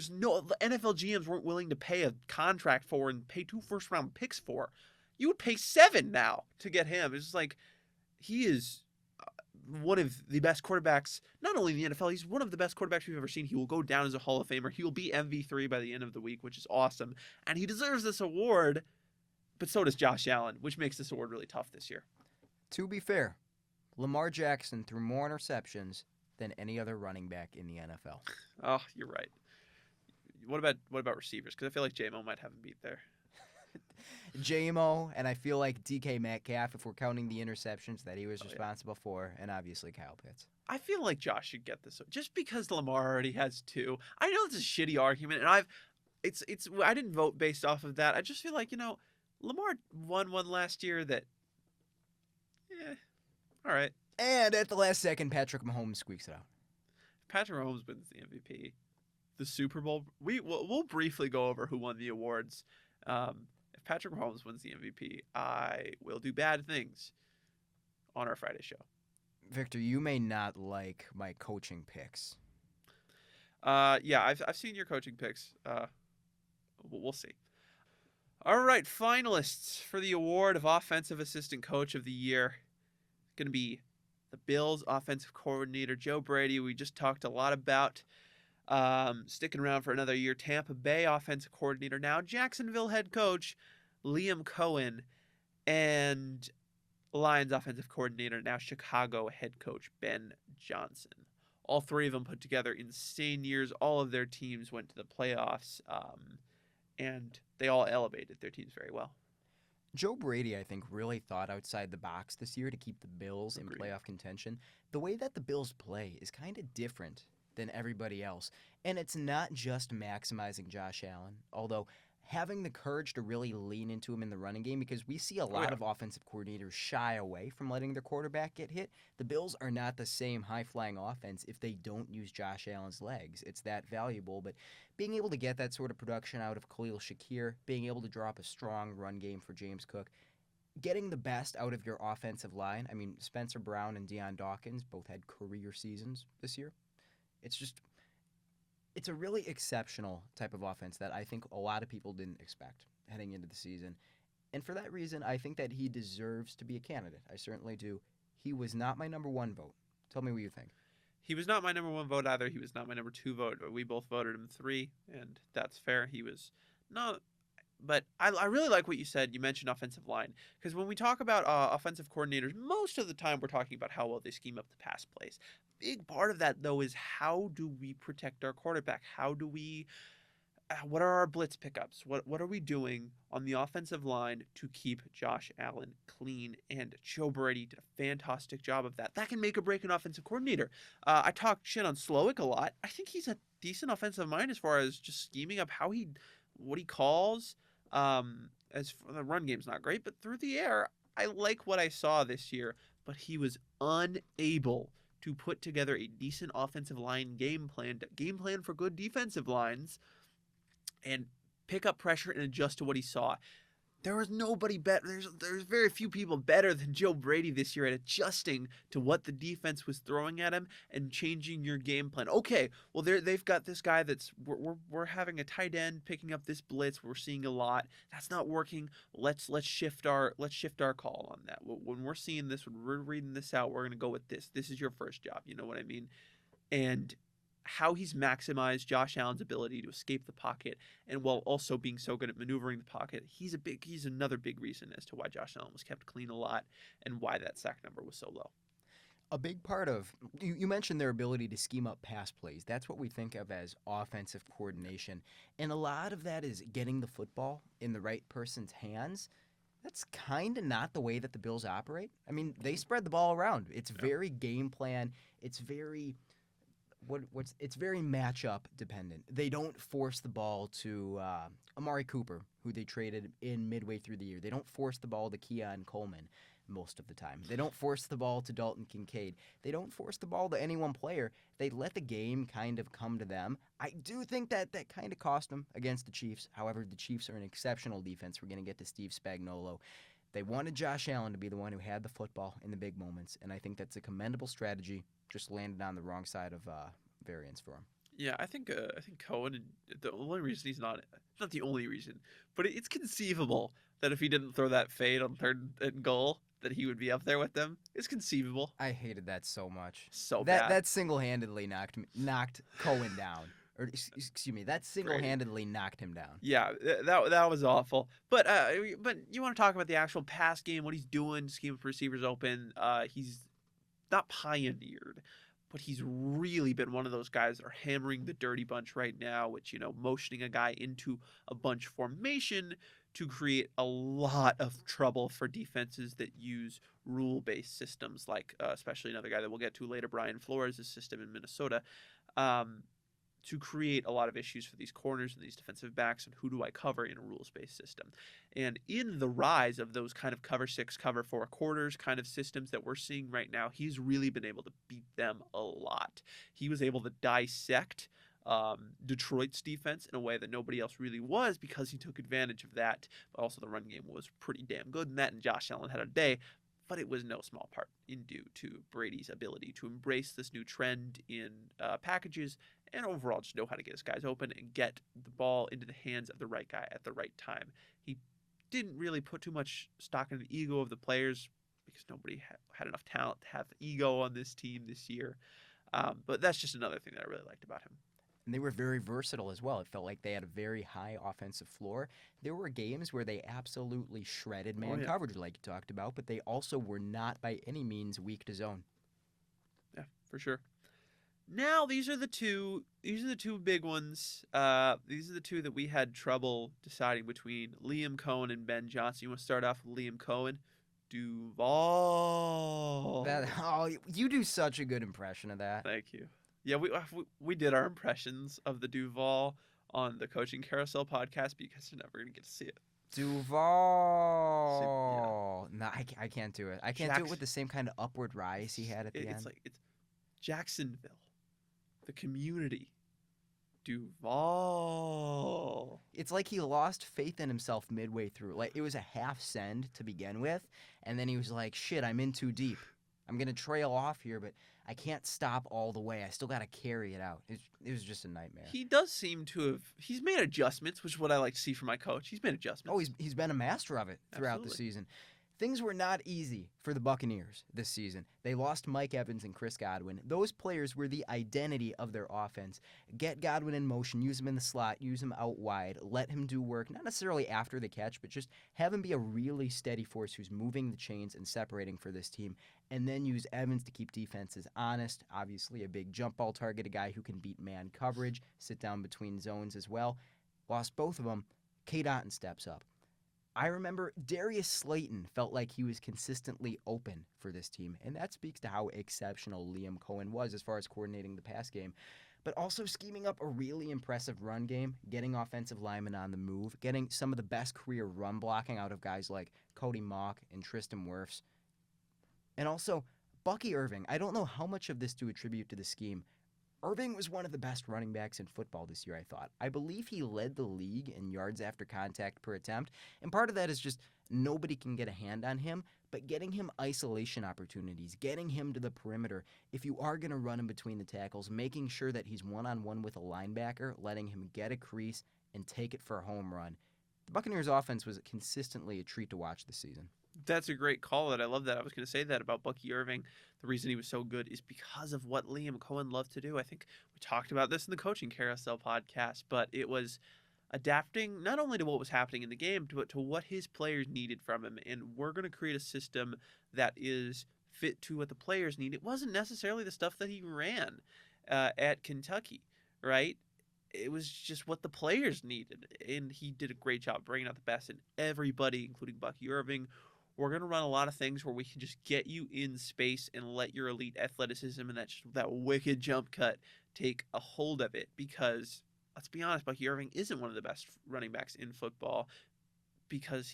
NFL GMs weren't willing to pay a contract for and pay 2 first-round picks for. You would pay 7 now to get him. It's just like, he is one of the best quarterbacks, not only in the NFL, he's one of the best quarterbacks we've ever seen. He will go down as a Hall of Famer. He will be MV3 by the end of the week, which is awesome. And he deserves this award, but so does Josh Allen, which makes this award really tough this year. To be fair, Lamar Jackson threw more interceptions than any other running back in the NFL. Oh, you're right. What about receivers? Because I feel like J-Mo might have him beat there. J-Mo, and I feel like DK Metcalf, if we're counting the interceptions that he was responsible for, and obviously Kyle Pitts. I feel like Josh should get this just because Lamar already has 2. I know it's a shitty argument, and I didn't vote based off of that. I just feel like, Lamar won one last year that, all right. And at the last second, Patrick Mahomes squeaks it out. Patrick Mahomes wins the MVP. The Super Bowl, we'll briefly go over who won the awards. If Patrick Mahomes wins the MVP, I will do bad things on our Friday show. Victor, you may not like my coaching picks. Yeah, I've seen your coaching picks. we'll see. All right, finalists for the award of Offensive Assistant Coach of the Year. Going to be the Bills offensive coordinator, Joe Brady. We just talked a lot about sticking around for another year. Tampa Bay offensive coordinator now. Jacksonville head coach, Liam Cohen. And Lions offensive coordinator, now Chicago head coach, Ben Johnson. All three of them put together insane years. All of their teams went to the playoffs, and they all elevated their teams very well. Joe Brady, I think, really thought outside the box this year to keep the Bills in playoff contention. The way that the Bills play is kind of different than everybody else. And it's not just maximizing Josh Allen, although having the courage to really lean into him in the running game, because we see a lot of offensive coordinators shy away from letting their quarterback get hit. The Bills are not the same high-flying offense if they don't use Josh Allen's legs. It's that valuable, but being able to get that sort of production out of Khalil Shakir, being able to draw up a strong run game for James Cook, getting the best out of your offensive line. I mean, Spencer Brown and Deion Dawkins both had career seasons this year. It's a really exceptional type of offense that I think a lot of people didn't expect heading into the season. And for that reason, I think that he deserves to be a candidate. I certainly do. He was not my number one vote. Tell me what you think. He was not my number one vote either. He was not my number two vote. We both voted him 3, and that's fair. He was not. But I really like what you said. You mentioned offensive line. Because when we talk about offensive coordinators, most of the time we're talking about how well they scheme up the pass plays. Big part of that, though, is how do we protect our quarterback? How do we what are our blitz pickups? What are we doing on the offensive line to keep Josh Allen clean? And Joe Brady did a fantastic job of that. That can make or break an offensive coordinator. I talk shit on Slowick a lot. I think he's a decent offensive mind as far as just scheming up what he calls. As for the run game's not great, but through the air, I like what I saw this year. But he was unable to put together a decent offensive line game plan for good defensive lines, and pick up pressure and adjust to what he saw. There was nobody better. There's very few people better than Joe Brady this year at adjusting to what the defense was throwing at him and changing your game plan. Okay, well they've got this guy that's we're having a tight end picking up this blitz. We're seeing a lot. That's not working. Let's shift our call on that. When we're seeing this, when we're reading this out, we're gonna go with this. This is your first job. You know what I mean? And how he's maximized Josh Allen's ability to escape the pocket, and while also being so good at maneuvering the pocket, he's another big reason as to why Josh Allen was kept clean a lot and why that sack number was so low. A big part of, you mentioned their ability to scheme up pass plays. That's what we think of as offensive coordination. And a lot of that is getting the football in the right person's hands. That's kind of not the way that the Bills operate. I mean, they spread the ball around. It's very game plan. It's very it's very matchup dependent. They don't force the ball to Amari Cooper, who they traded in midway through the year. They don't force the ball to Keon Coleman most of the time. They don't force the ball to Dalton Kincaid. They don't force the ball to any one player. They let the game kind of come to them. I do think that kind of cost them against the Chiefs. However, the Chiefs are an exceptional defense. We're going to get to Steve Spagnuolo. They wanted Josh Allen to be the one who had the football in the big moments, and I think that's a commendable strategy. Just landed on the wrong side of variance for him. Yeah, I think Cohen. The only reason he's not the only reason, but it's conceivable that if he didn't throw that fade on 3rd and goal, that he would be up there with them. It's conceivable. I hated that so much. So bad. That single-handedly knocked Cohen down. Or excuse me, that single-handedly knocked him down. Yeah, that was awful. But you want to talk about the actual pass game, what he's doing, scheme for receivers open. He's not pioneered, but he's really been one of those guys that are hammering the dirty bunch right now, which, motioning a guy into a bunch formation to create a lot of trouble for defenses that use rule-based systems, like especially another guy that we'll get to later, Brian Flores' system in Minnesota, to create a lot of issues for these corners and these defensive backs, and who do I cover in a rules-based system. And in the rise of those kind of cover 6, cover 4 quarters kind of systems that we're seeing right now, he's really been able to beat them a lot. He was able to dissect Detroit's defense in a way that nobody else really was, because he took advantage of that. But also the run game was pretty damn good, and Josh Allen had a day. But it was no small part due to Brady's ability to embrace this new trend in packages and overall just know how to get his guys open and get the ball into the hands of the right guy at the right time. He didn't really put too much stock in the ego of the players because nobody had enough talent to have ego on this team this year. But that's just another thing that I really liked about him. And they were very versatile as well. It felt like they had a very high offensive floor. There were games where they absolutely shredded man coverage, like you talked about, but they also were not by any means weak to zone. Yeah, for sure. Now these are the two big ones. These are the two that we had trouble deciding between: Liam Cohen and Ben Johnson. You want to start off with Liam Cohen? Duval. You do such a good impression of that. Thank you. Yeah, we did our impressions of the Duval on the Coaching Carousel podcast because you're never gonna get to see it. Duval. No, I can't do it. I can't do it with the same kind of upward rise he had at the end. It's Jacksonville, the community, Duval. It's like he lost faith in himself midway through. Like, it was a half send to begin with, and then he was like, shit, I'm in too deep. I'm going to trail off here, but I can't stop all the way. I still got to carry it out. It was just a nightmare. He does seem to have... He's made adjustments, which is what I like to see from my coach. He's made adjustments. Oh, he's been a master of it throughout the season. Things were not easy for the Buccaneers this season. They lost Mike Evans and Chris Godwin. Those players were the identity of their offense. Get Godwin in motion, use him in the slot, use him out wide, let him do work, not necessarily after the catch, but just have him be a really steady force who's moving the chains and separating for this team. And then use Evans to keep defenses honest. Obviously, a big jump ball target, a guy who can beat man coverage, sit down between zones as well. Lost both of them. K. Dotton steps up. I remember Darius Slayton felt like he was consistently open for this team, and that speaks to how exceptional Liam Cohen was as far as coordinating the pass game, but also scheming up a really impressive run game, getting offensive linemen on the move, getting some of the best career run blocking out of guys like Cody Mock and Tristan Wirfs. And also, Bucky Irving. I don't know how much of this to attribute to the scheme. Irving was one of the best running backs in football this year, I thought. I believe he led the league in yards after contact per attempt, and part of that is just nobody can get a hand on him, but getting him isolation opportunities, getting him to the perimeter, if you are going to run him between the tackles, making sure that he's one-on-one with a linebacker, letting him get a crease and take it for a home run. The Buccaneers' offense was consistently a treat to watch this season. That's a great call. I love that. I was going to say that about Bucky Irving. The reason he was so good is because of what Liam Cohen loved to do. I think we talked about this in the Coaching Carousel podcast, but it was adapting not only to what was happening in the game, but to what his players needed from him. And we're going to create a system that is fit to what the players need. It wasn't necessarily the stuff that he ran at Kentucky, right? It was just what the players needed. And he did a great job bringing out the best in everybody, including Bucky Irving. We're going to run a lot of things where we can just get you in space and let your elite athleticism and that wicked jump cut take a hold of it. Because, let's be honest, Bucky Irving isn't one of the best running backs in football because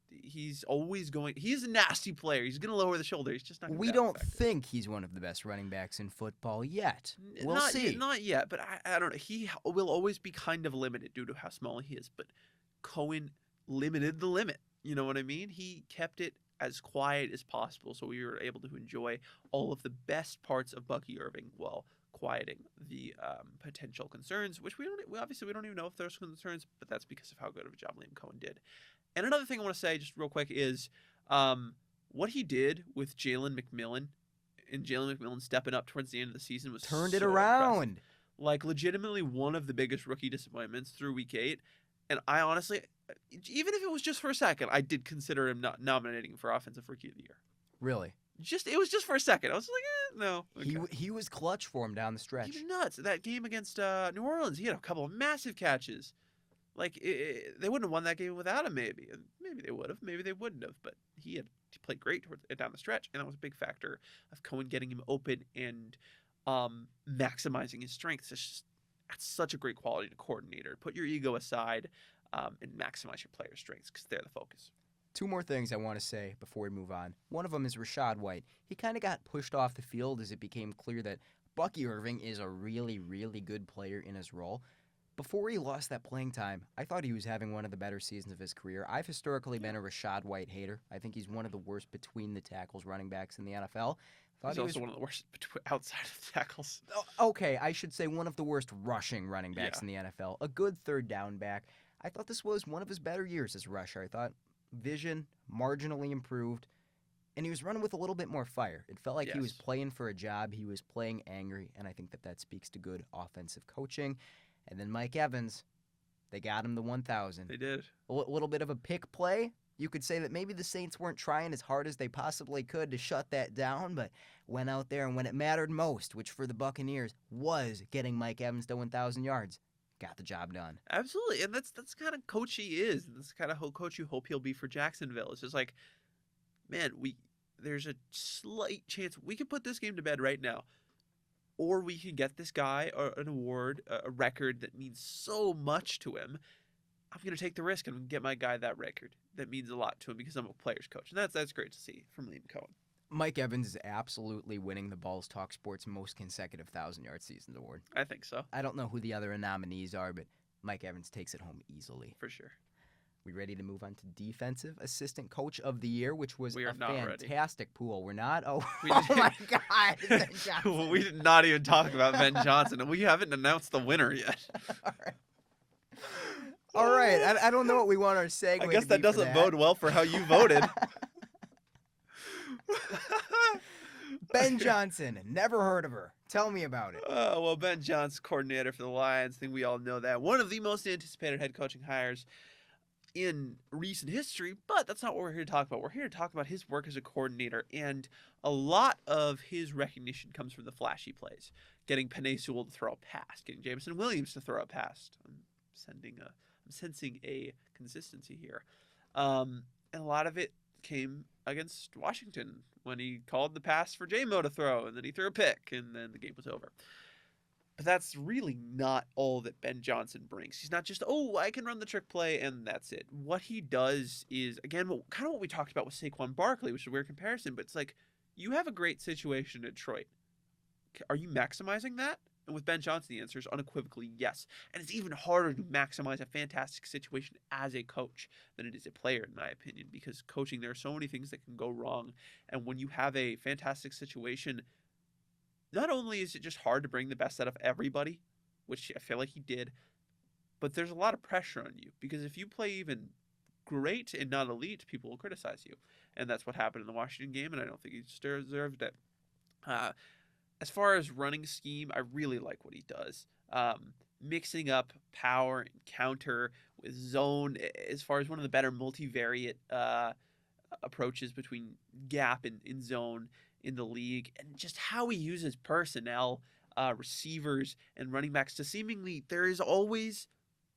he's always going... He's a nasty player. He's going to lower the shoulder. He's just not going to We don't think he's one of the best running backs in football yet. We'll see. Not yet, but I don't know. He will always be kind of limited due to how small he is. But Cohen limited the limit. You know what I mean? He kept it as quiet as possible so we were able to enjoy all of the best parts of Bucky Irving while quieting the potential concerns, which we obviously don't even know if there's concerns, but that's because of how good of a job Liam Cohen did. And another thing I want to say just real quick is what he did with Jalen McMillan and Jalen McMillan stepping up towards the end of the season was turned so it around. Impressive. Like legitimately one of the biggest rookie disappointments through week 8. And I honestly, even if it was just for a second, I did consider him not nominating for Offensive Rookie of the Year. Really? It was just for a second. I was like, no. Okay. He was clutch for him down the stretch. He was nuts. That game against New Orleans, he had a couple of massive catches. Like, they wouldn't have won that game without him, maybe. And maybe they would have. Maybe they wouldn't have. But he played great down the stretch, and that was a big factor of Cohen getting him open and maximizing his strengths. That's such a great quality to coordinator. Put your ego aside and maximize your players' strengths because they're the focus. Two more things I want to say before we move on. One of them is Rachaad White. He kind of got pushed off the field as it became clear that Bucky Irving is a really, really good player in his role. Before he lost that playing time, I thought he was having one of the better seasons of his career. I've historically been a Rachaad White hater. I think he's one of the worst between the tackles running backs in the NFL. He's also one of the worst outside of tackles. Okay, I should say one of the worst rushing running backs Yeah. in the NFL. A good third down back. I thought this was one of his better years as a rusher. I thought vision marginally improved, and he was running with a little bit more fire. It felt like he was Yes. playing for a job. He was playing angry, and I think that speaks to good offensive coaching. And then Mike Evans, they got him the 1,000. They did. A little bit of a pick play. You could say that maybe the Saints weren't trying as hard as they possibly could to shut that down, but went out there and when it mattered most, which for the Buccaneers was getting Mike Evans to 1,000 yards, got the job done. Absolutely, and that's kind of coach he is. That's kind of how coach you hope he'll be for Jacksonville. It's just like, man, there's a slight chance we could put this game to bed right now, or we can get this guy an award, a record that means so much to him. I'm going to take the risk and get my guy that record that means a lot to him because I'm a player's coach. And that's great to see from Liam Cohen. Mike Evans is absolutely winning the BallsTalkSports most consecutive 1,000-yard seasons award. I think so. I don't know who the other nominees are, but Mike Evans takes it home easily. For sure. We ready to move on to Defensive Assistant Coach of the Year, which was We are a not ready. fantastic pool. We're not? Oh, We oh did- my God. Ben Johnson. Well, we did not even talk about Ben Johnson, and we haven't announced the winner yet. All right. I don't know what we want our segue I guess to that be for doesn't bode well for how you voted. Ben Johnson. Never heard of her. Tell me about it. Well, Ben Johnson, coordinator for the Lions. I think we all know that. One of the most anticipated head coaching hires in recent history, but that's not what we're here to talk about. We're here to talk about his work as a coordinator, and a lot of his recognition comes from the flashy plays. Getting Penei Sewell to throw a pass, getting Jameson Williams to throw a pass. I'm sensing a consistency here. And a lot of it came against Washington when he called the pass for J-Mo to throw, and then he threw a pick, and then the game was over. But that's really not all that Ben Johnson brings. He's not just, I can run the trick play, and that's it. What he does is, again, kind of what we talked about with Saquon Barkley, which is a weird comparison, but it's like, you have a great situation in Detroit. Are you maximizing that? And with Ben Johnson, the answer is unequivocally yes. And it's even harder to maximize a fantastic situation as a coach than it is a player, in my opinion, because coaching, there are so many things that can go wrong. And when you have a fantastic situation, not only is it just hard to bring the best out of everybody, which I feel like he did, but there's a lot of pressure on you, because if you play even great and not elite, people will criticize you. And that's what happened in the Washington game, and I don't think he deserved it. As far as running scheme, I really like what he does. Mixing up power and counter with zone, as far as one of the better multivariate approaches between gap and in zone in the league, and just how he uses personnel, receivers, and running backs to seemingly, there is always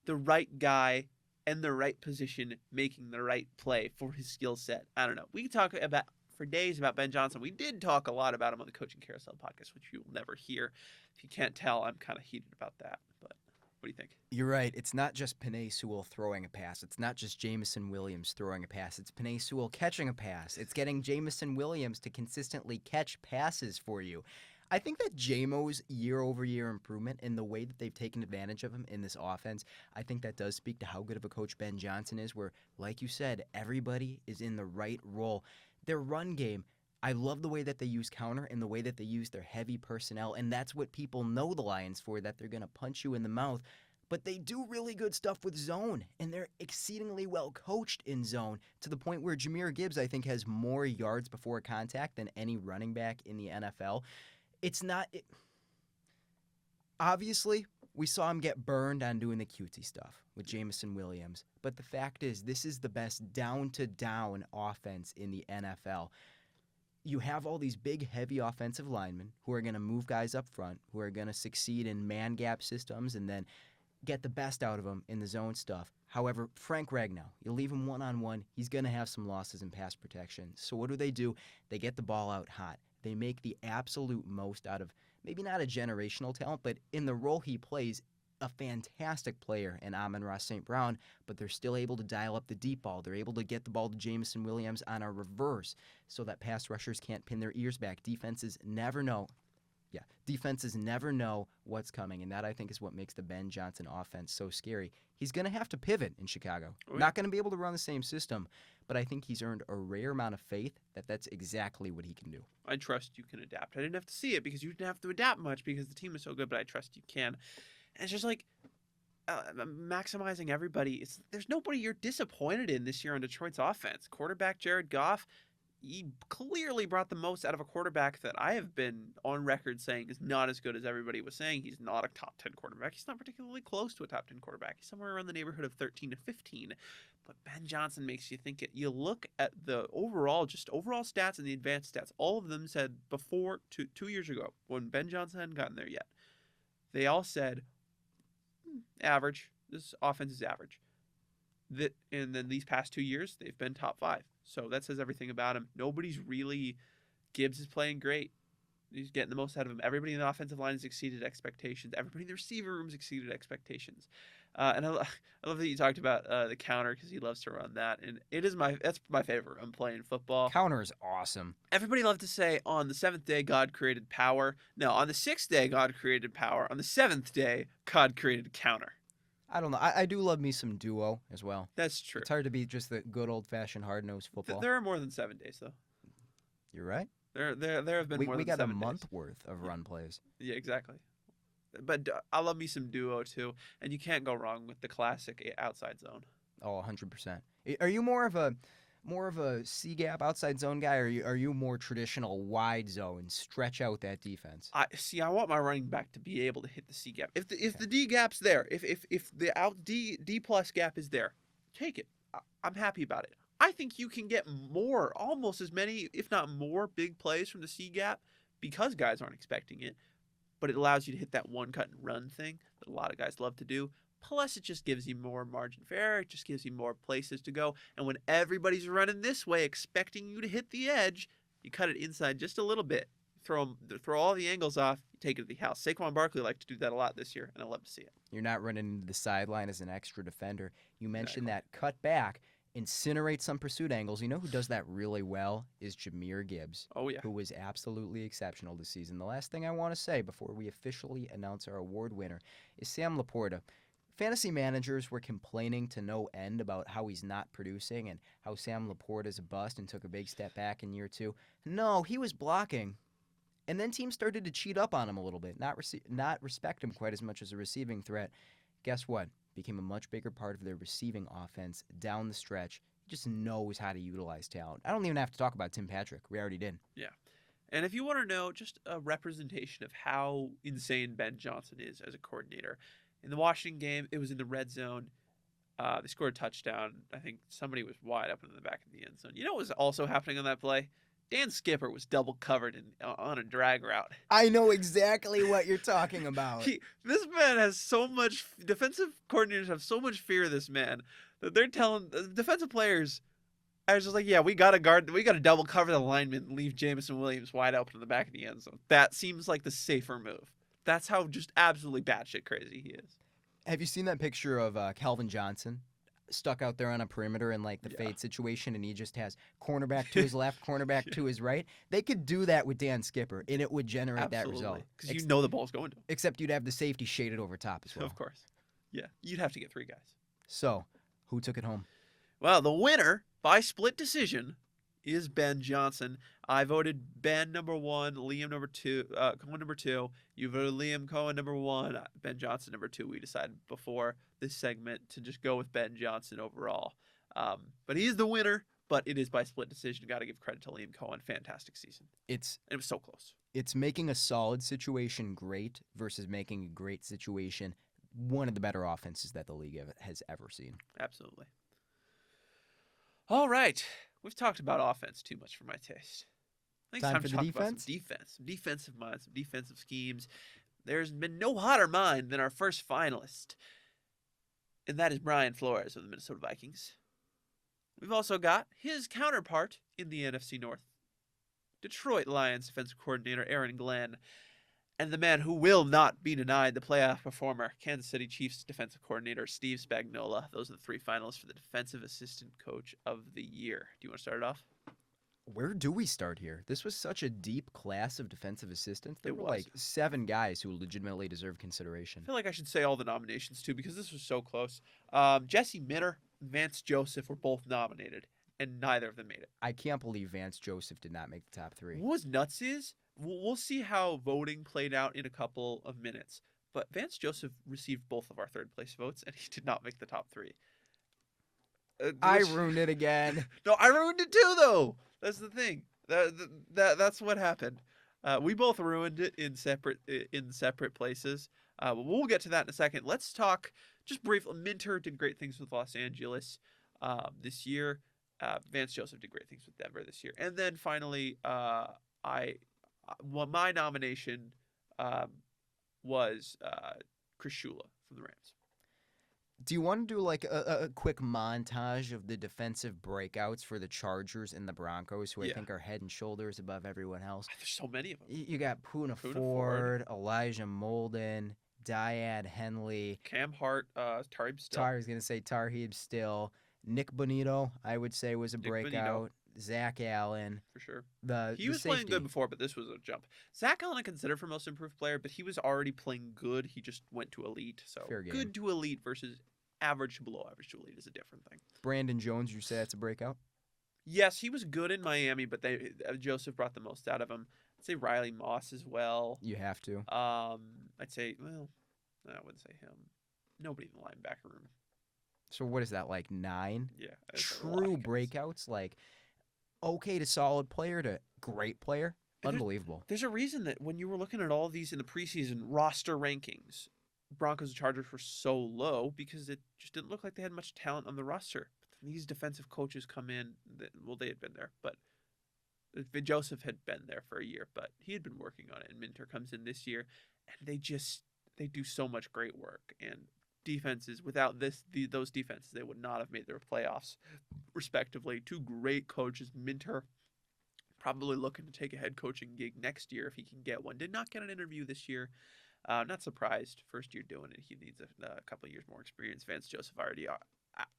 the right guy and the right position making the right play for his skill set. I don't know. We can talk about for days about Ben Johnson. We did talk a lot about him on the Coaching Carousel podcast, which you will never hear. If you can't tell, I'm kind of heated about that. But what do you think? You're right. It's not just Penei Sewell throwing a pass. It's not just Jameson Williams throwing a pass. It's Penei Sewell catching a pass. It's getting Jameson Williams to consistently catch passes for you. I think that J-Mo's year-over-year improvement in the way that they've taken advantage of him in this offense, I think that does speak to how good of a coach Ben Johnson is, where, like you said, everybody is in the right role. Their run game, I love the way that they use counter and the way that they use their heavy personnel, and that's what people know the Lions for, that they're going to punch you in the mouth. But they do really good stuff with zone, and they're exceedingly well coached in zone, to the point where Jahmyr Gibbs, I think, has more yards before contact than any running back in the NFL. Obviously, we saw him get burned on doing the COTY stuff with Jameson Williams. But the fact is, this is the best down-to-down offense in the NFL. You have all these big, heavy offensive linemen who are going to move guys up front, who are going to succeed in man-gap systems and then get the best out of them in the zone stuff. However, Frank Ragnow, you leave him one-on-one, he's going to have some losses in pass protection. So what do? They get the ball out hot. They make the absolute most out of maybe not a generational talent, but in the role he plays, a fantastic player in Amon-Ra St. Brown, but they're still able to dial up the deep ball. They're able to get the ball to Jameson Williams on a reverse so that pass rushers can't pin their ears back. Defenses never know. Yeah, defenses never know what's coming, and that I think is what makes the Ben Johnson offense so scary. He's going to have to pivot in Chicago. Oh, yeah. Not going to be able to run the same system, but I think he's earned a rare amount of faith that that's exactly what he can do. I trust you can adapt. I didn't have to see it because you didn't have to adapt much because the team is so good, but I trust you can. And it's just like maximizing everybody. There's nobody you're disappointed in this year on Detroit's offense. Quarterback Jared Goff, he clearly brought the most out of a quarterback that I have been on record saying is not as good as everybody was saying. He's not a top 10 quarterback. He's not particularly close to a top 10 quarterback. He's somewhere around the neighborhood of 13 to 15. But Ben Johnson makes you think it. You look at the overall stats and the advanced stats. All of them said before 2 years ago, when Ben Johnson hadn't gotten there yet, they all said average. This offense is average. And then these past 2 years, they've been top 5. So that says everything about him. Nobody's really. Gibbs is playing great. He's getting the most out of him. Everybody in the offensive line has exceeded expectations. Everybody in the receiver room's exceeded expectations. And I love that you talked about the counter because he loves to run that. And that's my favorite run play in football. Counter is awesome. Everybody loved to say on the 7th day, God created power. No, on the 6th day, God created power. On the 7th day, God created counter. I don't know. I do love me some duo as well. That's true. It's hard to beat just the good old-fashioned hard-nosed football. There are more than 7 days, though. You're right. There have been more We than 7 got a days. month worth of run plays. Yeah, exactly. But I love me some duo, too. And you can't go wrong with the classic outside zone. Oh, 100%. Are you more of a C-gap outside zone guy, or are you more traditional wide zone, stretch out that defense? I want my running back to be able to hit the C gap. If the D gap's there, if the out D plus gap is there, take it. I'm happy about it. I think you can get almost as many, if not more, big plays from the C gap because guys aren't expecting it. But it allows you to hit that one cut and run thing that a lot of guys love to do. Plus, it just gives you more margin for error. It just gives you more places to go. And when everybody's running this way, expecting you to hit the edge, you cut it inside just a little bit. Throw all the angles off. You take it to the house. Saquon Barkley liked to do that a lot this year, and I love to see it. You're not running into the sideline as an extra defender. You mentioned that cut back, incinerate some pursuit angles. You know who does that really well is Jahmyr Gibbs. Oh, yeah. Who was absolutely exceptional this season. The last thing I want to say before we officially announce our award winner is Sam Laporta. Fantasy managers were complaining to no end about how he's not producing and how Sam Laporta is a bust and took a big step back in year 2. No, he was blocking. And then teams started to cheat up on him a little bit, not respect him quite as much as a receiving threat. Guess what? Became a much bigger part of their receiving offense down the stretch. He just knows how to utilize talent. I don't even have to talk about Tim Patrick. We already did. Yeah. And if you want to know just a representation of how insane Ben Johnson is as a coordinator, in the Washington game, it was in the red zone. They scored a touchdown. I think somebody was wide up in the back of the end zone. You know what was also happening on that play? Dan Skipper was double covered on a drag route. I know exactly what you're talking about. This man has so much. Defensive coordinators have so much fear of this man that they're telling defensive players. I was just like, yeah, we got to double cover the lineman and leave Jameson Williams wide open in the back of the end zone. That seems like the safer move. That's how just absolutely batshit crazy he is. Have you seen that picture of Calvin Johnson stuck out there on a perimeter in like the fade situation, and he just has cornerback to his left, cornerback to his right? They could do that with Dan Skipper, and it would generate that result. Because you know the ball's going to him. Except you'd have the safety shaded over top as well. Of course. Yeah, you'd have to get 3 guys. So, who took it home? Well, the winner by split decision is Ben Johnson. I voted Ben number 1, Liam number 2, Cohen number 2. You voted Liam Cohen number 1, Ben Johnson number 2. We decided before this segment to just go with Ben Johnson overall. But he is the winner, but it is by split decision. Got to give credit to Liam Cohen. Fantastic season. It was so close. It's making a solid situation great versus making a great situation one of the better offenses that the league has ever seen. Absolutely. All right. We've talked about offense too much for my taste. I think it's time for to the talk about defense? some defense, some defensive minds, some defensive schemes. There's been no hotter mind than our first finalist, and that is Brian Flores of the Minnesota Vikings. We've also got his counterpart in the NFC North, Detroit Lions defensive coordinator Aaron Glenn, and the man who will not be denied the playoff performer, Kansas City Chiefs defensive coordinator Steve Spagnuolo. Those are the 3 finalists for the defensive assistant coach of the year. Do you want to start it off? Where do we start here? This was such a deep class of defensive assistants. There It were was. like 7 guys who legitimately deserve consideration. I feel like I should say all the nominations too because this was so close. Jesse Minter, Vance Joseph were both nominated, and neither of them made it. I can't believe Vance Joseph did not make the top 3. What was nuts is we'll see how voting played out in a couple of minutes. But Vance Joseph received both of our third place votes, and he did not make the top 3. I ruined it again. No, I ruined it too, though. That's the thing. That's what happened. We both ruined it in separate places. We'll get to that in a second. Let's talk just briefly. Minter did great things with Los Angeles this year. Vance Joseph did great things with Denver this year. And then finally, my nomination was Chris Shula from the Rams. Do you want to do like a quick montage of the defensive breakouts for the Chargers and the Broncos, who I think are head and shoulders above everyone else? There's so many of them. You got Poona Ford, Elijah Molden, Dyad Henley, Cam Hart, Tarib Still. I was going to say Tarheeb Still. Nick Bonito, I would say, was a breakout. Zach Allen. For sure. He was playing good before, but this was a jump. Zach Allen I considered for most improved player, but he was already playing good. He just went to elite. So Fair game. Good to elite versus average to below average to elite is a different thing. Brandon Jones, you say that's a breakout? Yes, he was good in Miami, but Joseph brought the most out of him. I'd say Riley Moss as well. You have to. I'd say, well, I wouldn't say him. Nobody in the linebacker room. So what is that, like 9? Yeah. True breakouts, like okay to solid player to great player. Unbelievable. There's a reason that when you were looking at all of these in the preseason roster rankings, Broncos and Chargers were so low because it just didn't look like they had much talent on the roster. But then these defensive coaches come in, they had been there, but Joseph had been there for a year, but he had been working on it. And Minter comes in this year, and they do so much great work. And defenses, without those defenses, they would not have made their playoffs, respectively. 2 great coaches. Minter probably looking to take a head coaching gig next year if he can get one. Did not get an interview this year. Not surprised. First year doing it, he needs a couple of years more experience. Vance Joseph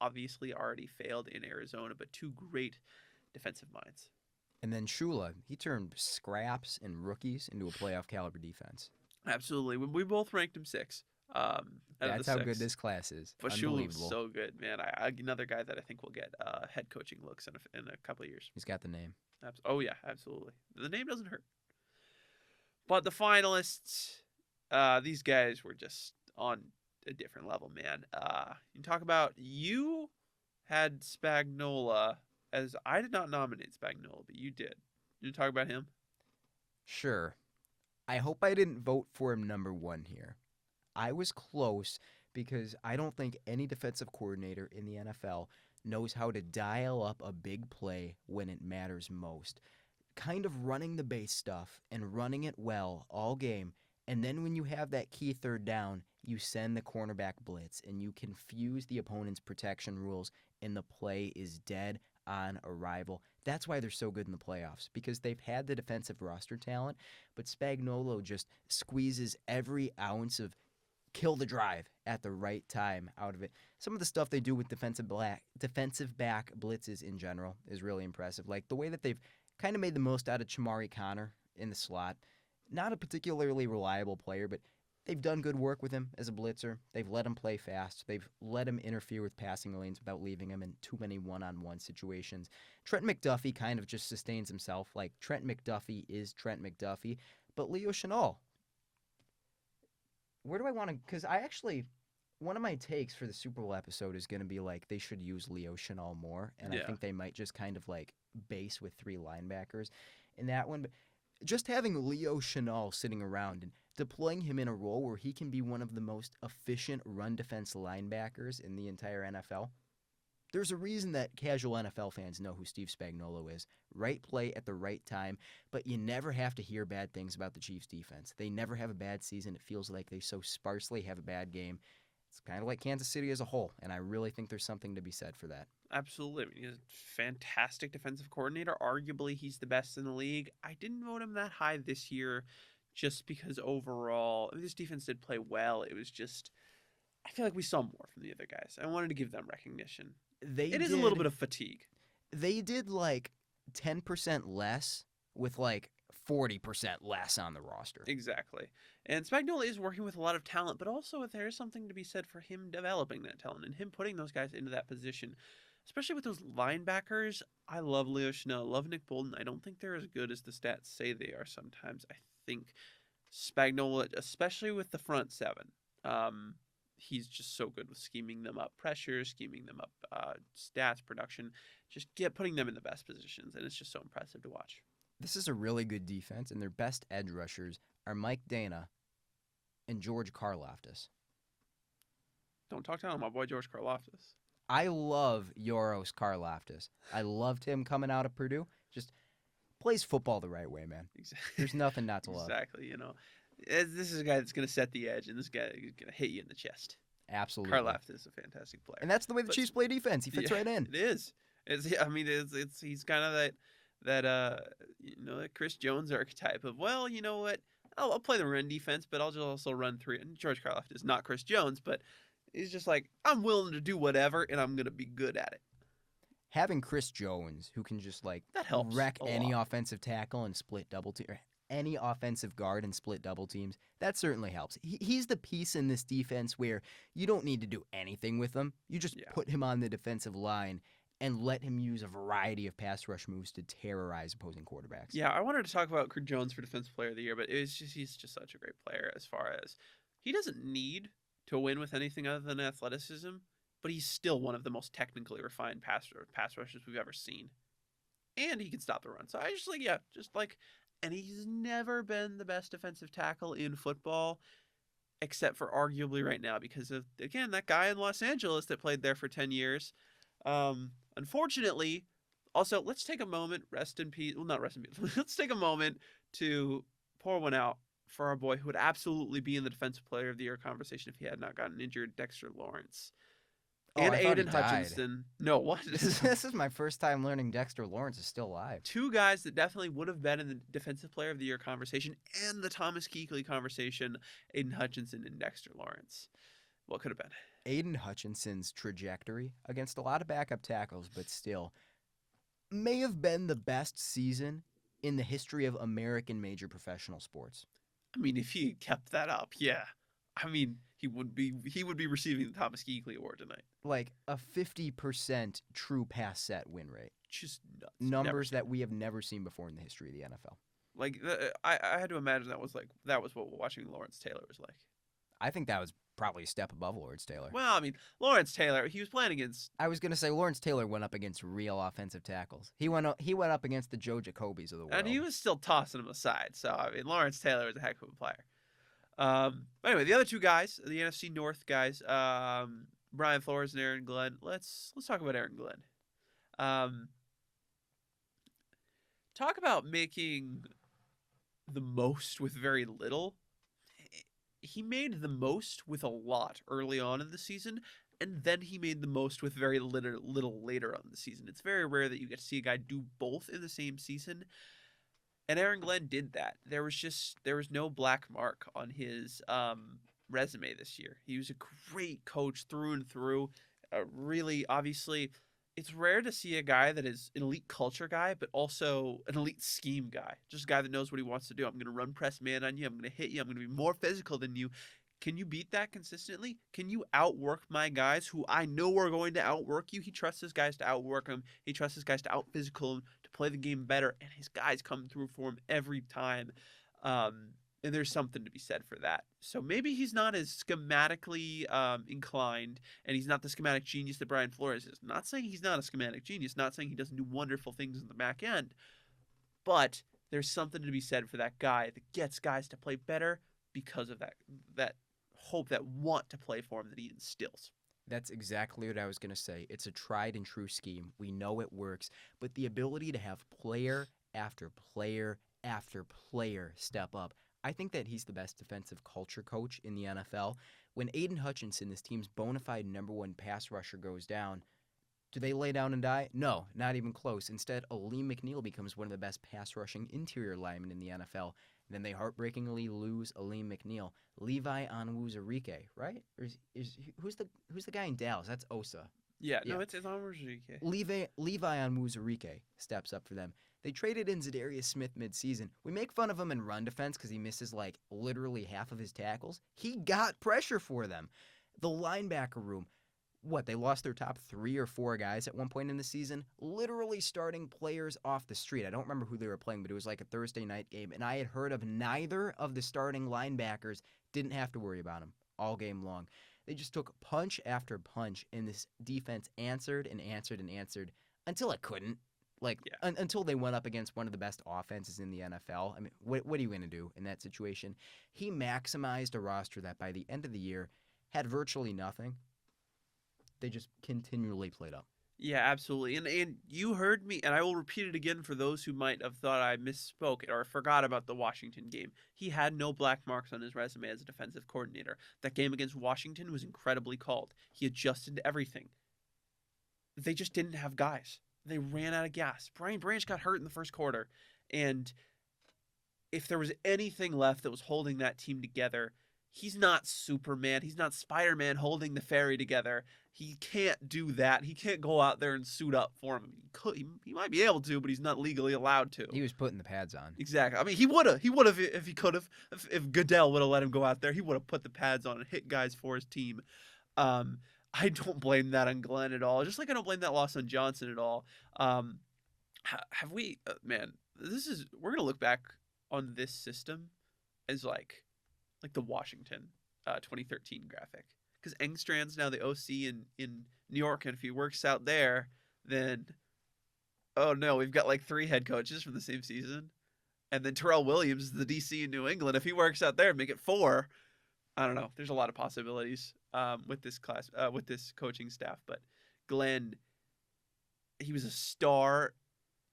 obviously already failed in Arizona, but 2 great defensive minds. And then Shula, he turned scraps and rookies into a playoff caliber defense. Absolutely. We both ranked him 6. That's how good this class is. But Shula's so good, man. Another guy that I think will get head coaching looks in a couple of years. He's got the name. Oh, yeah, absolutely. The name doesn't hurt. But the finalists, these guys were just on a different level, man. You talk about, you had Spagnuolo as, I did not nominate Spagnuolo, but you did. Did you talk about him? Sure. I hope I didn't vote for him number 1 here. I was close because I don't think any defensive coordinator in the NFL knows how to dial up a big play when it matters most. Kind of running the base stuff and running it well all game, and then when you have that key third down, you send the cornerback blitz and you confuse the opponent's protection rules and the play is dead on arrival. That's why they're so good in the playoffs, because they've had the defensive roster talent, but Spagnuolo just squeezes every ounce of kill the drive at the right time out of it. Some of the stuff they do with defensive back blitzes in general is really impressive. Like the way that they've kind of made the most out of Chamari Connor in the slot. Not a particularly reliable player, but they've done good work with him as a blitzer. They've let him play fast. They've let him interfere with passing lanes without leaving him in too many one-on-one situations. Trent McDuffie kind of just sustains himself. Like, Trent McDuffie is Trent McDuffie. But Leo Chenal, where do I want to... Because one of my takes for the Super Bowl episode is going to be like they should use Leo Chenal more, and I think they might just kind of like base with 3 linebackers in that one. But just having Leo Chenal sitting around and deploying him in a role where he can be one of the most efficient run defense linebackers in the entire NFL. There's a reason that casual NFL fans know who Steve Spagnuolo is. Right play at the right time, but you never have to hear bad things about the Chiefs' defense. They never have a bad season. It feels like they so sparsely have a bad game. It's kind of like Kansas City as a whole, and I really think there's something to be said for that. Absolutely. I mean, he's a fantastic defensive coordinator. Arguably, he's the best in the league. I didn't vote him that high this year just because overall, this defense did play well. It was just, I feel like we saw more from the other guys. I wanted to give them recognition. It is a little bit of fatigue. They did, like, 10% less with like 40% less on the roster. Exactly. And Spagnuolo is working with a lot of talent, but also there is something to be said for him developing that talent and him putting those guys into that position, especially with those linebackers. I love Leo Chenal, love Nick Bolton. I don't think they're as good as the stats say they are sometimes. I think Spagnuolo, especially with the front seven, he's just so good with scheming them up pressure, scheming them up stats, production, just putting them in the best positions, and it's just so impressive to watch. This is a really good defense, and their best edge rushers are Mike Dana and George Karlaftis. Don't talk down on my boy George Karlaftis. I love Yoros Karlaftis. I loved him coming out of Purdue. Just plays football the right way, man. Exactly. There's nothing not to love. Exactly. This is a guy that's going to set the edge, and this guy is going to hit you in the chest. Absolutely. Karlaftis is a fantastic player. And that's the way the Chiefs play defense. He fits right in. It is. He's kind of that Chris Jones archetype of, well, you know what? I'll play the run defense, but I'll just also run through. And George Karlaftis is not Chris Jones, but he's just like, I'm willing to do whatever, and I'm going to be good at it. Having Chris Jones, who can just like that helps wreck any lot. offensive tackle and split double team, or any offensive guard and split double teams, that certainly helps. He's the piece in this defense where you don't need to do anything with him. You just put him on the defensive line and let him use a variety of pass rush moves to terrorize opposing quarterbacks. Yeah, I wanted to talk about Chris Jones for Defensive Player of the Year, but he's just such a great player as far as he doesn't need to win with anything other than athleticism, but he's still one of the most technically refined pass rushers we've ever seen. And he can stop the run. So I and he's never been the best defensive tackle in football, except for arguably right now because of, again, that guy in Los Angeles that played there for 10 years. Unfortunately, also, let's take a moment, rest in peace. Well, not rest in peace. Let's take a moment to pour one out for our boy who would absolutely be in the Defensive Player of the Year conversation if he had not gotten injured, Dexter Lawrence. And Aiden Hutchinson. No, what? This is my first time learning Dexter Lawrence is still alive. Two guys that definitely would have been in the Defensive Player of the Year conversation and the Thomas-Kuechly conversation, Aiden Hutchinson and Dexter Lawrence. What could have been? Aiden Hutchinson's trajectory against a lot of backup tackles, but still, may have been the best season in the history of American major professional sports. I mean, if he kept that up, yeah. I mean, he would be receiving the Thomas-Kuechly Award tonight. Like a 50% true pass set win rate. Just nuts. Numbers that we have never seen before in the history of the NFL. Like, I had to imagine that was what watching Lawrence Taylor was like. I think that was probably a step above Lawrence Taylor. Well, I mean, Lawrence Taylor, he was playing against... I was going to say Lawrence Taylor went up against real offensive tackles. He went up against the Joe Jacobys of the world. And he was still tossing them aside. So, I mean, Lawrence Taylor was a heck of a player. Anyway, the other two guys, the NFC North guys, Brian Flores and Aaron Glenn. Let's talk about Aaron Glenn. Talk about making the most with very little. He made the most with a lot early on in the season, and then he made the most with very little later on in the season. It's very rare that you get to see a guy do both in the same season, and Aaron Glenn did that. There was no black mark on his resume this year. He was a great coach through and through. Really, obviously, it's rare to see a guy that is an elite culture guy, but also an elite scheme guy. Just a guy that knows what he wants to do. I'm going to run press man on you. I'm going to hit you. I'm going to be more physical than you. Can you beat that consistently? Can you outwork my guys who I know are going to outwork you? He trusts his guys to outwork him. He trusts his guys to out-physical him, to play the game better, and his guys come through for him every time. And there's something to be said for that. So maybe he's not as schematically inclined, and he's not the schematic genius that Brian Flores is. Not saying he's not a schematic genius, not saying he doesn't do wonderful things in the back end, but there's something to be said for that guy that gets guys to play better because of that hope, that want to play for him that he instills. That's exactly what I was going to say. It's a tried and true scheme. We know it works, but the ability to have player after player after player step up, I think that he's the best defensive culture coach in the NFL. When Aiden Hutchinson, this team's bona fide number one pass rusher, goes down, do they lay down and die? No, not even close. Instead, Aleem McNeil becomes one of the best pass rushing interior linemen in the NFL. And then they heartbreakingly lose Aleem McNeil. Levi Onwuzurike, right? Or is who's the guy in Dallas? That's Osa. Yeah, Yeah. no, it's Onwuzurike. Levi Onwuzurike steps up for them. They traded in Zadarius Smith midseason. We make fun of him in run defense because he misses like literally half of his tackles. He got pressure for them. The linebacker room, they lost their top 3 or 4 guys at one point in the season, literally starting players off the street. I don't remember who they were playing, but it was like a Thursday night game, and I had heard of neither of the starting linebackers, didn't have to worry about them all game long. They just took punch after punch, and this defense answered and answered and answered until it couldn't. Until they went up against one of the best offenses in the NFL. I mean, what are you going to do in that situation? He maximized a roster that by the end of the year had virtually nothing. They just continually played up. Yeah, absolutely. And you heard me, and I will repeat it again for those who might have thought I misspoke or forgot about the Washington game. He had no black marks on his resume as a defensive coordinator. That game against Washington was incredibly called. He adjusted everything. They just didn't have guys. They ran out of gas. Brian Branch got hurt in the first quarter. And if there was anything left that was holding that team together, he's not Superman. He's not Spider-Man holding the ferry together. He can't do that. He can't go out there and suit up for him. He might be able to, but he's not legally allowed to. He was putting the pads on. Exactly. I mean, he would have if he could have. If Goodell would have let him go out there, he would have put the pads on and hit guys for his team. I don't blame that on Glenn at all. Just like I don't blame that loss on Johnson at all. Have we, man? We're gonna look back on this system as like the Washington 2013 graphic. Because Engstrand's now the OC in New York, and if he works out there, then, oh no, we've got like 3 head coaches from the same season. And then Terrell Williams is the DC in New England. If he works out there, make it 4. I don't know. There's a lot of possibilities with this class, with this coaching staff. But Glenn, he was a star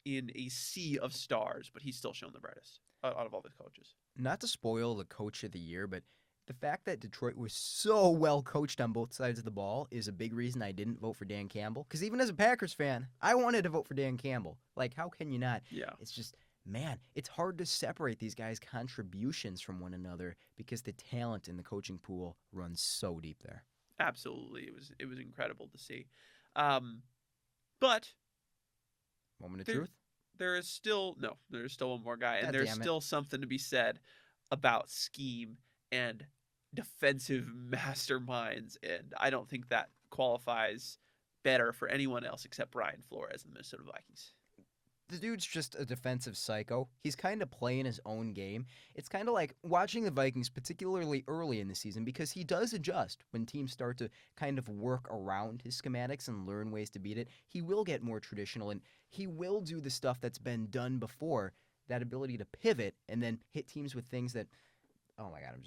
in a sea of stars, but he's still shown the brightest out of all the coaches. Not to spoil the coach of the year, but the fact that Detroit was so well coached on both sides of the ball is a big reason I didn't vote for Dan Campbell. Because even as a Packers fan, I wanted to vote for Dan Campbell. Like, how can you not? Yeah. It's just, man, it's hard to separate these guys' contributions from one another because the talent in the coaching pool runs so deep there. Absolutely. It was incredible to see. But Moment of truth? There is still one more guy, and there's still something to be said about scheme and defensive masterminds, and I don't think that qualifies better for anyone else except Brian Flores and the Minnesota Vikings. The dude's just a defensive psycho. He's kind of playing his own game. It's kind of like watching the Vikings, particularly early in the season, because he does adjust when teams start to kind of work around his schematics and learn ways to beat it. He will get more traditional, and he will do the stuff that's been done before, that ability to pivot and then hit teams with things that, oh my God,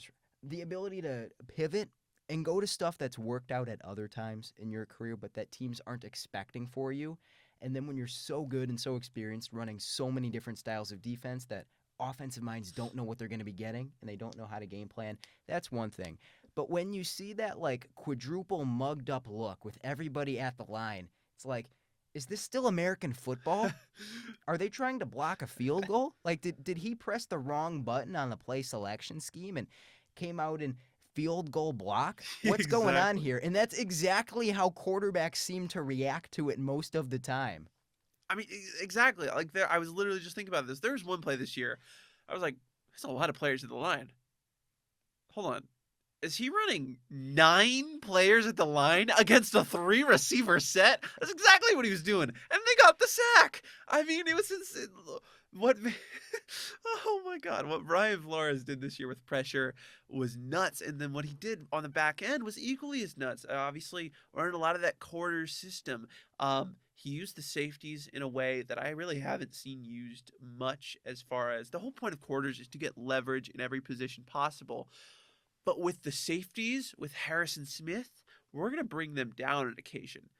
the ability to pivot and go to stuff that's worked out at other times in your career, but that teams aren't expecting for you. And then when you're so good and so experienced running so many different styles of defense that offensive minds don't know what they're going to be getting and they don't know how to game plan, that's one thing. But when you see that like quadruple mugged up look with everybody at the line, it's like, is this still American football? Are they trying to block a field goal? Like, did he press the wrong button on the play selection scheme and came out and field goal block? What's going on here? And that's exactly how quarterbacks seem to react to it most of the time. I mean, exactly. Like I was literally just thinking about this. There was one play this year. I was like, there's a lot of players at the line. Hold on. Is he running 9 players at the line against a 3-receiver set? That's exactly what he was doing. And they got the sack. I mean, it was insane. Oh my God, what Brian Flores did this year with pressure was nuts. And then what he did on the back end was equally as nuts. Obviously, learned a lot of that quarter system. He used the safeties in a way that I really haven't seen used much, as far as the whole point of quarters is to get leverage in every position possible. But with the safeties, with Harrison Smith, we're going to bring them down on occasion.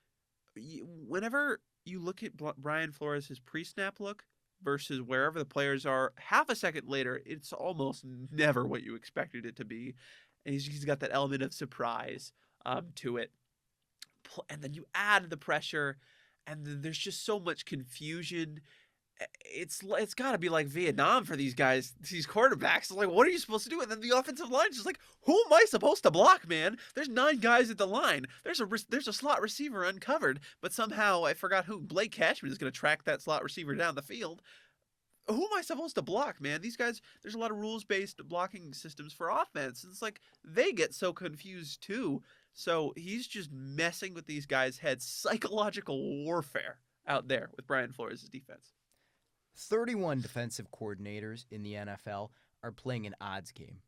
Whenever you look at Brian Flores' pre-snap look versus wherever the players are, half a second later, it's almost never what you expected it to be. And he's got that element of surprise to it. And then you add the pressure, and then there's just so much confusion. it's got to be like Vietnam for these guys, these quarterbacks. It's like, what are you supposed to do? And then the offensive line is just like, who am I supposed to block, man? There's 9 guys at the line. There's a slot receiver uncovered, but somehow I forgot who. Blake Cashman is going to track that slot receiver down the field. Who am I supposed to block, man? These guys, there's a lot of rules-based blocking systems for offense. And it's like they get so confused too. So he's just messing with these guys' heads, psychological warfare out there with Brian Flores' defense. 31 defensive coordinators in the NFL are playing an odds game.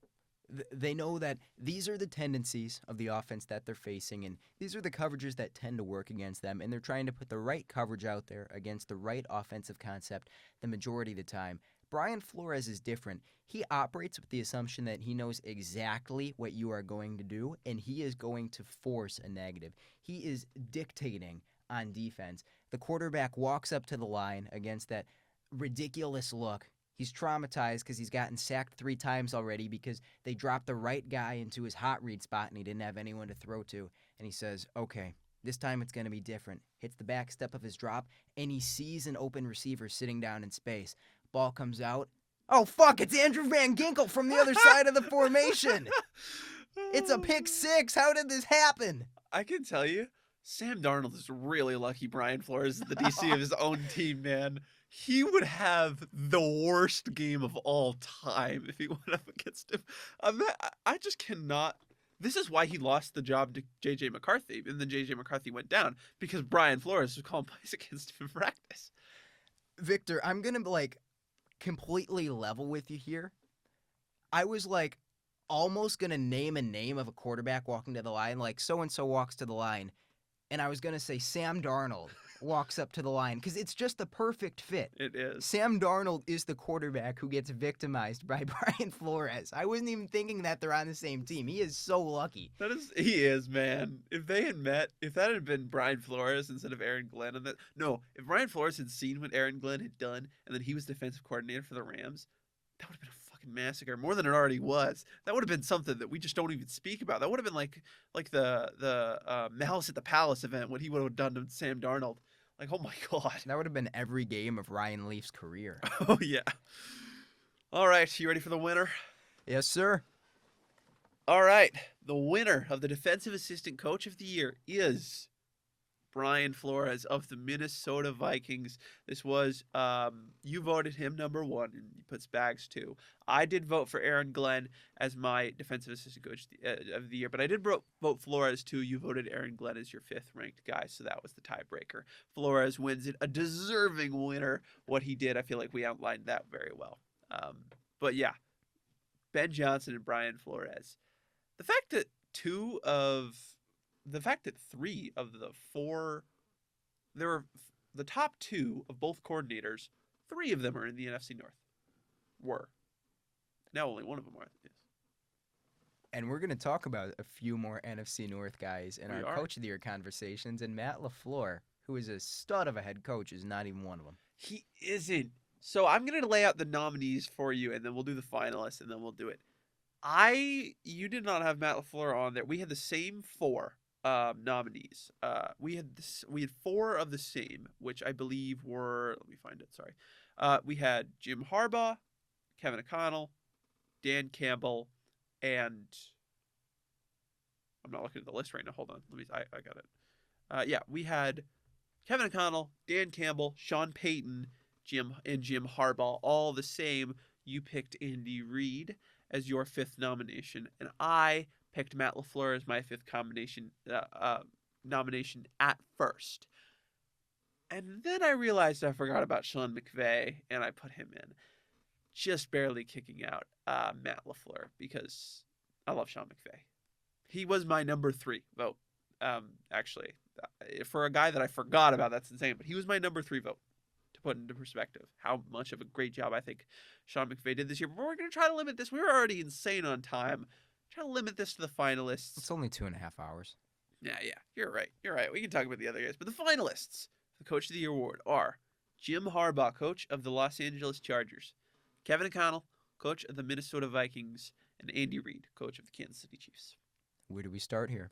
They know that these are the tendencies of the offense that they're facing, and these are the coverages that tend to work against them, and they're trying to put the right coverage out there against the right offensive concept the majority of the time. Brian Flores is different. He operates with the assumption that he knows exactly what you are going to do, and he is going to force a negative. He is dictating on defense. The quarterback walks up to the line against that ridiculous look. He's traumatized because he's gotten sacked 3 times already because they dropped the right guy into his hot read spot and he didn't have anyone to throw to. And he says, okay, this time it's going to be different. Hits the back step of his drop and he sees an open receiver sitting down in space. Ball comes out. Oh, fuck, it's Andrew Van Ginkel from the other side of the formation. It's a pick 6. How did this happen? I can tell you, Sam Darnold is really lucky Brian Flores is the DC of his own team, man. He would have the worst game of all time if he went up against him. I just cannot. This is why he lost the job to J.J. McCarthy, and then J.J. McCarthy went down, because Brian Flores was calling plays against him in practice. Victor, I'm going to, completely level with you here. I was, almost going to name a name of a quarterback walking to the line, like so-and-so walks to the line, and I was going to say Sam Darnold walks up to the line because it's just the perfect fit. It is. Sam Darnold is the quarterback who gets victimized by Brian Flores. I wasn't even thinking that they're on the same team. He is so lucky. He is, man. If they had met, if that had been Brian Flores instead of Aaron Glenn, if Brian Flores had seen what Aaron Glenn had done, and then he was defensive coordinator for the Rams, that would have been a fucking massacre, more than it already was. That would have been something that we just don't even speak about. That would have been like the Malice at the Palace event, what he would have done to Sam Darnold. Like, oh my God. That would have been every game of Ryan Leaf's career. Oh, yeah. All right, you ready for the winner? Yes, sir. All right, the winner of the Defensive Assistant Coach of the Year is Brian Flores of the Minnesota Vikings. This was, you voted him number 1, and you put Spags 2. I did vote for Aaron Glenn as my Defensive Assistant Coach of the Year, but I did vote Flores too. You voted Aaron Glenn as your 5th ranked guy, so that was the tiebreaker. Flores wins it, a deserving winner. What he did, I feel like we outlined that very well. But yeah, Ben Johnson and Brian Flores. The fact that 3 of the 4, there were the top 2 of both coordinators, 3 of them are in the NFC North. Were. Now only one of them is. And we're going to talk about a few more NFC North guys in our Coach of the Year conversations, and Matt LaFleur, who is a stud of a head coach, is not even one of them. He isn't. So I'm going to lay out the nominees for you, and then we'll do the finalists, and then we'll do it. You did not have Matt LaFleur on there. We had the same 4 nominees. We had 4 of the same, which I believe were, let me find it, sorry. We had Jim Harbaugh, Kevin O'Connell, Dan Campbell, and I'm not looking at the list right now. Hold on. I got it. Yeah, we had Kevin O'Connell, Dan Campbell, Sean Payton, Jim Harbaugh, all the same. You picked Andy Reid as your 5th nomination, and I picked Matt LaFleur as my 5th nomination at first. And then I realized I forgot about Sean McVay, and I put him in. Just barely kicking out Matt LaFleur, because I love Sean McVay. He was my number 3 vote. Actually, for a guy that I forgot about, that's insane, but he was my number 3 vote, to put into perspective how much of a great job I think Sean McVay did this year. But we're going to try to limit this. We were already insane on time. Try to limit this to the finalists. It's only 2.5 hours. Yeah, you're right. We can talk about the other guys. But the finalists for the Coach of the Year award are Jim Harbaugh, coach of the Los Angeles Chargers, Kevin O'Connell, coach of the Minnesota Vikings, and Andy Reid, coach of the Kansas City Chiefs. Where do we start here?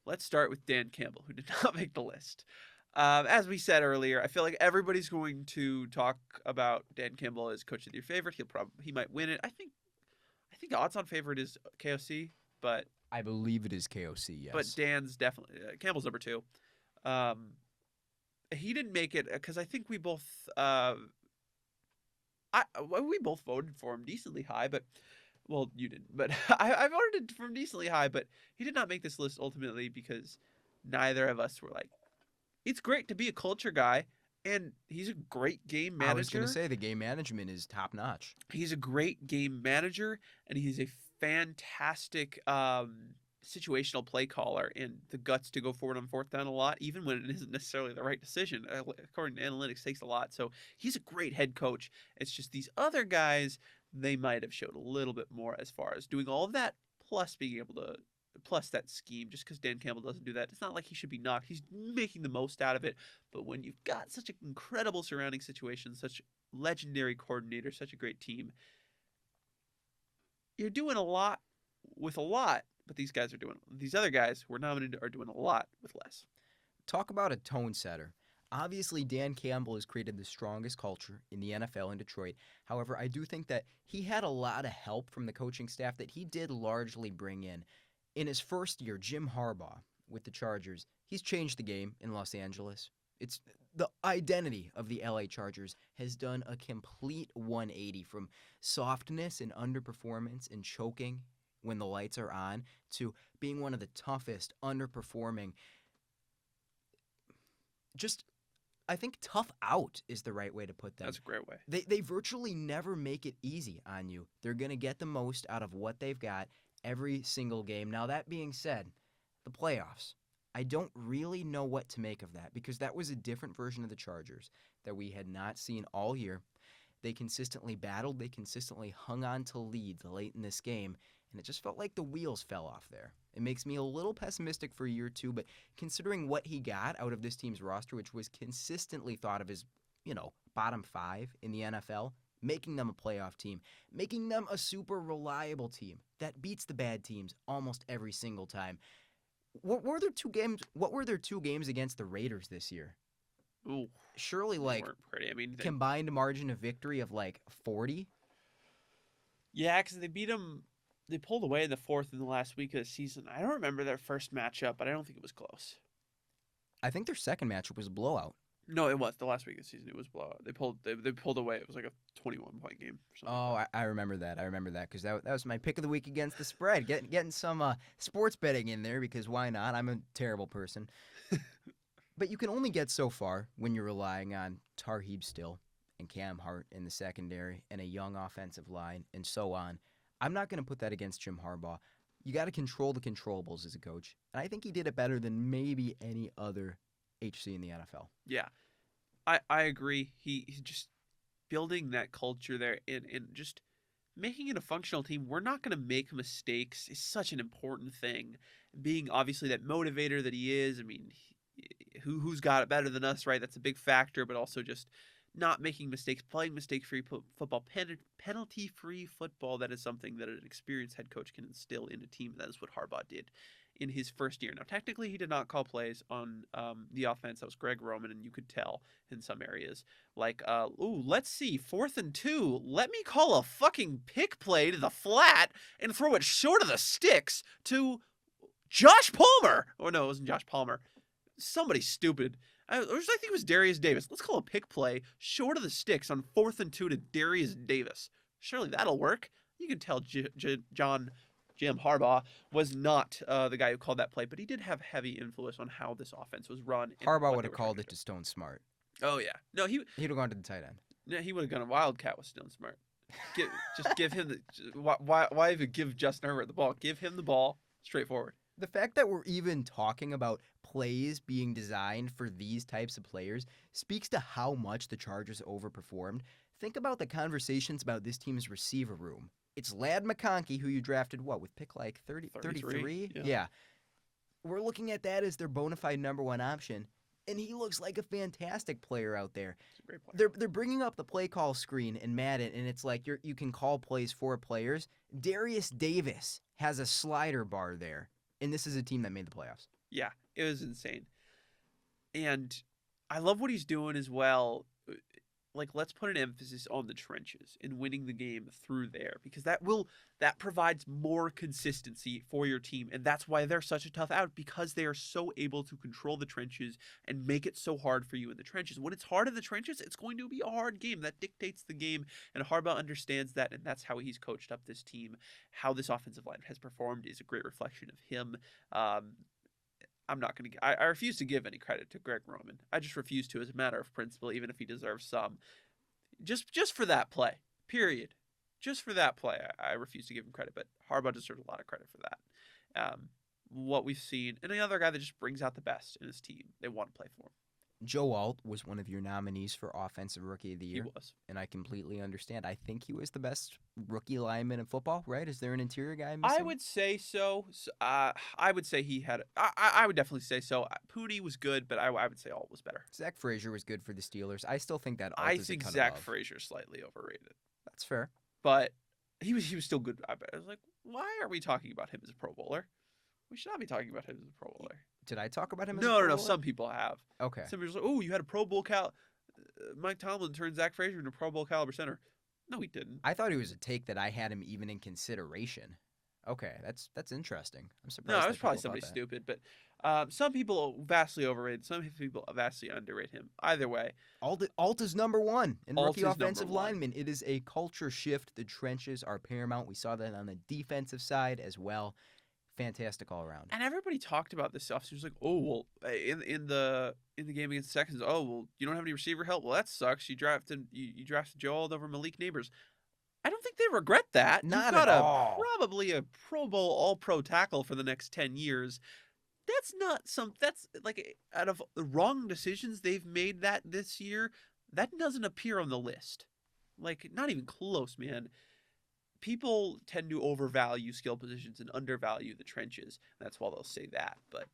Let's start with Dan Campbell, who did not make the list. As we said earlier, I feel like everybody's going to talk about Dan Campbell as coach of the year favorite. He might win it. I think odds on favorite is KOC, but I believe it is KOC, yes. but Dan's definitely Campbell's number 2. He didn't make it because I think we both we both voted for him decently high, but well, you didn't, but I voted for him decently high, but he did not make this list ultimately because neither of us were like, it's great to be a culture guy, and he's a great game manager. I was going to say the game management is top notch. He's a great game manager, and he's a fantastic situational play caller and the guts to go forward on fourth down a lot, even when it isn't necessarily the right decision. According to analytics, takes a lot. So he's a great head coach. It's just these other guys, they might have showed a little bit more as far as doing all of that, plus being able to, plus that scheme. Just because Dan Campbell doesn't do that, it's not like he should be knocked. He's making the most out of it. But when you've got such an incredible surrounding situation, such legendary coordinator, such a great team, you're doing a lot with a lot. But these other guys who were nominated are doing a lot with less. Talk about a tone setter. Obviously, Dan Campbell has created the strongest culture in the NFL in Detroit. However, I do think that he had a lot of help from the coaching staff that he did largely bring in. In his first year, Jim Harbaugh with the Chargers, he's changed the game in Los Angeles. It's the identity of the LA Chargers has done a complete 180 from softness and underperformance and choking when the lights are on to being one of the toughest, underperforming. Just, I think tough out is the right way to put them. That's a great way. They virtually never make it easy on you. They're going to get the most out of what they've got every single game. Now, that being said, the playoffs. I don't really know what to make of that because that was a different version of the Chargers that we had not seen all year. They consistently battled. They consistently hung on to leads late in this game, and it just felt like the wheels fell off there. It makes me a little pessimistic for year 2, but considering what he got out of this team's roster, which was consistently thought of as, bottom 5 in the NFL, making them a playoff team, making them a super reliable team that beats the bad teams almost every single time. What were their 2 games? What were their 2 games against the Raiders this year? Ooh, surely they weren't pretty. I mean, combined margin of victory of 40. Yeah, because they beat them. They pulled away in the 4th in the last week of the season. I don't remember their first matchup, but I don't think it was close. I think their second matchup was a blowout. No, it was the last week of the season. It was blowout. They pulled away. It was like a 21-point game. Oh, I remember that. I remember that because that was my pick of the week against the spread. Getting some sports betting in there because why not? I'm a terrible person. But you can only get so far when you're relying on Tarheeb Still and Cam Hart in the secondary and a young offensive line and so on. I'm not going to put that against Jim Harbaugh. You got to control the controllables as a coach. And I think he did it better than maybe any other HC in the NFL. Yeah, I agree. He's just building that culture there and just making it a functional team. We're not going to make mistakes is such an important thing. Being obviously that motivator that he is. I mean, who's got it better than us, right? That's a big factor, but also just not making mistakes, playing mistake-free football, penalty-free football. That is something that an experienced head coach can instill in a team. That is what Harbaugh did in his first year. Now, technically, he did not call plays on the offense. That was Greg Roman, and you could tell in some areas. Like, let's see, 4th and 2. Let me call a fucking pick play to the flat and throw it short of the sticks to Josh Palmer. Oh, no, it wasn't Josh Palmer. Somebody stupid. I think it was Darius Davis. Let's call a pick play short of the sticks on 4th and 2 to Darius Davis. Surely that'll work. You can tell Jim Harbaugh was not the guy who called that play, but he did have heavy influence on how this offense was run. Harbaugh would have called it to Stone Smart. Oh, yeah. No, he'd have gone to the tight end. Yeah, he would have gone a wildcat with Stone Smart. Just give him why even give Justin Herbert the ball? Give him the ball straightforward. The fact that we're even talking about plays being designed for these types of players speaks to how much the Chargers overperformed. Think about the conversations about this team's receiver room. It's Ladd McConkey, who you drafted, with pick 33? Yeah. We're looking at that as their bona fide number 1 option, and he looks like a fantastic player out there. He's a great player. They're bringing up the play call screen in Madden, and it's like you can call plays for players. Darius Davis has a slider bar there. And this is a team that made the playoffs. Yeah, it was insane. And I love what he's doing as well. Like, let's put an emphasis on the trenches and winning the game through there, because that provides more consistency for your team, and that's why they're such a tough out, because they are so able to control the trenches and make it so hard for you in the trenches. When it's hard in the trenches, it's going to be a hard game. That dictates the game, and Harbaugh understands that, and that's how he's coached up this team. How this offensive line has performed is a great reflection of him. I'm not going to. I refuse to give any credit to Greg Roman. I just refuse to, as a matter of principle, even if he deserves some. Just for that play, period. Just for that play, I refuse to give him credit. But Harbaugh deserves a lot of credit for that. What we've seen, and another guy that just brings out the best in his team. They want to play for him. Joe Alt was one of your nominees for Offensive Rookie of the Year. He was. And I completely understand. I think he was the best rookie lineman in football, right? Is there an interior guy missing? I would say so. I would say he had. I would definitely say so. COTY was good, but I would say Alt was better. Zach Frazier was good for the Steelers. I still think that Alt I is think a cut Zach above. Frazier slightly overrated. That's fair. But he was still good. I was like, why are we talking about him as a Pro Bowler? We should not be talking about him as a Pro Bowler. Did I talk about him as a No, Pro no, no. Bowler? Some people have. Okay. Some people are like, oh, you had a Pro Bowl Mike Tomlin turned Zach Frazier into a Pro Bowl caliber center. No, he didn't. I thought it was a take that I had him even in consideration. Okay, that's interesting. I'm surprised. No, that it was probably people somebody thought that. stupid, but some people vastly overrated. Some people vastly underrate him. Either way, Alt is number one in Alt rookie is number offensive one. lineman. It is a culture shift. The trenches are paramount. We saw that on the defensive side as well. Fantastic all around. and everybody talked about this stuff. So it was like, oh well, in the game against the Texans, oh well, you don't have any receiver help. Well, that sucks. You drafted Joe Alt over Malik Neighbors. I don't think they regret that. Not You've got at all. probably a Pro Bowl All-Pro tackle for the next 10 years. That's not that's like, out of the wrong decisions they've made that this year, that doesn't appear on the list. Like, not even close, man. People tend to overvalue skill positions and undervalue the trenches. That's why they'll say that. But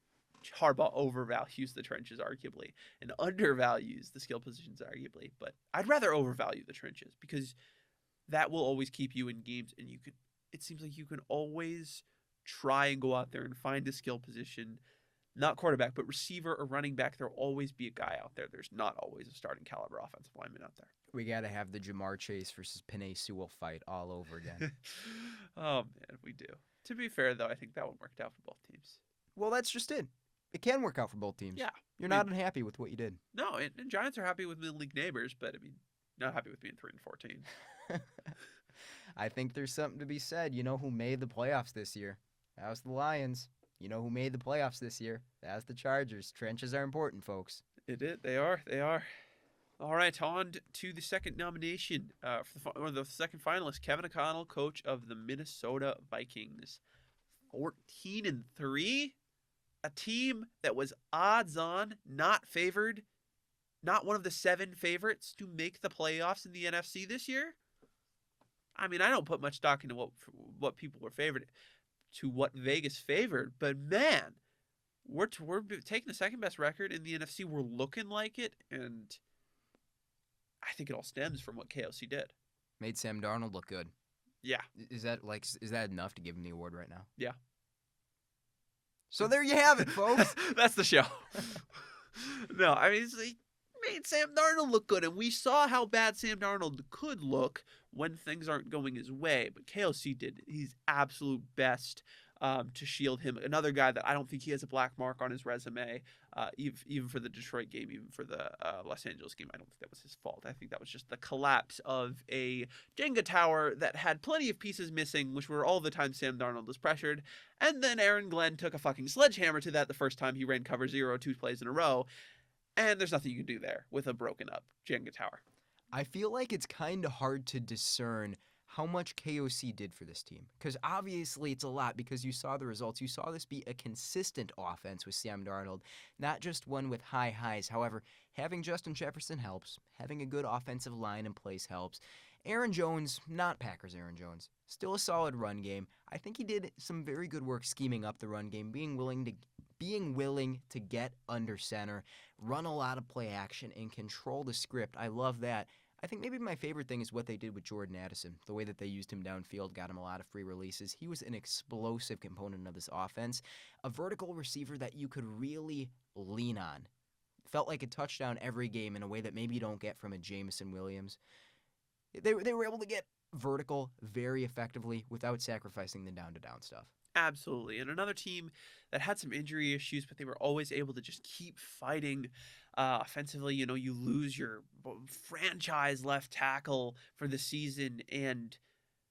Harbaugh overvalues the trenches, arguably, and undervalues the skill positions, arguably. But I'd rather overvalue the trenches, because that will always keep you in games, and it seems like you can always try and go out there and find a skill position, not quarterback, but receiver or running back. There'll always be a guy out there. There's not always a starting caliber offensive lineman out there. We got to have the Jamar Chase versus Penei Sewell fight all over again. Oh, man, we do. To be fair, though, I think that one worked out for both teams. Well, that's just it. It can work out for both teams. Yeah. You're not unhappy with what you did. No, and Giants are happy with mid-league neighbors, but, I mean, not happy with being 3-14. I think there's something to be said. You know who made the playoffs this year? That was the Lions. You know who made the playoffs this year? That's the Chargers. Trenches are important, folks. They are. All right, on to the second nomination for the second finalist, Kevin O'Connell, coach of the Minnesota Vikings. 14-3, a team that was odds on, not favored, not one of the 7 favorites to make the playoffs in the NFC this year. I mean, I don't put much stock into what people were favored to, what Vegas favored, but man, we're taking the second best record in the NFC. We're looking like it, and I think it all stems from what KOC did. Made Sam Darnold look good. Yeah. Is that enough to give him the award right now? Yeah. So there you have it, folks. That's the show. No, I mean, he made Sam Darnold look good, and we saw how bad Sam Darnold could look when things aren't going his way. But KOC did his absolute best to shield him. Another guy that I don't think he has a black mark on his resume, even for the Detroit game, even for the Los Angeles game. I don't think that was his fault. I think that was just the collapse of a Jenga tower that had plenty of pieces missing, which were all the time Sam Darnold was pressured. And then Aaron Glenn took a fucking sledgehammer to that the first time he ran cover 0 2 plays in a row. And there's nothing you can do there with a broken up Jenga tower. I feel like it's kind of hard to discern how much KOC did for this team. Because obviously it's a lot, because you saw the results. You saw this be a consistent offense with Sam Darnold, not just one with high highs. However, having Justin Jefferson helps. Having a good offensive line in place helps. Aaron Jones, not Packers Aaron Jones, still a solid run game. I think he did some very good work scheming up the run game, being willing to get under center, run a lot of play action, and control the script. I love that. I think maybe my favorite thing is what they did with Jordan Addison. The way that they used him downfield, got him a lot of free releases. He was an explosive component of this offense, a vertical receiver that you could really lean on. felt like a touchdown every game in a way that maybe you don't get from a Jameson Williams. They were able to get vertical very effectively without sacrificing the down-to-down stuff. Absolutely. And another team that had some injury issues, but they were always able to just keep fighting offensively. You lose your franchise left tackle for the season. And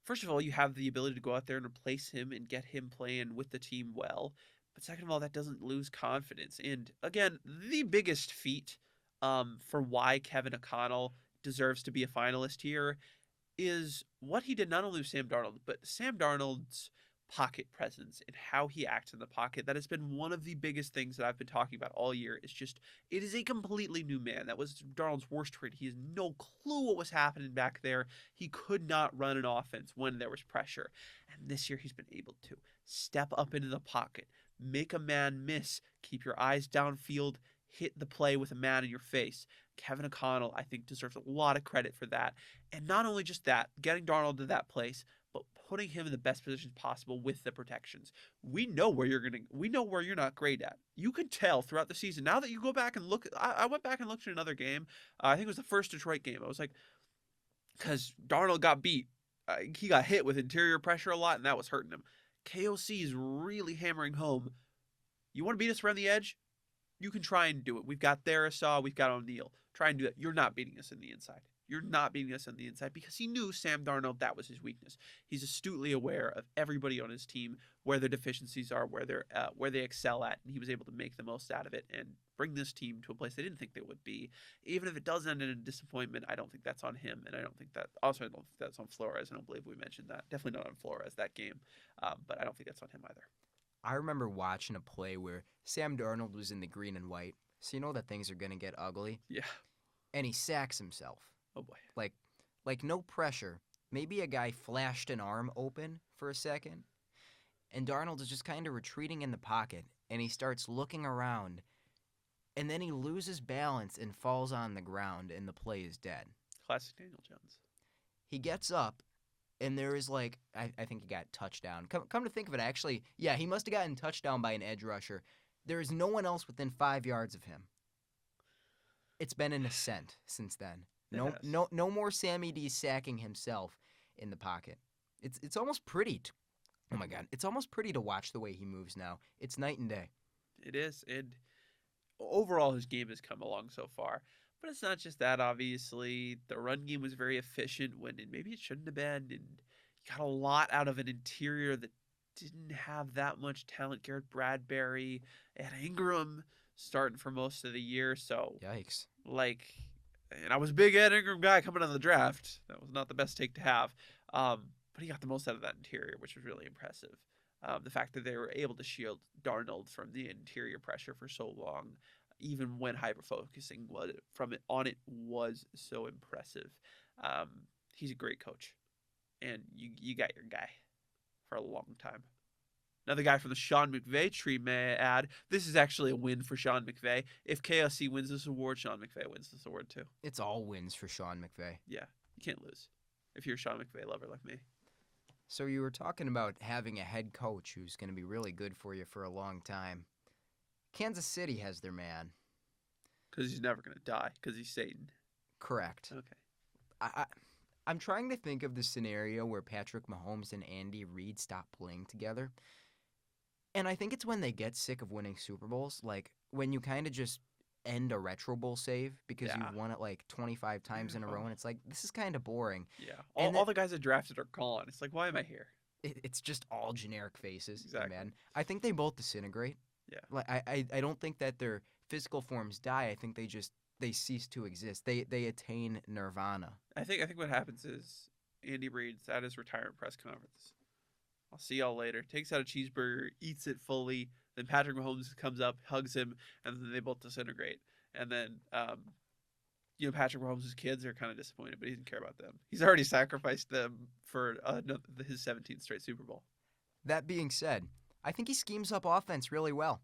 first of all, you have the ability to go out there and replace him and get him playing with the team well. But second of all, that doesn't lose confidence. And again, the biggest feat for why Kevin O'Connell deserves to be a finalist here is what he did not only with Sam Darnold, but Sam Darnold's pocket presence and how he acts in the pocket. That has been one of the biggest things that I've been talking about all year. It's just, it is a completely new man. That was Darnold's worst trait. He has no clue what was happening back there. He could not run an offense when there was pressure. And this year he's been able to step up into the pocket, make a man miss, keep your eyes downfield, hit the play with a man in your face. Kevin O'Connell, I think, deserves a lot of credit for that. And not only just that, getting Darnold to that place, but putting him in the best positions possible with the protections. We know where you're not great at. You could tell throughout the season. Now that you go back and look, I went back and looked at another game. I think it was the first Detroit game. I was like, because Darnold got beat. He got hit with interior pressure a lot, and that was hurting him. KOC is really hammering home. You want to beat us around the edge? You can try and do it. We've got Therasaw, we've got O'Neal. Try and do it. You're not beating us in the inside. You're not beating us on the inside because he knew Sam Darnold, that was his weakness. He's astutely aware of everybody on his team, where their deficiencies are, where they excel at, and he was able to make the most out of it and bring this team to a place they didn't think they would be. Even if it does end in a disappointment, I don't think that's on him, and I don't think that's on Flores. I don't believe we mentioned that. Definitely not on Flores, that game, but I don't think that's on him either. I remember watching a play where Sam Darnold was in the green and white, so you know that things are going to get ugly. Yeah. And he sacks himself. Oh, boy. Like no pressure. Maybe a guy flashed an arm open for a second, and Darnold is just kind of retreating in the pocket, and he starts looking around, and then he loses balance and falls on the ground, and the play is dead. Classic Daniel Jones. He gets up, and there is I think he got touchdown. Come to think of it, actually, yeah, he must have gotten touchdown by an edge rusher. There is no one else within 5 yards of him. It's been an ascent since then. No more Sammy D sacking himself in the pocket. It's almost pretty. Oh my God, it's almost pretty to watch the way he moves now. It's night and day. It is, and overall his game has come along so far. But it's not just that. Obviously, the run game was very efficient when maybe it shouldn't have been, and you got a lot out of an interior that didn't have that much talent. Garrett Bradbury and Ingram starting for most of the year, so Yikes. And I was a big Ed Ingram guy coming out of the draft. That was not the best take to have. But he got the most out of that interior, which was really impressive. The fact that they were able to shield Darnold from the interior pressure for so long, even when hyper-focusing on it was so impressive. He's a great coach. And you got your guy for a long time. Another guy from the Sean McVay tree, may I add. This is actually a win for Sean McVay. If KSC wins this award, Sean McVay wins this award too. It's all wins for Sean McVay. Yeah, you can't lose if you're a Sean McVay lover like me. So you were talking about having a head coach who's going to be really good for you for a long time. Kansas City has their man. Because he's never going to die, because he's Satan. Correct. Okay. I'm trying to think of the scenario where Patrick Mahomes and Andy Reid stop playing together. And I think it's when they get sick of winning Super Bowls, like when you kind of just end a Retro Bowl save because you've won it 25 times in a row, and it's like, this is kind of boring. Yeah, all the guys that drafted are gone. It's like, why am I here? It's just all generic faces. Exactly. Man. I think they both disintegrate. Yeah. I don't think that their physical forms die. I think they cease to exist. They attain nirvana. I think what happens is Andy Reid's at his retirement press conference. I'll see y'all later. Takes out a cheeseburger, eats it fully. Then Patrick Mahomes comes up, hugs him, and then they both disintegrate. And then, Patrick Mahomes' kids are kind of disappointed, but he doesn't care about them. He's already sacrificed them for his 17th straight Super Bowl. That being said, I think he schemes up offense really well.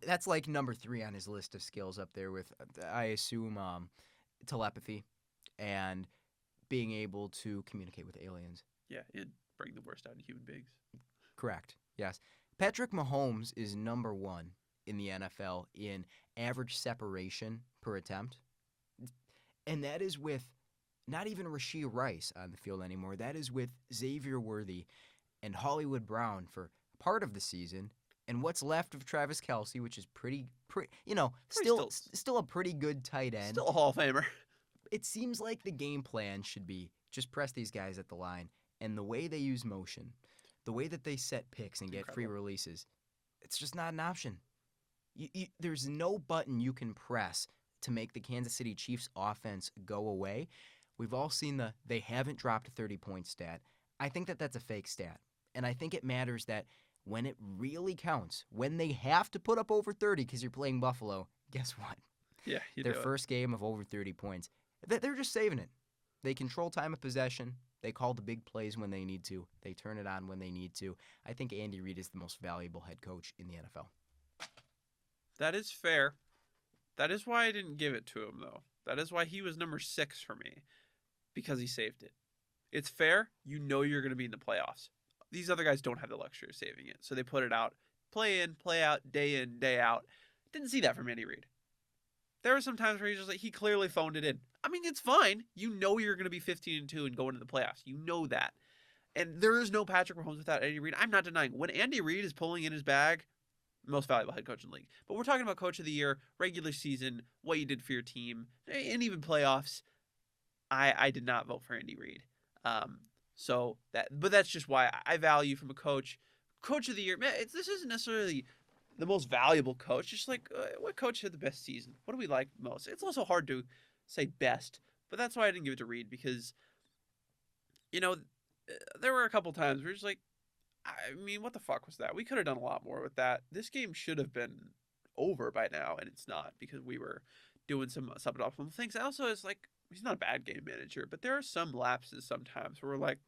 That's number 3 on his list of skills up there with, I assume, telepathy and being able to communicate with aliens. Yeah, and bring the worst out of human beings. Correct, yes. Patrick Mahomes is number 1 in the NFL in average separation per attempt. And that is with not even Rashee Rice on the field anymore. That is with Xavier Worthy and Hollywood Brown for part of the season. And what's left of Travis Kelce, which is still a pretty good tight end. Still a Hall of Famer. It seems like the game plan should be just press these guys at the line. And the way they use motion, the way that they set picks and get free releases, it's just not an option. There's no button you can press to make the Kansas City Chiefs offense go away. We've all seen they haven't dropped a 30-point stat. I think that's a fake stat. And I think it matters that when it really counts, when they have to put up over 30 because you're playing Buffalo, guess what? Yeah, Their first game of over 30 points. They're just saving it. They control time of possession. They call the big plays when they need to. They turn it on when they need to. I think Andy Reid is the most valuable head coach in the NFL. That is fair. That is why I didn't give it to him, though. That is why he was number 6 for me, because he saved it. It's fair. You know you're going to be in the playoffs. These other guys don't have the luxury of saving it, so they put it out. Play in, play out, day in, day out. Didn't see that from Andy Reid. There were some times where he clearly phoned it in. I mean, it's fine. You know you're going to be 15-2 and go into the playoffs. You know that. And there is no Patrick Mahomes without Andy Reid. I'm not denying. When Andy Reid is pulling in his bag, most valuable head coach in the league. But we're talking about coach of the year, regular season, what you did for your team, and even playoffs. I did not vote for Andy Reid. But that's just why I value from a coach of the year. Man, this isn't necessarily the most valuable coach. Just like what coach had the best season? What do we like most? It's also hard to say best, but that's why I didn't give it to Reid, because there were a couple times where it's like, I mean, what the fuck was that? We could have done a lot more with that. This game should have been over by now, and it's not, because we were doing some suboptimal things. Also, it's like, he's not a bad game manager, but there are some lapses sometimes where we're like,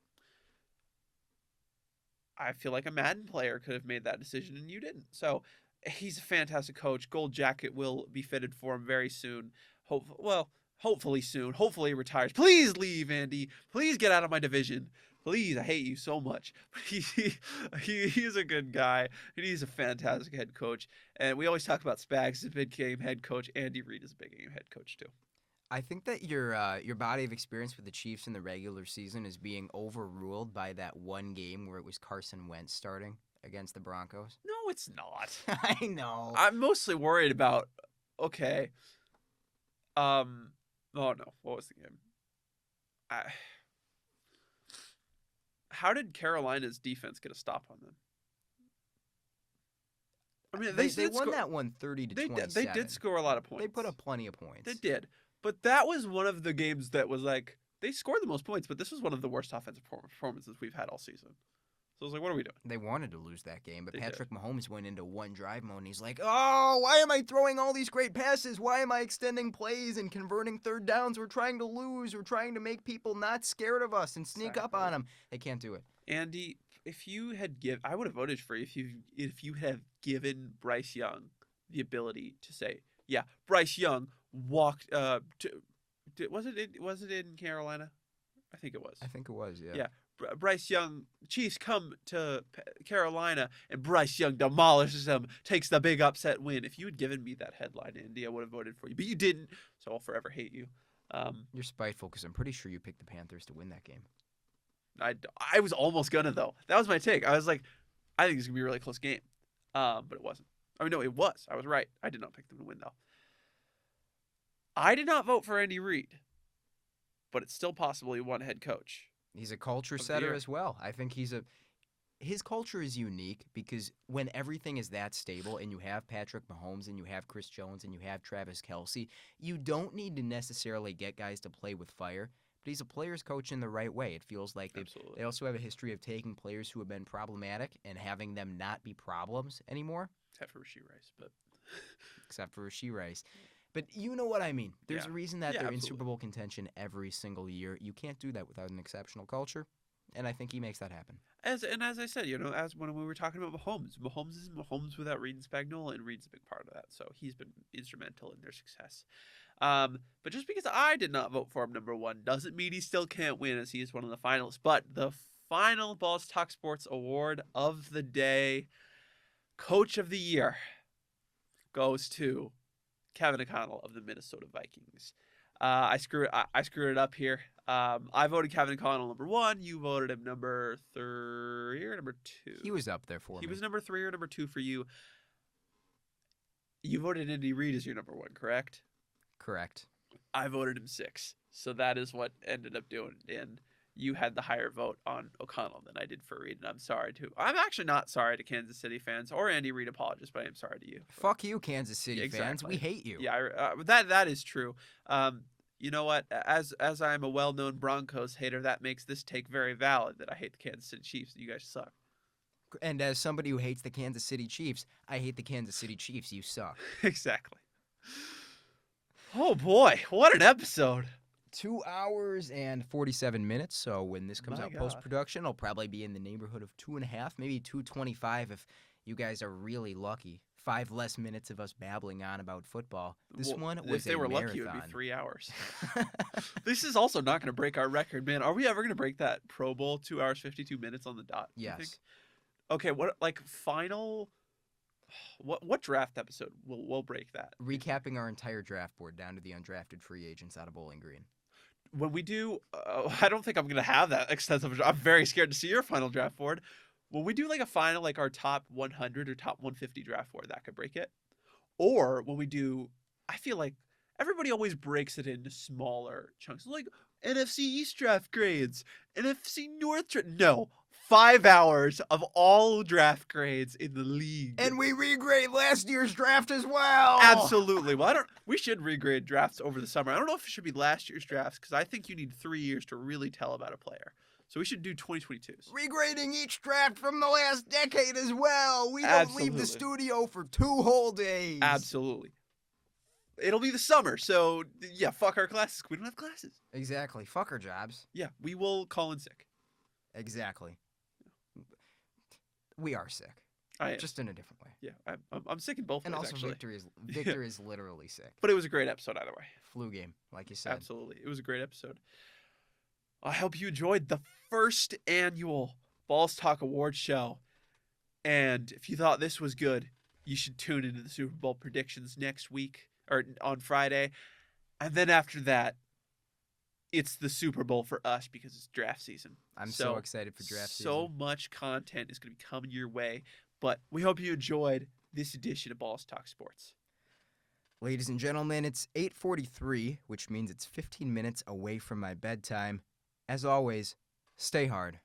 I feel like a Madden player could have made that decision and you didn't. So he's a fantastic coach. Gold jacket will be fitted for him very soon. Hopefully soon. Hopefully he retires. Please leave, Andy. Please get out of my division. Please, I hate you so much. He's a good guy, and he's a fantastic head coach. And we always talk about Spags as a big game head coach. Andy Reid is a big game head coach too. I think that your body of experience with the Chiefs in the regular season is being overruled by that one game where it was Carson Wentz starting against the Broncos. No, it's not. I know. I'm mostly worried about, okay. Oh no, what was the game? How did Carolina's defense get a stop on them? I mean, they won that one 30-27. They did score a lot of points. They put up plenty of points. They did. But that was one of the games that was like, they scored the most points, but this was one of the worst offensive performances we've had all season. So I was like, what are we doing? They wanted to lose that game, but They Patrick Mahomes went into one drive mode, and he's like, oh, why am I throwing all these great passes? Why am I extending plays and converting third downs? We're trying to lose. We're trying to make people not scared of us and sneak up on them. They can't do it. Andy, if you had I would have voted for you if you had given Bryce Young the ability to say, yeah, Bryce Young walked was it in Carolina? I think it was. I think it was, yeah. Yeah. Bryce Young, Chiefs come to Carolina, and Bryce Young demolishes them, takes the big upset win. If you had given me that headline, Andy, I would have voted for you. But you didn't, so I'll forever hate you. You're spiteful because I'm pretty sure you picked the Panthers to win that game. I was almost gonna, though. That was my take. I was like, I think it's going to be a really close game. But it wasn't. I mean, no, it was. I was right. I did not pick them to win, though. I did not vote for Andy Reid, but it's still possible he won head coach. He's a culture setter as well. I think his culture is unique because when everything is that stable and you have Patrick Mahomes and you have Chris Jones and you have Travis Kelce, you don't need to necessarily get guys to play with fire, but he's a player's coach in the right way. It feels like they also have a history of taking players who have been problematic and having them not be problems anymore. Except for Rashee Rice, Except for Rashee Rice. But you know what I mean. There's a reason that they're absolutely in Super Bowl contention every single year. You can't do that without an exceptional culture, and I think he makes that happen. As I said, as when we were talking about Mahomes isn't Mahomes without Reid and Spagnuolo, and Reid's a big part of that. So he's been instrumental in their success. But just because I did not vote for him number one doesn't mean he still can't win, as he is one of the finalists. But the final Balls Talk Sports Award of the day, Coach of the Year. goes to Kevin O'Connell of the Minnesota Vikings. I screwed it up here. I voted Kevin O'Connell number 1. You voted him number 3 or number 2. He was up there for me. He was number 3 or number 2 for you. You voted Andy Reid as your number 1, correct? Correct. I voted him 6. So that is what ended up doing. And you had the higher vote on O'Connell than I did for Reid. And I'm actually not sorry to Kansas City fans or Andy Reid apologists, but I am sorry to you. Fuck you, Kansas City fans. We hate you. Yeah, that is true. You know what? As I'm a well-known Broncos hater, that makes this take very valid that I hate the Kansas City Chiefs. You guys suck. And as somebody who hates the Kansas City Chiefs, I hate the Kansas City Chiefs. You suck. Exactly. Oh, boy. What an episode. 2 hours and 47 minutes. So when this comes My out God. post-production, it'll probably be in the neighborhood of 2.5, maybe 2:25 if you guys are really lucky. 5 less minutes of us babbling on about football. This one was if they a were marathon. lucky, it would be 3 hours. This is also not going to break our record, man. Are we ever going to break that Pro Bowl 2 hours 52 minutes on the dot? you think? Yes. Okay. What draft episode will break that? Recapping our entire draft board down to the undrafted free agents out of Bowling Green. When we do, I don't think I'm going to have that extensive. I'm very scared to see your final draft board. When we do like a final, like our top 100 or top 150 draft board, that could break it. Or when we do, I feel like everybody always breaks it into smaller chunks, like NFC East draft grades, NFC North no. 5 hours of all draft grades in the league. And we regrade last year's draft as well. Absolutely. Well, we should regrade drafts over the summer. I don't know if it should be last year's drafts because I think you need 3 years to really tell about a player. So we should do 2022s. Regrading each draft from the last decade as well. We don't Absolutely. leave the studio for 2 whole days. Absolutely. It'll be the summer, so yeah, fuck our classes. We don't have classes. Exactly. Fuck our jobs. Yeah, we will call in sick. Exactly. We are sick. I am. Just in a different way. Yeah, I'm sick in both And ways, also actually. Victor is literally sick. But it was a great episode either way. Flu game, like you said. Absolutely. It was a great episode. I hope you enjoyed the first annual Balls Talk Award show. And if you thought this was good, you should tune into the Super Bowl predictions next week or on Friday. And then after that, it's the Super Bowl for us because it's draft season. I'm so excited for draft season. So much content is going to be coming your way. But we hope you enjoyed this edition of Balls Talk Sports. Ladies and gentlemen, it's 8:43, which means it's 15 minutes away from my bedtime. As always, stay hard.